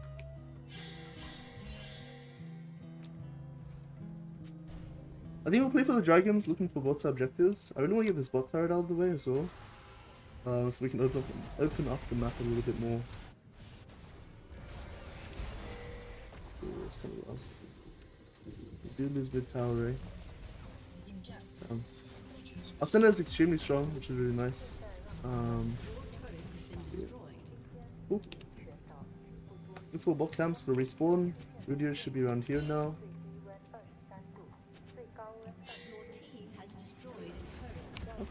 I think we'll play for the dragons, looking for both objectives. I really want to get this bot turret out of the way as well, so we can open up the map a little bit more. Ooh, that's kind of rough. We do lose mid tower, eh? Our center is extremely strong, which is really nice. Yeah. Ooh. Looking for bot camps for respawn. Rudier should be around here now.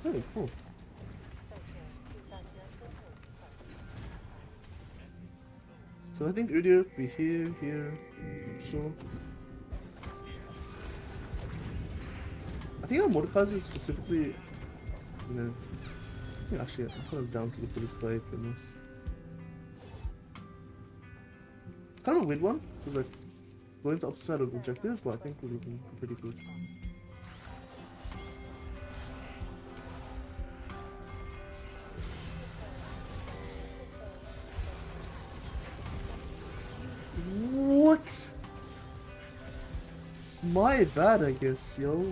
Okay, cool. So I think Udyr will be here, sure. I think our Mordekaiser is specifically, you know, yeah, actually, I'm kind of down to look at this play, to be honest. Kind of a weird one, because like, going to opposite side of objective, but I think we'll be pretty good. What? My bad, I guess, yo.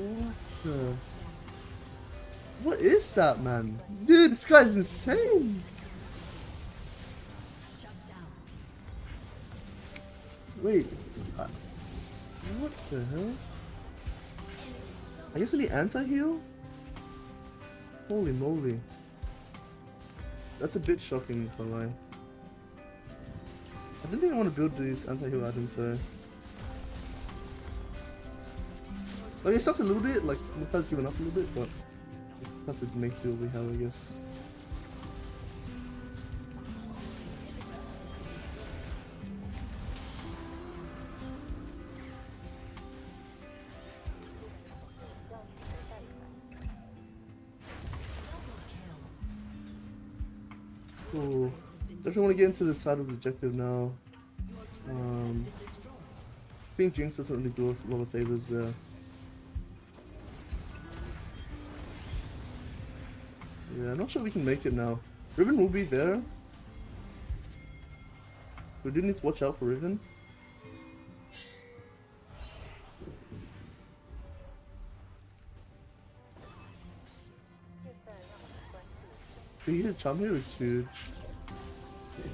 What is that, man? Dude, this guy's insane. Wait. What the hell? I guess I need anti-heal? Holy moly. That's a bit shocking, if I lie. I don't think I want to build these anti-heal items though. Like, it sucks a little bit, like, Mukai's given up a little bit, but we have to make do what we have, I guess. Cool. Definitely want to get into the side of the objective now. I think Jinx doesn't really do us a lot of favors there. Yeah, I'm not sure we can make it now. Riven will be there. We do need to watch out for Riven. If we hit a charm here, it's huge.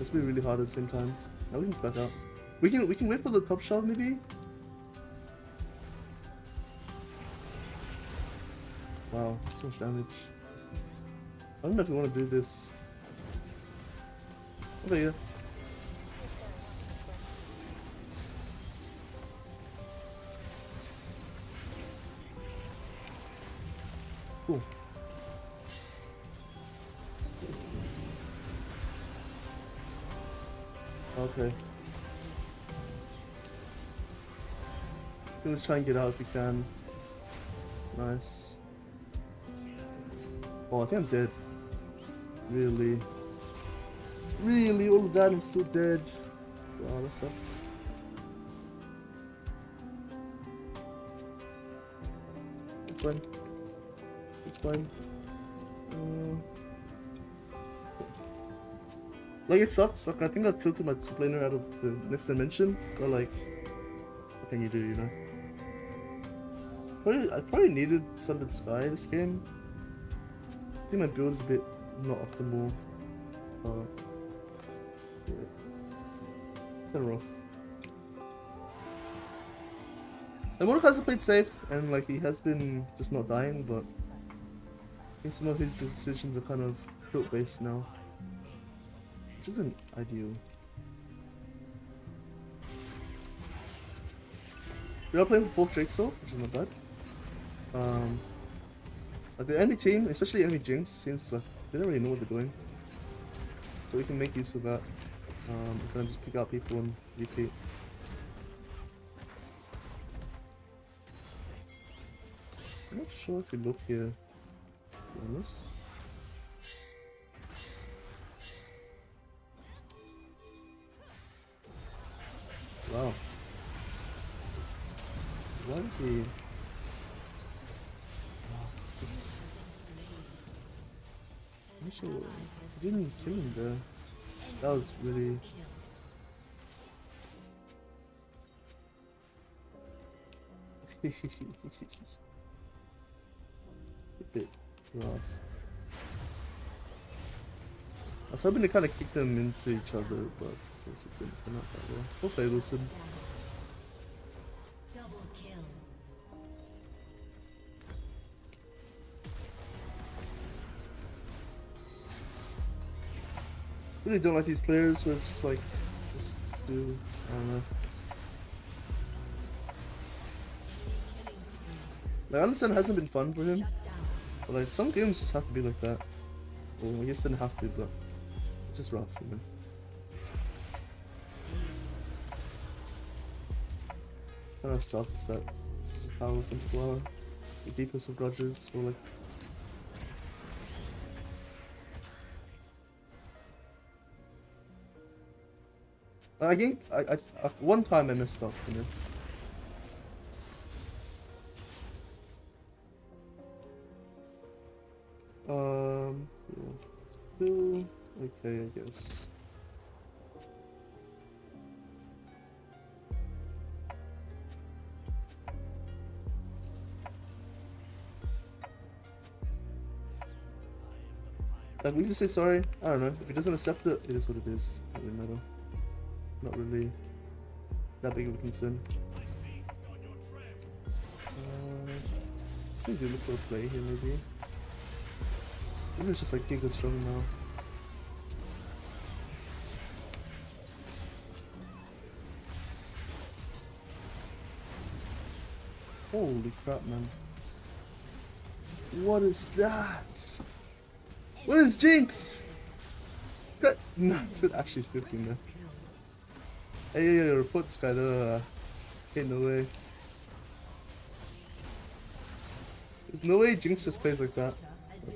It's be really hard at the same time. Now we can just back out. We can wait for the top shot maybe. Wow, so much damage. I don't know if we want to do this. Okay, yeah. Cool. Okay. Let's try and get out if we can. Nice. Oh, I think I'm dead. Really? Really? All of that, I'm still dead. Wow, that sucks. It's fine. It's fine. Like, it sucks. Like, I think I tilted my two-planer out of the next dimension. But, like, what can you do, you know? I probably needed Sundered Sky this game. I think my build is a bit not optimal. Yeah. Kind of rough. And Mordecai has played safe, and like he has been just not dying, but I think some of his decisions are kind of build based now, which isn't ideal. We are playing for full Drake Soul, which is not bad. Like the enemy team, especially enemy Jinx, seems like they don't really know what they're doing. So we can make use of that. We can just pick out people and repeat. I'm not sure if we look here, to be honest. Wow. Why did he... I'm sure he didn't kill him there. That was really... a bit rough. I was hoping to kind of kick them into each other, but I guess it didn't turn out that well. We'll play Lucid. Double kill. Really don't like these players where it's just like, just do, I don't know. Like, I understand it hasn't been fun for him, but like some games just have to be like that. Well, I guess it didn't have to, but it's just rough, you know. Kind of sucks that this is how some people are. The deepest of grudges, or like. I think I one time I messed up, you know. Okay, I guess. Like, we just say sorry. I don't know. If he doesn't accept it, it is what it is. Doesn't really matter. Not really that big of a concern. I think we look for a play here, maybe. Maybe it's just like Giga strong now. Holy crap, man. What is that? What is Jinx? That, no, it's actually scripting there. Hey, report this guy. Okay, no way. There's no way Jinx just plays like that.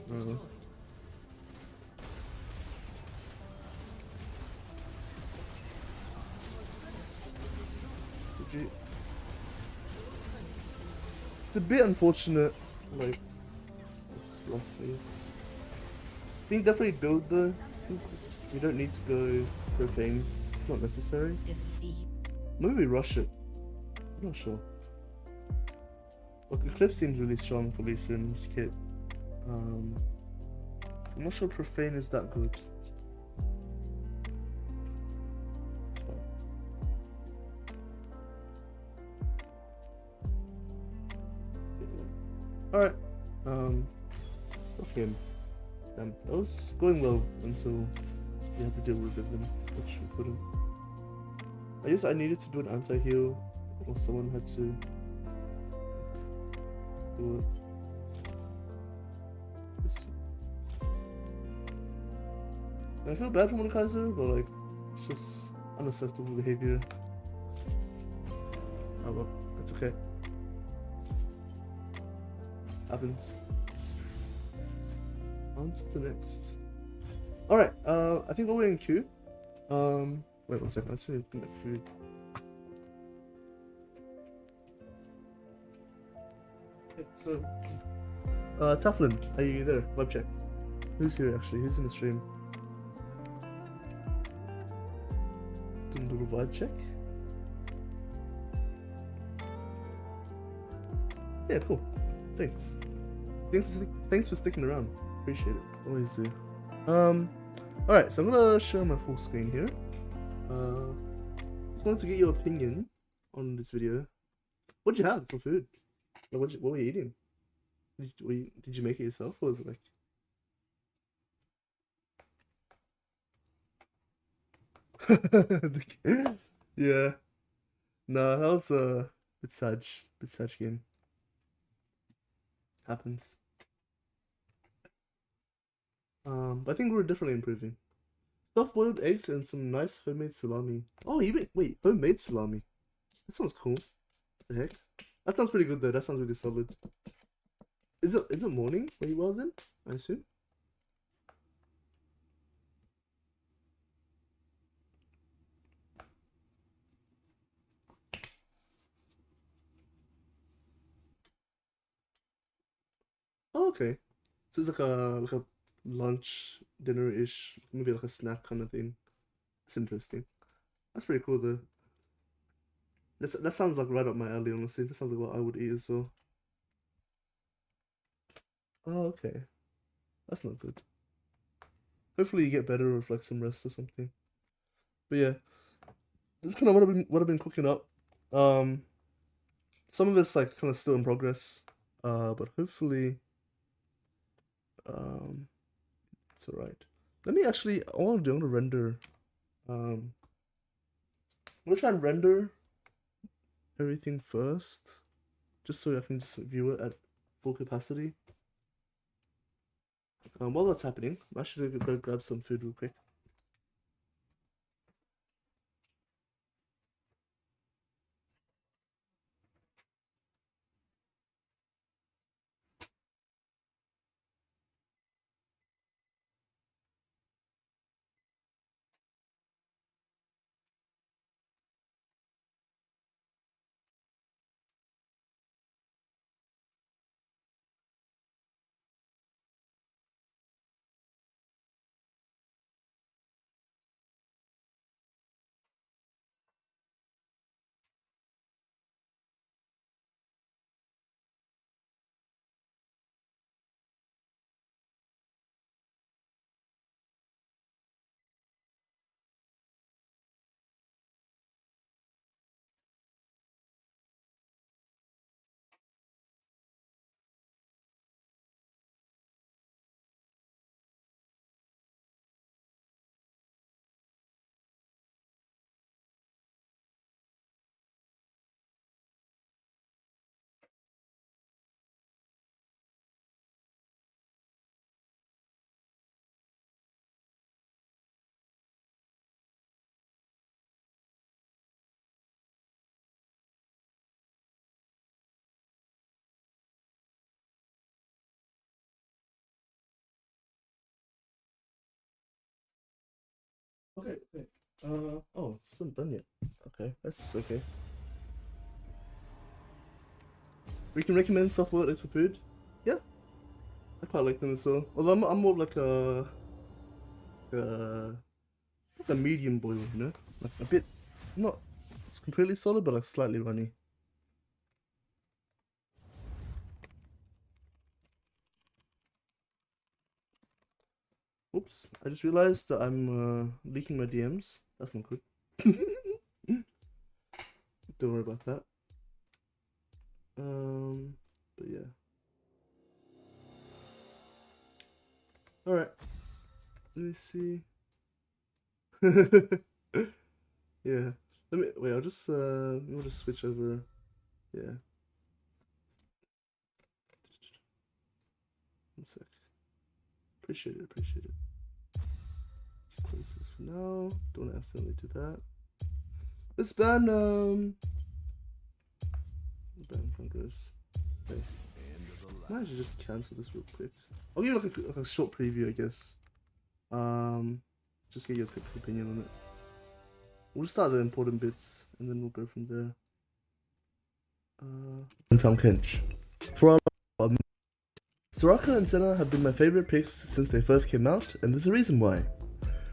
No. It's a bit unfortunate, like, it's rough, I guess. I think definitely build though. We don't need to go profane, it's not necessary. Maybe we rush it, I'm not sure. Look, Eclipse seems really strong for Lee Sin's kit. So I'm not sure profane is that good. Alright. Tough game. Damn, that was going well until you had to deal with him, which we couldn't. I guess I needed to do an anti-heal, or someone had to do it. I feel bad for Mordekaiser, but like, it's just unacceptable behavior. Oh well, that's okay. Happens. On to the next. Alright, I think we're in queue. Wait 1 second, I just need to get food. Okay, so, Taflin, are you there? Web check. Who's here actually? Who's in the stream? Can do a vibe check. Yeah, cool. Thanks. Thanks for sticking around. Appreciate it. Always do. Alright, so I'm gonna share my full screen here. Just wanted to get your opinion on this video. What'd you have for food? Like, what were you eating? Did you make it yourself, or was it like? Yeah. No, that was a bit sad game. Happens. I think we're definitely improving. Stuffed boiled eggs and some nice homemade salami. Oh, wait, homemade salami. That sounds cool. What the heck? That sounds pretty good though. That sounds really solid. Is it morning where you are then? I assume. Oh, okay. So it's like a lunch, dinner-ish, maybe like a snack kind of thing. That's interesting. That's pretty cool though. That sounds like right up my alley, honestly. That sounds like what I would eat as well. Oh, okay. That's not good. Hopefully you get better or reflect some rest or something. But yeah, this is kind of what I've been cooking up. Some of it's like kind of still in progress. But hopefully, it's alright. Let me actually. I want to render. I'm gonna try and render everything first, just so I can just view it at full capacity. While that's happening, I'm actually gonna go grab some food real quick. Okay, okay. Oh, it's not done yet. Okay, that's okay. We can recommend soft boiled eggs for food. Yeah, I quite like them as well. Although I'm more of like uh, like a medium boil, you know, like a bit, not it's completely solid, but like slightly runny. Oops, I just realized that I'm leaking my DMs. That's not good. Don't worry about that. But yeah. Alright. Let me see. Yeah. I'll just switch over. Yeah. One sec. Appreciate it. Just close this for now. Don't accidentally do that. Let's ban progress. Okay. I might actually just cancel this real quick. I'll give you like a short preview, I guess. Just get your quick opinion on it. We'll start the important bits and then we'll go from there. And Tom Kench. For our Soraka and Senna have been my favorite picks since they first came out, and there's a reason why.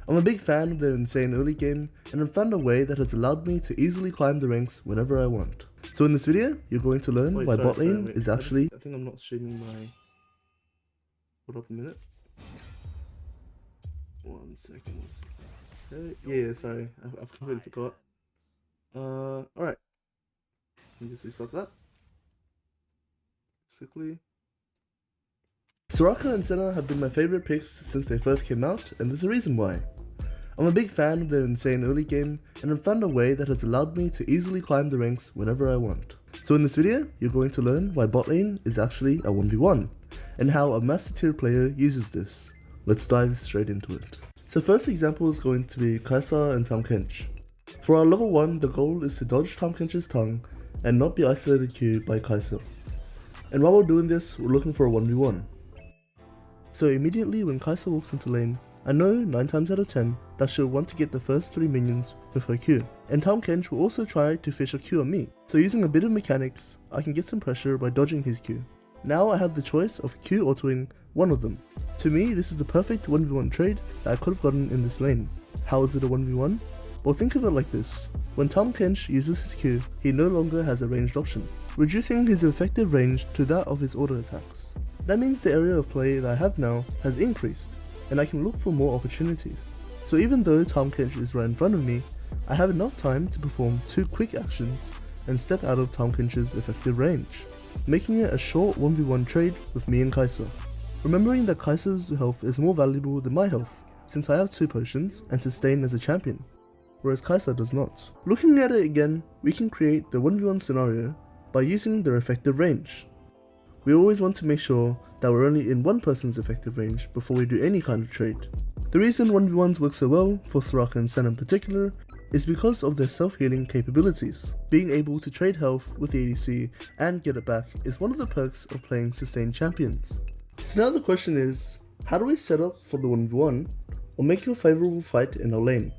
I'm a big fan of their insane early game, and I've found a way that has allowed me to easily climb the ranks whenever I want. So in this video, you're going to learn why bot lane is actually... I think I'm not streaming my... Hold up a minute. One second. Okay. Yeah, sorry. I've completely forgot. Alright. Let me just restart that. Quickly. Soraka and Senna have been my favorite picks since they first came out, and there's a reason why. I'm a big fan of their insane early game, and I've found a way that has allowed me to easily climb the ranks whenever I want. So in this video, you're going to learn why bot lane is actually a 1v1, and how a master tier player uses this. Let's dive straight into it. So first example is going to be Kai'Sa and Tahm Kench. For our level 1, the goal is to dodge Tahm Kench's tongue and not be isolated Q by Kai'Sa. And while we're doing this, we're looking for a 1v1. So immediately when Kai'Sa walks into lane, I know 9 times out of 10 that she'll want to get the first 3 minions with her Q. And Tahm Kench will also try to fish a Q on me, so using a bit of mechanics, I can get some pressure by dodging his Q. Now I have the choice of Q autoing one of them. To me, this is the perfect 1v1 trade that I could have gotten in this lane. How is it a 1v1? Well, think of it like this. When Tahm Kench uses his Q, he no longer has a ranged option, reducing his effective range to that of his auto attacks. That means the area of play that I have now has increased, and I can look for more opportunities. So even though Tahm Kench is right in front of me, I have enough time to perform 2 quick actions and step out of Tahm Kench's effective range, making it a short 1v1 trade with me and Kai'Sa. Remembering that Kai'Sa's health is more valuable than my health, since I have 2 potions and sustain as a champion, whereas Kai'Sa does not. Looking at it again, we can create the 1v1 scenario by using their effective range. We always want to make sure that we're only in one person's effective range before we do any kind of trade. The reason 1v1s work so well, for Soraka and Senna in particular, is because of their self-healing capabilities. Being able to trade health with the ADC and get it back is one of the perks of playing sustained champions. So now the question is, how do we set up for the 1v1 or make a favourable fight in our lane?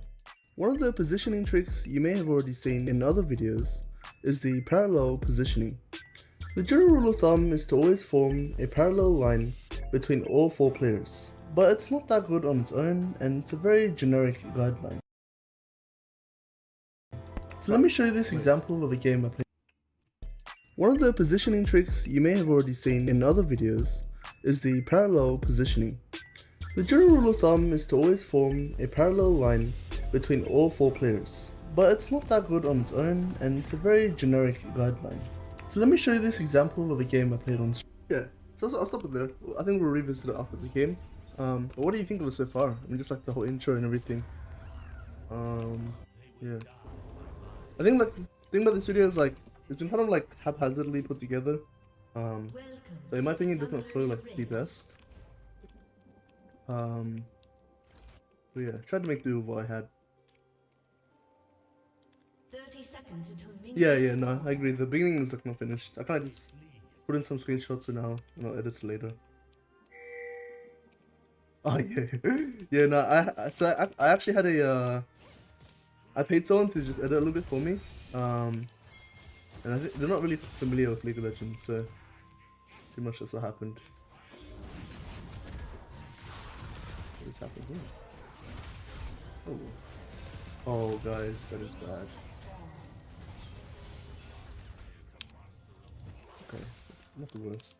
One of the positioning tricks you may have already seen in other videos is the parallel positioning. The general rule of thumb is to always form a parallel line between all 4 players, but it's not that good on its own and it's a very generic guideline. So let me show you this example of a game I played. One of the positioning tricks you may have already seen in other videos is the parallel positioning. The general rule of thumb is to always form a parallel line between all 4 players, but it's not that good on its own and it's a very generic guideline. So let me show you this example of a game I played on stream. Yeah, so I'll stop it there. I think we'll revisit it after the game. But what do you think of it so far? I mean, just like the whole intro and everything. Yeah. I think like the thing about this video is like it's been kind of like haphazardly put together. So in my opinion, it doesn't flow like the best. But yeah, tried to make do with what I had. 30 seconds until Yeah, no, I agree. The beginning is like not finished. I kind of just put in some screenshots for now, and I'll edit it later. Oh yeah, yeah. No, I actually had a I paid someone to just edit a little bit for me. And I think they're not really familiar with League of Legends, so pretty much that's what happened. What is happening here? Oh, guys, that is bad. Okay, not the worst.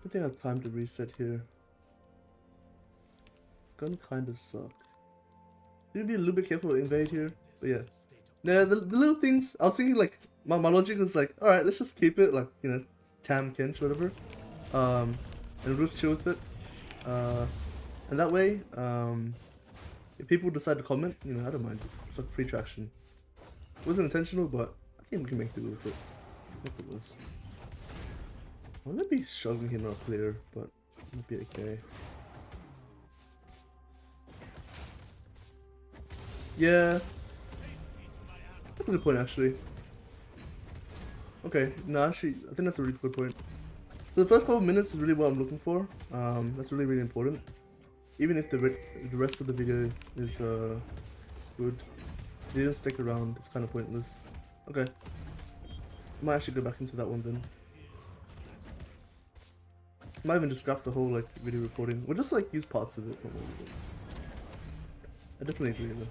I think I have time to reset here. Gun kind of suck. Need to be a little bit careful with invade here, but yeah. Yeah, the little things, I was thinking like, my logic was like, alright, let's just keep it like, you know, Tahm Kench, whatever. and we'll just chill with it. And that way, if people decide to comment, you know, I don't mind. It's like free traction. It wasn't intentional, but I think we can make do with it. Not the worst. I might be struggling here not clear, but it'll be okay. Yeah, that's a good point actually. Okay, no, actually, I think that's a really good point. So the first couple of minutes is really what I'm looking for. That's really, really important. Even if the rest of the video is good, they didn't stick around. It's kind of pointless. Okay, might actually go back into that one then. Might even just scrap the whole like video recording. We'll just like use parts of it. I definitely agree with that.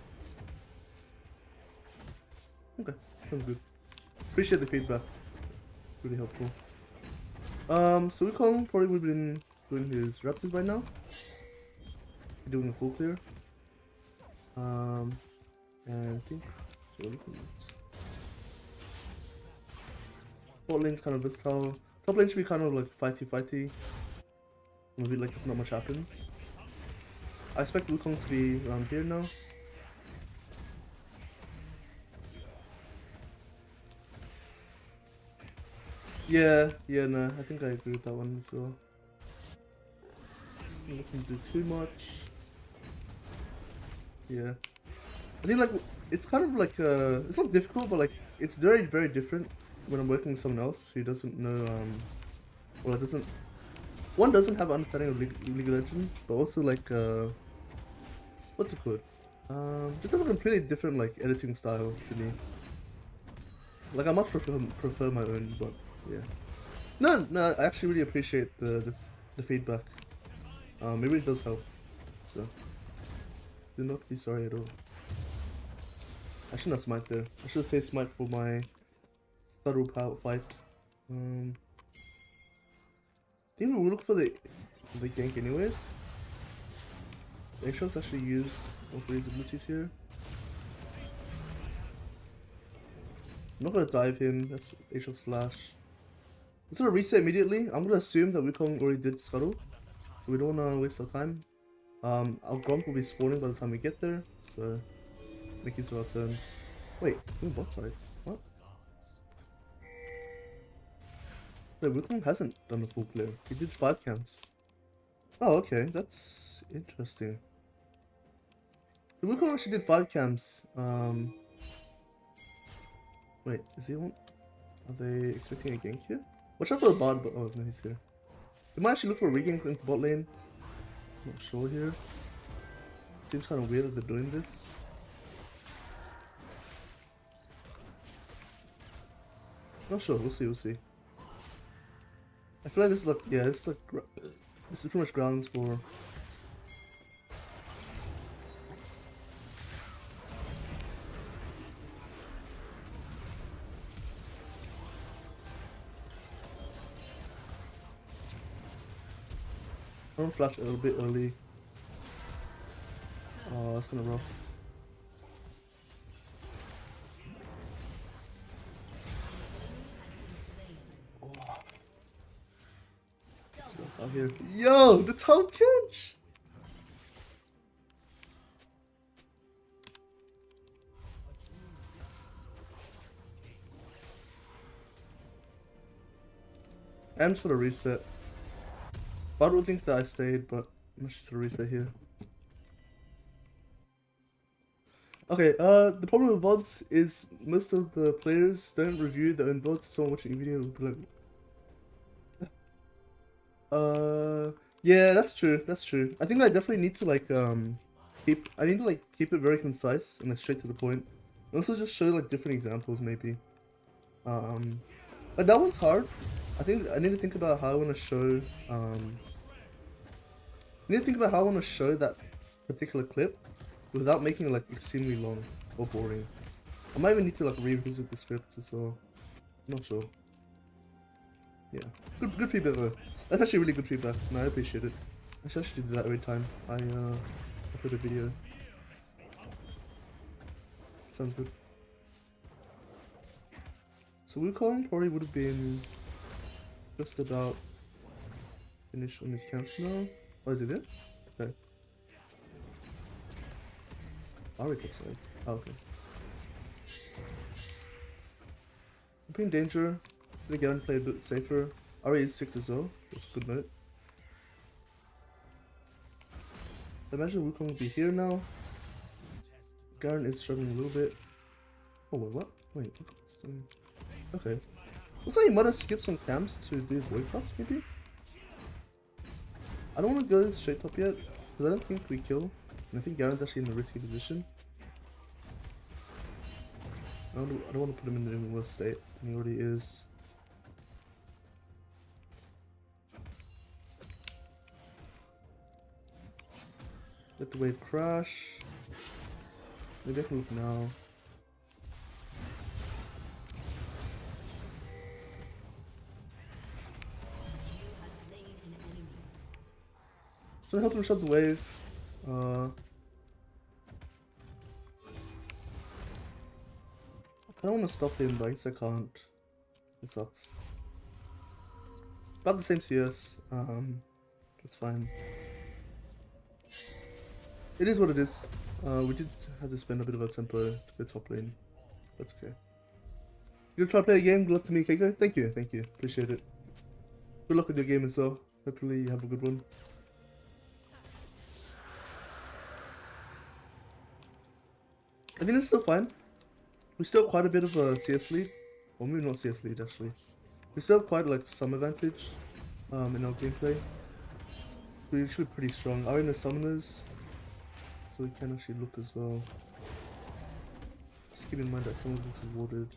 Okay, sounds good. Appreciate the feedback. It's really helpful. So Wukong probably would have been doing his Raptors by now. Doing a full clear. And I think that's what we're looking at. Bot lane's kind of versatile. Top lane should be kind of like fighty. Maybe like just not much happens. I expect Wukong to be around here now. Yeah, no, I think I agree with that one as well. I'm not looking to do too much. Yeah. I think like, it's kind of like, it's not difficult, but like, it's very, very different when I'm working with someone else who doesn't know, well, one doesn't have an understanding of League of Legends, but also like, what's it called? Just has a completely different like editing style to me. Like I much prefer my own, but yeah. No, I actually really appreciate the feedback. It really does help. So do not be sorry at all. I shouldn't have smite there. I should have saved smite for my Scuttle power fight. I think we'll look for the gank anyways. Aatrox actually use all three abilities here. I'm not gonna dive him, that's Aatrox flash. I'm gonna reset immediately. I'm gonna assume that Wukong already did Scuttle, so we don't wanna waste our time. Our Gromp will be spawning by the time we get there, so make it to our turn. Wait, we're bot side. What? Wait, Wukong hasn't done a full clear. He did 5 camps. Oh, okay, that's interesting. So Wukong actually did 5 camps. Wait, is he on? Are they expecting a gank here? Watch out for the bot, but oh no, he's here. They might actually look for a regank into bot lane. Not sure here. Seems kind of weird that they're doing this. Not sure. We'll see. I feel like this is like this is pretty much grounds for. I'm gonna flash a little bit early. Oh, that's kind of rough. Oh. Let's go out here. Yo, the top catch! I'm sort of reset. I don't think that I stayed, but I'm just gonna reset here. Okay, the problem with VODs is most of the players don't review their own VODs. Someone watching a video will be like, yeah, that's true. I think I definitely need to like keep it very concise and like, straight to the point. And also just show like different examples maybe. But that one's hard. I think I need to think about how I want to show. I need to think about how I want to show that particular clip without making it like extremely long or boring. I might even need to like revisit the script as well. I'm not sure. Yeah, good feedback though. That's actually really good feedback. No, I appreciate it. I should actually do that every time I upload a video. Sounds good. So Wukong probably would have been just about finish on his camps now. Oh, is he there? Okay. Ari topside. Oh, okay. I'm playing danger. Gonna get and play a bit safer. Ari is 6 as well. That's a good note. I imagine Wukong will be here now. Garen is struggling a little bit. Oh wait, what? Wait, what's doing? Okay. Looks like he might have skipped some camps to do void props, maybe? I don't want to go straight top yet, because I don't think we kill. And I think Garen's actually in a risky position. I don't want to put him in any worse state than he already is. Let the wave crash. Maybe I can move now. So help him shut the wave. I don't want to stop him, but I guess I can't. It sucks. About the same CS. That's fine. It is what it is. We did have to spend a bit of our tempo to the top lane. That's okay. You gonna try to play a game? Good luck to me, Keiko. Thank you, thank you. Appreciate it. Good luck with your game as well. Hopefully you have a good one. I think it's still fine. We still have quite a bit of a CS lead. Or maybe not CS lead actually. We still have quite like some advantage in our gameplay. We're actually pretty strong. Our inner summoners. So we can actually look as well. Just keep in mind that some of this is warded.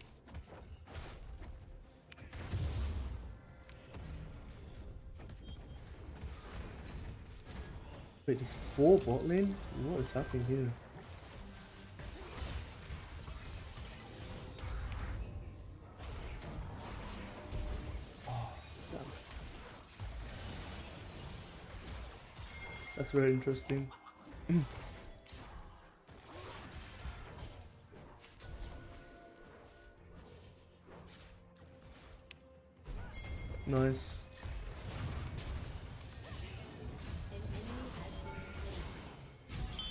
Wait, there's 4 bot lane? What is happening here? Oh, damn. That's very interesting. Nice.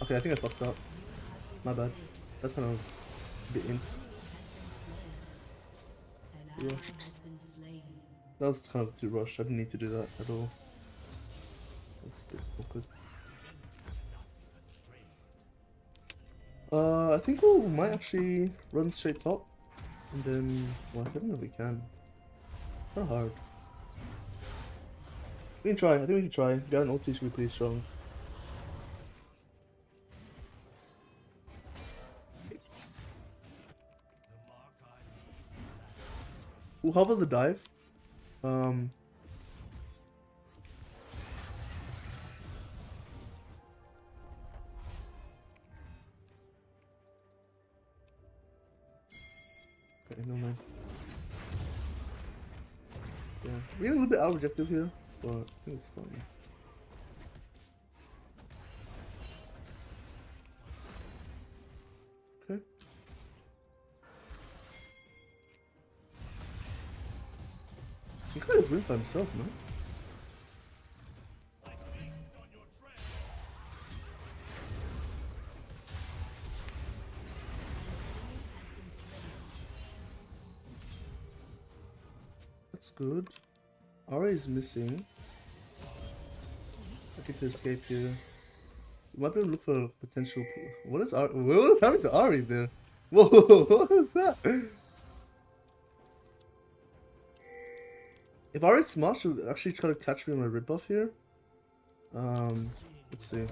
Okay, I think I fucked up. My bad. That's kind of a bit int. Yeah. That was kind of too rushed. I didn't need to do that at all. That's a bit awkward. I think we might actually run straight top. And then, well, I don't know if we can. Kind of hard. We can try. I think we can try. Garen ulti should be pretty strong. We'll hover the dive. Okay, no mind. Yeah, we're getting a little bit out of objective here, but I think it's fine. Okay. He kind of wins by himself, no? That's good. Ari is missing. I get to escape here. We might be able to look for potential. What is Ari? What is happening to Ari there? Whoa, what was that? If Ari's smart, she'll actually try to catch me on my red buff here. Let's see.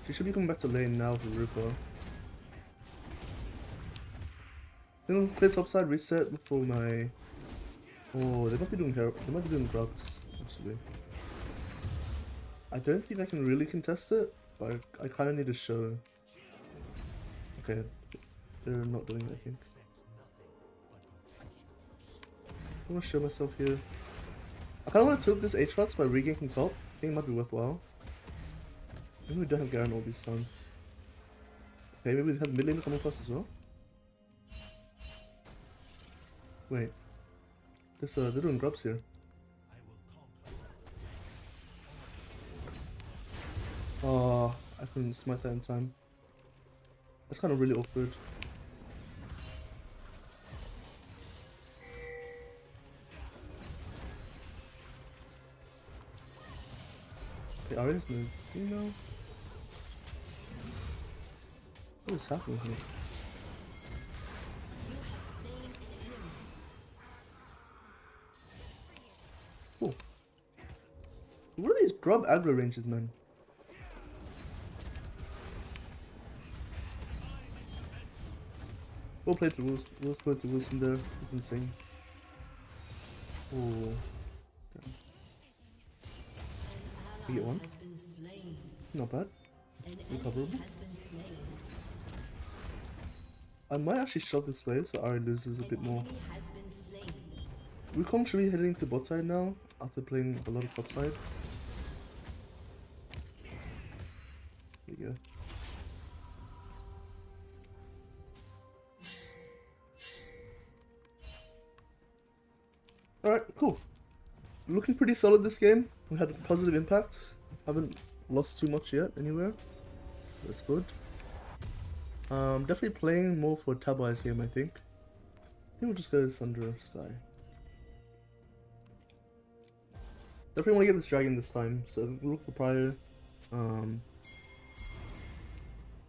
She should be coming back to lane now for Ripper. Then let's clear top side, reset, look for my. Oh, they might be doing they might be doing drugs, actually. I don't think I can really contest it, but I kind of need to show. Okay, they're not doing it, I think. I want to show myself here. I kind of want to tilt this Aatrox by reganking top. I think it might be worthwhile. Maybe we don't have Garen all this time. Okay, maybe we have mid lane coming across as well. Wait. They're doing grubs here. Oh, I couldn't smite that in time. That's kind of really awkward. The Arya's no, you know. What is happening here? Cool. What are these grub aggro ranges, man? We'll play through Wilson there. It's insane. Oh. Damn. You get one? Not bad. Recoverable. I might actually shove this way so Ari loses a bit more. Wukong should be heading to bot side now after playing a lot of top side. There you go. Alright, cool. Looking pretty solid this game. We had a positive impact. Haven't lost too much yet anywhere. So that's good. Definitely playing more for Tabai's game, I think. I think we'll just go this under Sky. Definitely want to get this dragon this time, so we'll look for Prior. And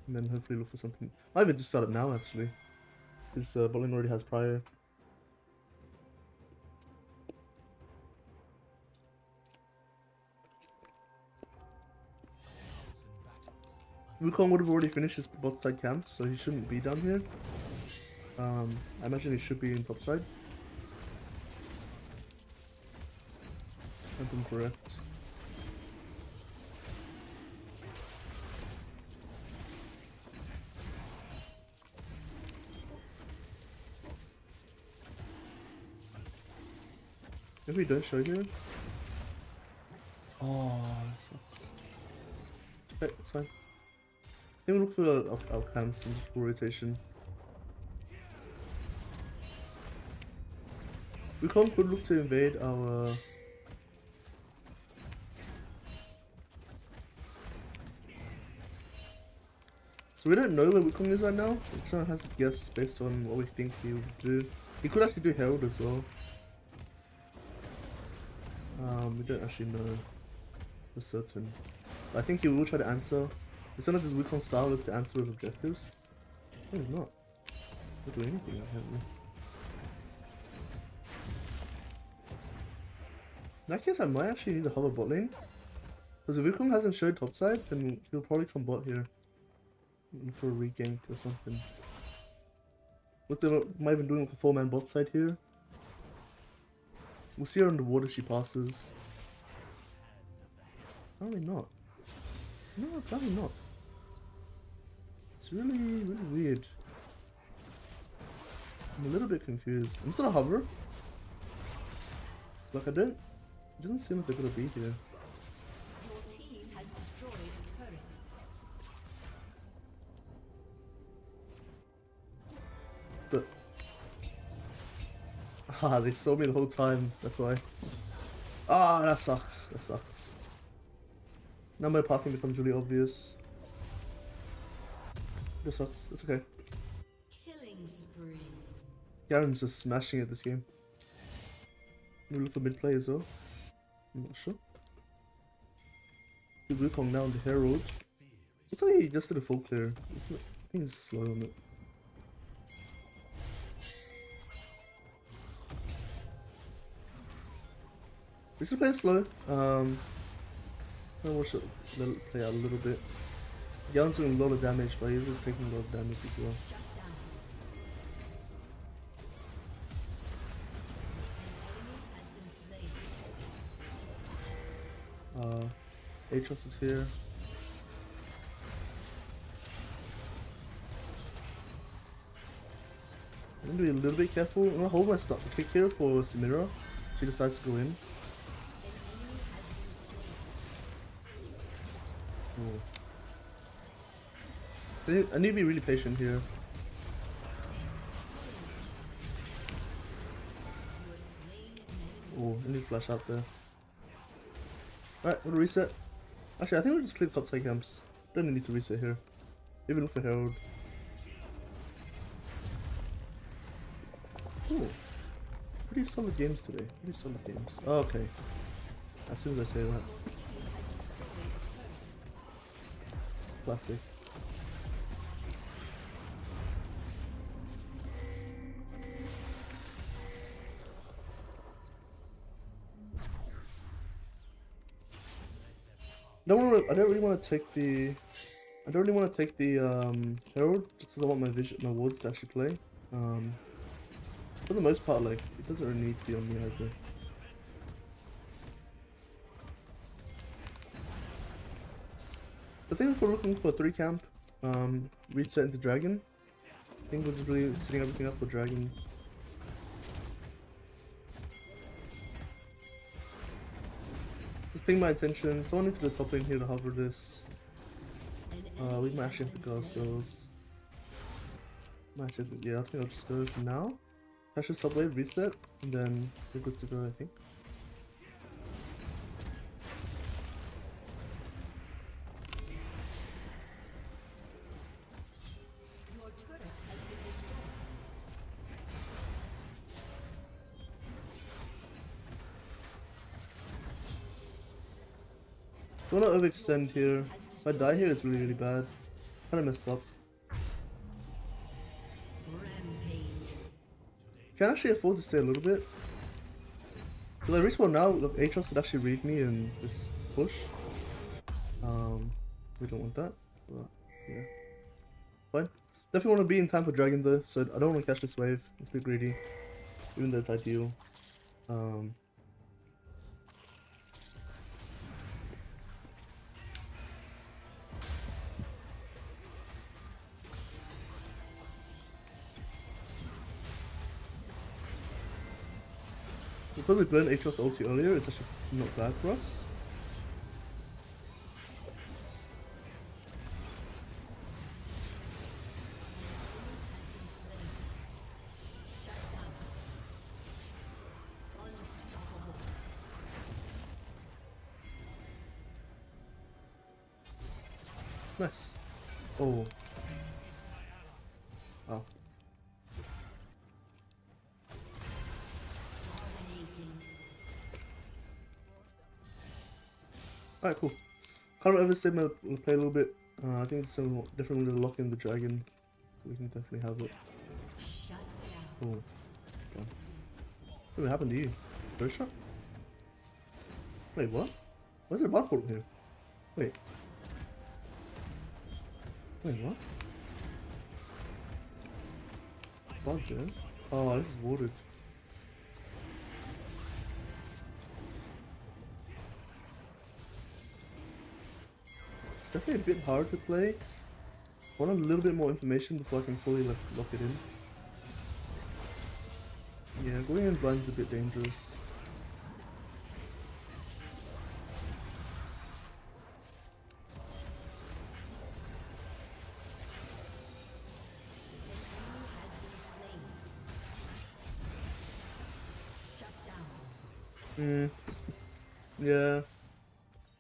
then hopefully look for something. I might even just start it now actually. Because Botlane already has Prior. Wukong would have already finished his bot side camp, so he shouldn't be down here. I imagine he should be in top side. If I'm correct. If we don't show here. Oh, that sucks. Okay, it's fine. I think we'll look for our camps and full rotation. Wukong could look to invade our. So we don't know where Wukong is right now. We're trying to have to guess based on what we think he would do. He could actually do Herald as well. We don't actually know for certain. But I think he will try to answer. It's not like his Wukong style is to answer with objectives. No, he's not. He'll do anything apparently. In that case, I might actually need to hover bot lane. Because if Wukong hasn't showed topside, then he'll probably come bot here. For a regank or something. What they might even doing like a 4-man bot side here. We'll see her underwater if she passes. Probably not. No, probably not. It's really, really weird. I'm a little bit confused. I'm just gonna hover. Like I don't. It doesn't seem like they're gonna be here. Your team has destroyed a turret. But they saw me the whole time. That's why. Ah, that sucks. That sucks. Now my pathing becomes really obvious. That sucks. It's okay. Killing spree. Garen's just smashing at this game. We look for mid play as well. I'm not sure. Wukong now on the Herald. Looks like he just did a full clear. I think he's slow on it. We're still playing slow. I'll watch it let it play out a little bit. Garen's doing a lot of damage, but he's just taking a lot of damage as well. Aatrox is here. I'm gonna be a little bit careful. I'm gonna hold my stop kick here for Samira. She decides to go in. Oh. I need to be really patient here. Oh, I need to flash out there. Alright, I'm gonna reset. Actually, I think we'll just click top side camps. Don't need to reset here. Even look for Herald. Ooh. Pretty solid games today. Pretty solid games. Oh, okay. As soon as I say that. Classic. I don't really want to take the Herald, just because I want my wards to actually play. For the most part, like, it doesn't really need to be on me either. I think if we're looking for a 3 camp, reset into Dragon. I think we're just really setting everything up for Dragon. Just paying my attention. Someone into the top lane here to hover this. We might actually have to go ourselves. Yeah, I think I'll just go for now. Catch this top wave, reset, and then we're good to go, I think. Your turret has been destroyed. Don't want to overextend here. If I die here, it's really, really bad. Kinda messed up. Rampage. Can actually afford to stay a little bit. Because I respawn now, look, Aatrox could actually read me and just push. We don't want that, but yeah. Fine. Definitely want to be in time for Dragon though, so I don't want to catch this wave. It's a bit greedy. Even though it's ideal. Because we burned Aatrox ulti earlier, it's actually not bad for us. Nice. Oh. Oh. Alright, cool. Can't overstay my play a little bit. I think it's some different way to lock in the dragon. We can definitely have it. Shut down. Oh. Okay. What happened to you? First shot? Wait, what? Where's there a bot portal here? Wait. Wait, what? Bot there? Oh, this is watered. It's definitely a bit hard to play. I want a little bit more information before I can fully lock it in. Yeah, going in blind's a bit dangerous. Yeah.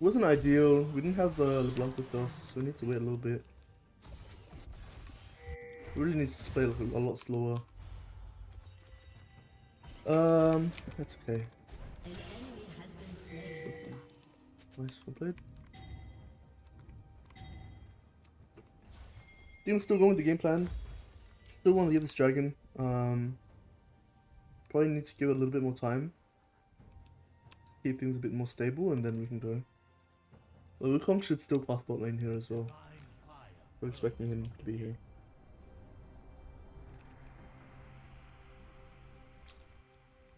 Wasn't ideal. We didn't have LeBlanc with us, so we need to wait a little bit. We really need to play a lot slower. That's okay. An enemy has been slain. Nice, well played. Team's still going with the game plan. Still want to give this dragon. Probably need to give it a little bit more time. Keep things a bit more stable, and then we can go. Well, Wukong should still pass bot lane here as well. We're expecting him to be here.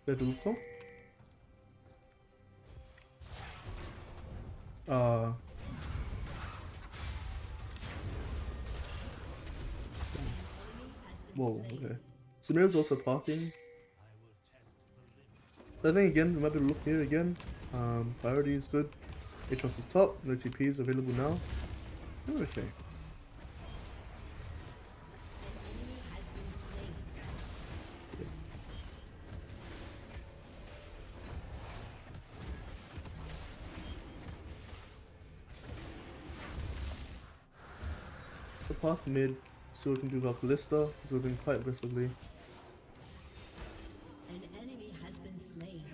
Where's Wukong? Whoa, okay. Samir's also parking. I think again, we might be able to look here again. Priority is good. Aatrox is top, no TPs available now. Oh, okay. right path mid, so we can do our Ballista, because we're doing quite aggressively. An enemy has been slain.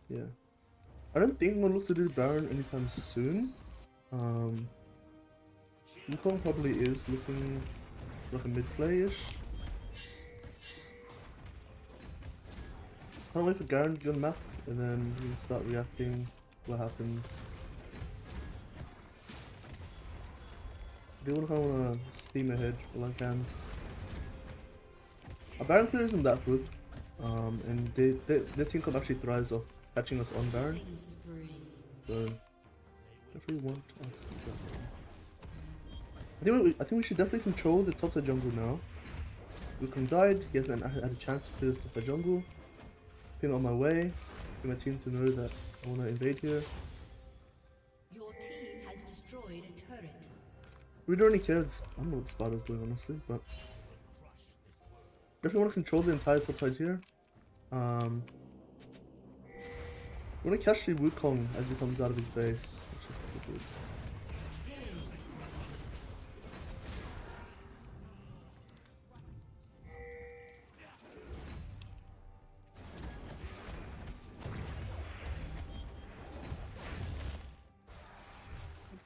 Yeah. I don't think I'm gonna look to do Baron anytime soon. Wukong probably is looking like a mid play-ish. Can't wait for Garen to get on the map, and then we can start reacting what happens. I do wanna steam ahead while I can. Our Baron clear isn't that good, and their team can actually thrives off catching us on Baron. So definitely want us to get that. I think we should definitely control the top side jungle now. Wukong died, he hasn't had a chance to clear this top side jungle. Ping on my way, for my team to know that I wanna invade here. Your team has destroyed a turret. We don't really care, I don't know what the spider's doing honestly, but definitely want to control the entire top side here. We want to catch the Wukong as he comes out of his base, which is pretty good.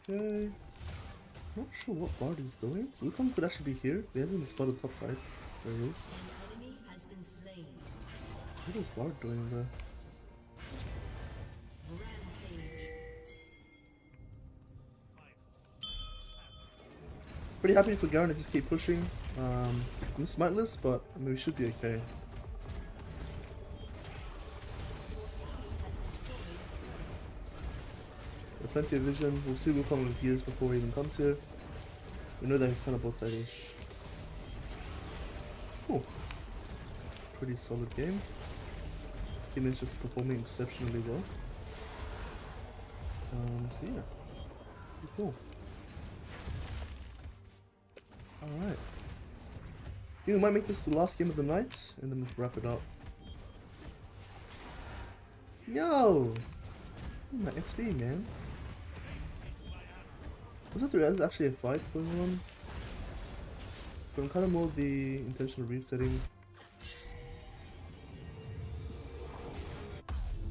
Okay. Not sure what Bard is doing. Wukong could actually be here. They haven't spotted top side. There he is. An enemy has been slain. What is Bard doing there? Rampage. Pretty happy for Garen to just keep pushing. I'm smiteless, but I mean, we should be okay. There's plenty of vision. We'll see Wukong with gears before he even comes here. We know that he's kind of both side-ish. Cool. Pretty solid game. Team is just performing exceptionally well. So yeah. Pretty cool. Alright. We might make this the last game of the night, and then we'll wrap it up. Yo! My XP, man. Was it there's actually a fight going on? But I'm kind of more of the intentional resetting.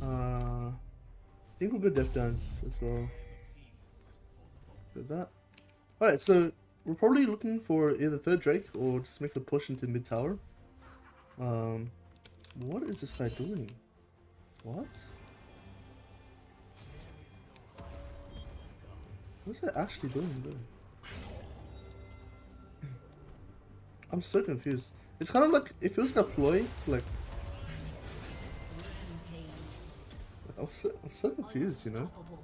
I think we'll go Death Dance as well. Did that. Alright, so we're probably looking for either third Drake or just make a push into mid tower. What is this guy doing? What? What's that actually doing though? I'm so confused. It's kind of like, it feels like a ploy to like... I'm so confused, you know? Unstoppable.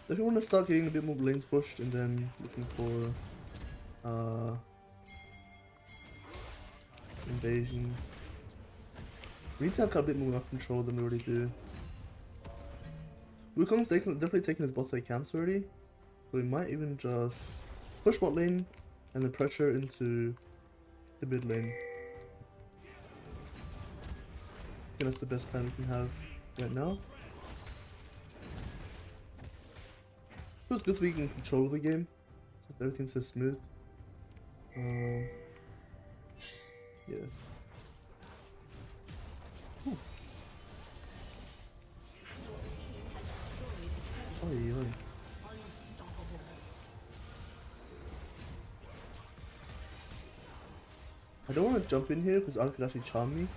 If you want to start getting a bit more lanes pushed and then looking for invasion. We need to have a bit more control than we already do. Wukong's definitely taking his bot side camps already. So we might even just push bot lane and then pressure into the mid lane. I think that's the best plan we can have right now. Feels good to be in control of the game. So everything's so smooth. Yeah. Ooh. Oi, oi. Unstoppable. I don't want to jump in here because Al could actually charm me.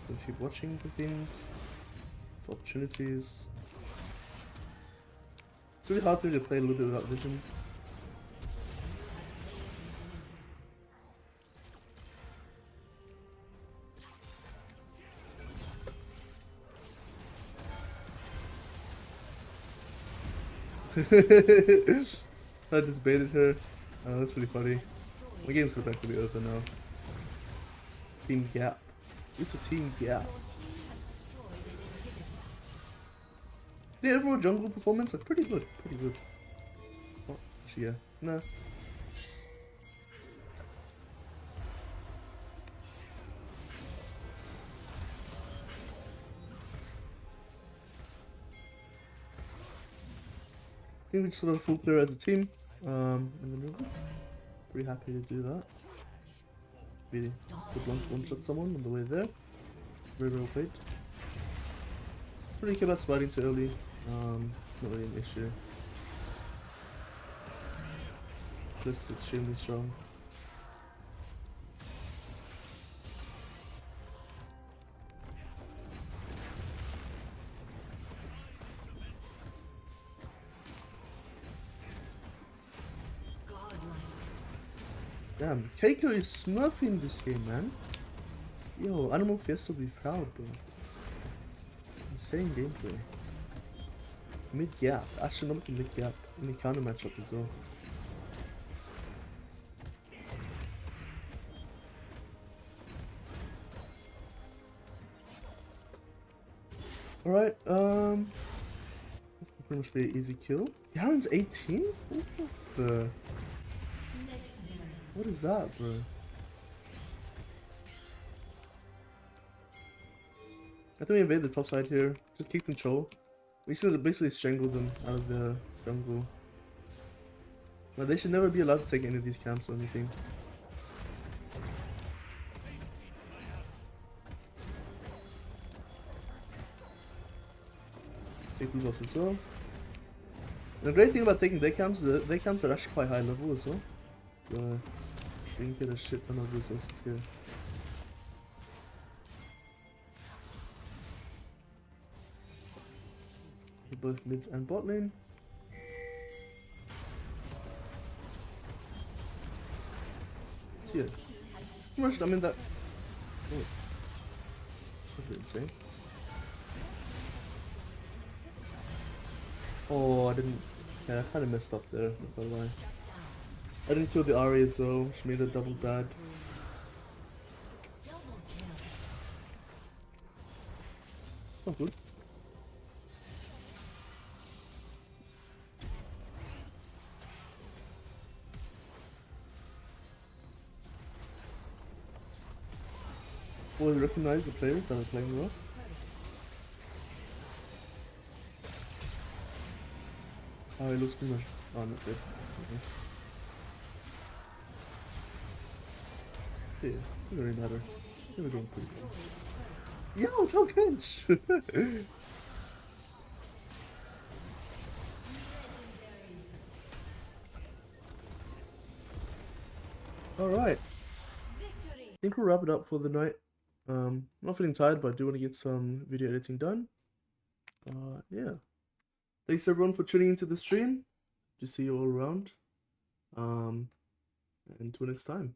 So keep watching for things, for opportunities. It's really hard for me to play a little bit without vision. I just baited her. Oh, that's really funny. My game's going to be over now. Team Gap. It's a team gap. The overall jungle performance, like, pretty good. Pretty good. Oh, actually, yeah. Nah. think we just got a full clear as a team. And then we're pretty happy to do that. Really good one shot someone on the way there. Very well played. Pretty care about sliding too early. Not really an issue. Just extremely strong. Damn, Keiko is smurfing this game, man. Yo, Animal Fiesta will be proud, bro. Insane gameplay. Mid gap, astronomical mid gap in the counter matchup as well. Alright, pretty much be an easy kill. Garen's 18? What is that, bro? I think we invade the top side here. Just keep control. We should basically strangle them out of the jungle. But they should never be allowed to take any of these camps or anything. Take these off as well. And the great thing about taking their camps is that their camps are actually quite high level as well. So we can get a shit ton of resources here. Both mid and bot lane. Yeah. Pretty much, I mean that. Oh. That's a bit insane. Oh, I didn't. Yeah, I kind of messed up there, not gonna lie. I didn't kill the Ahri as well, which made it double bad. Oh, good. Always recognize the players that are playing well. Oh, he looks pretty much. Oh, not good. Okay. Yeah, it doesn't really matter. We're doing pretty good. Yo, tell Kench! Alright. I think we'll wrap it up for the night. I'm not feeling tired, but I do want to get some video editing done. Yeah. Thanks everyone for tuning into the stream. Just see you all around. And until next time.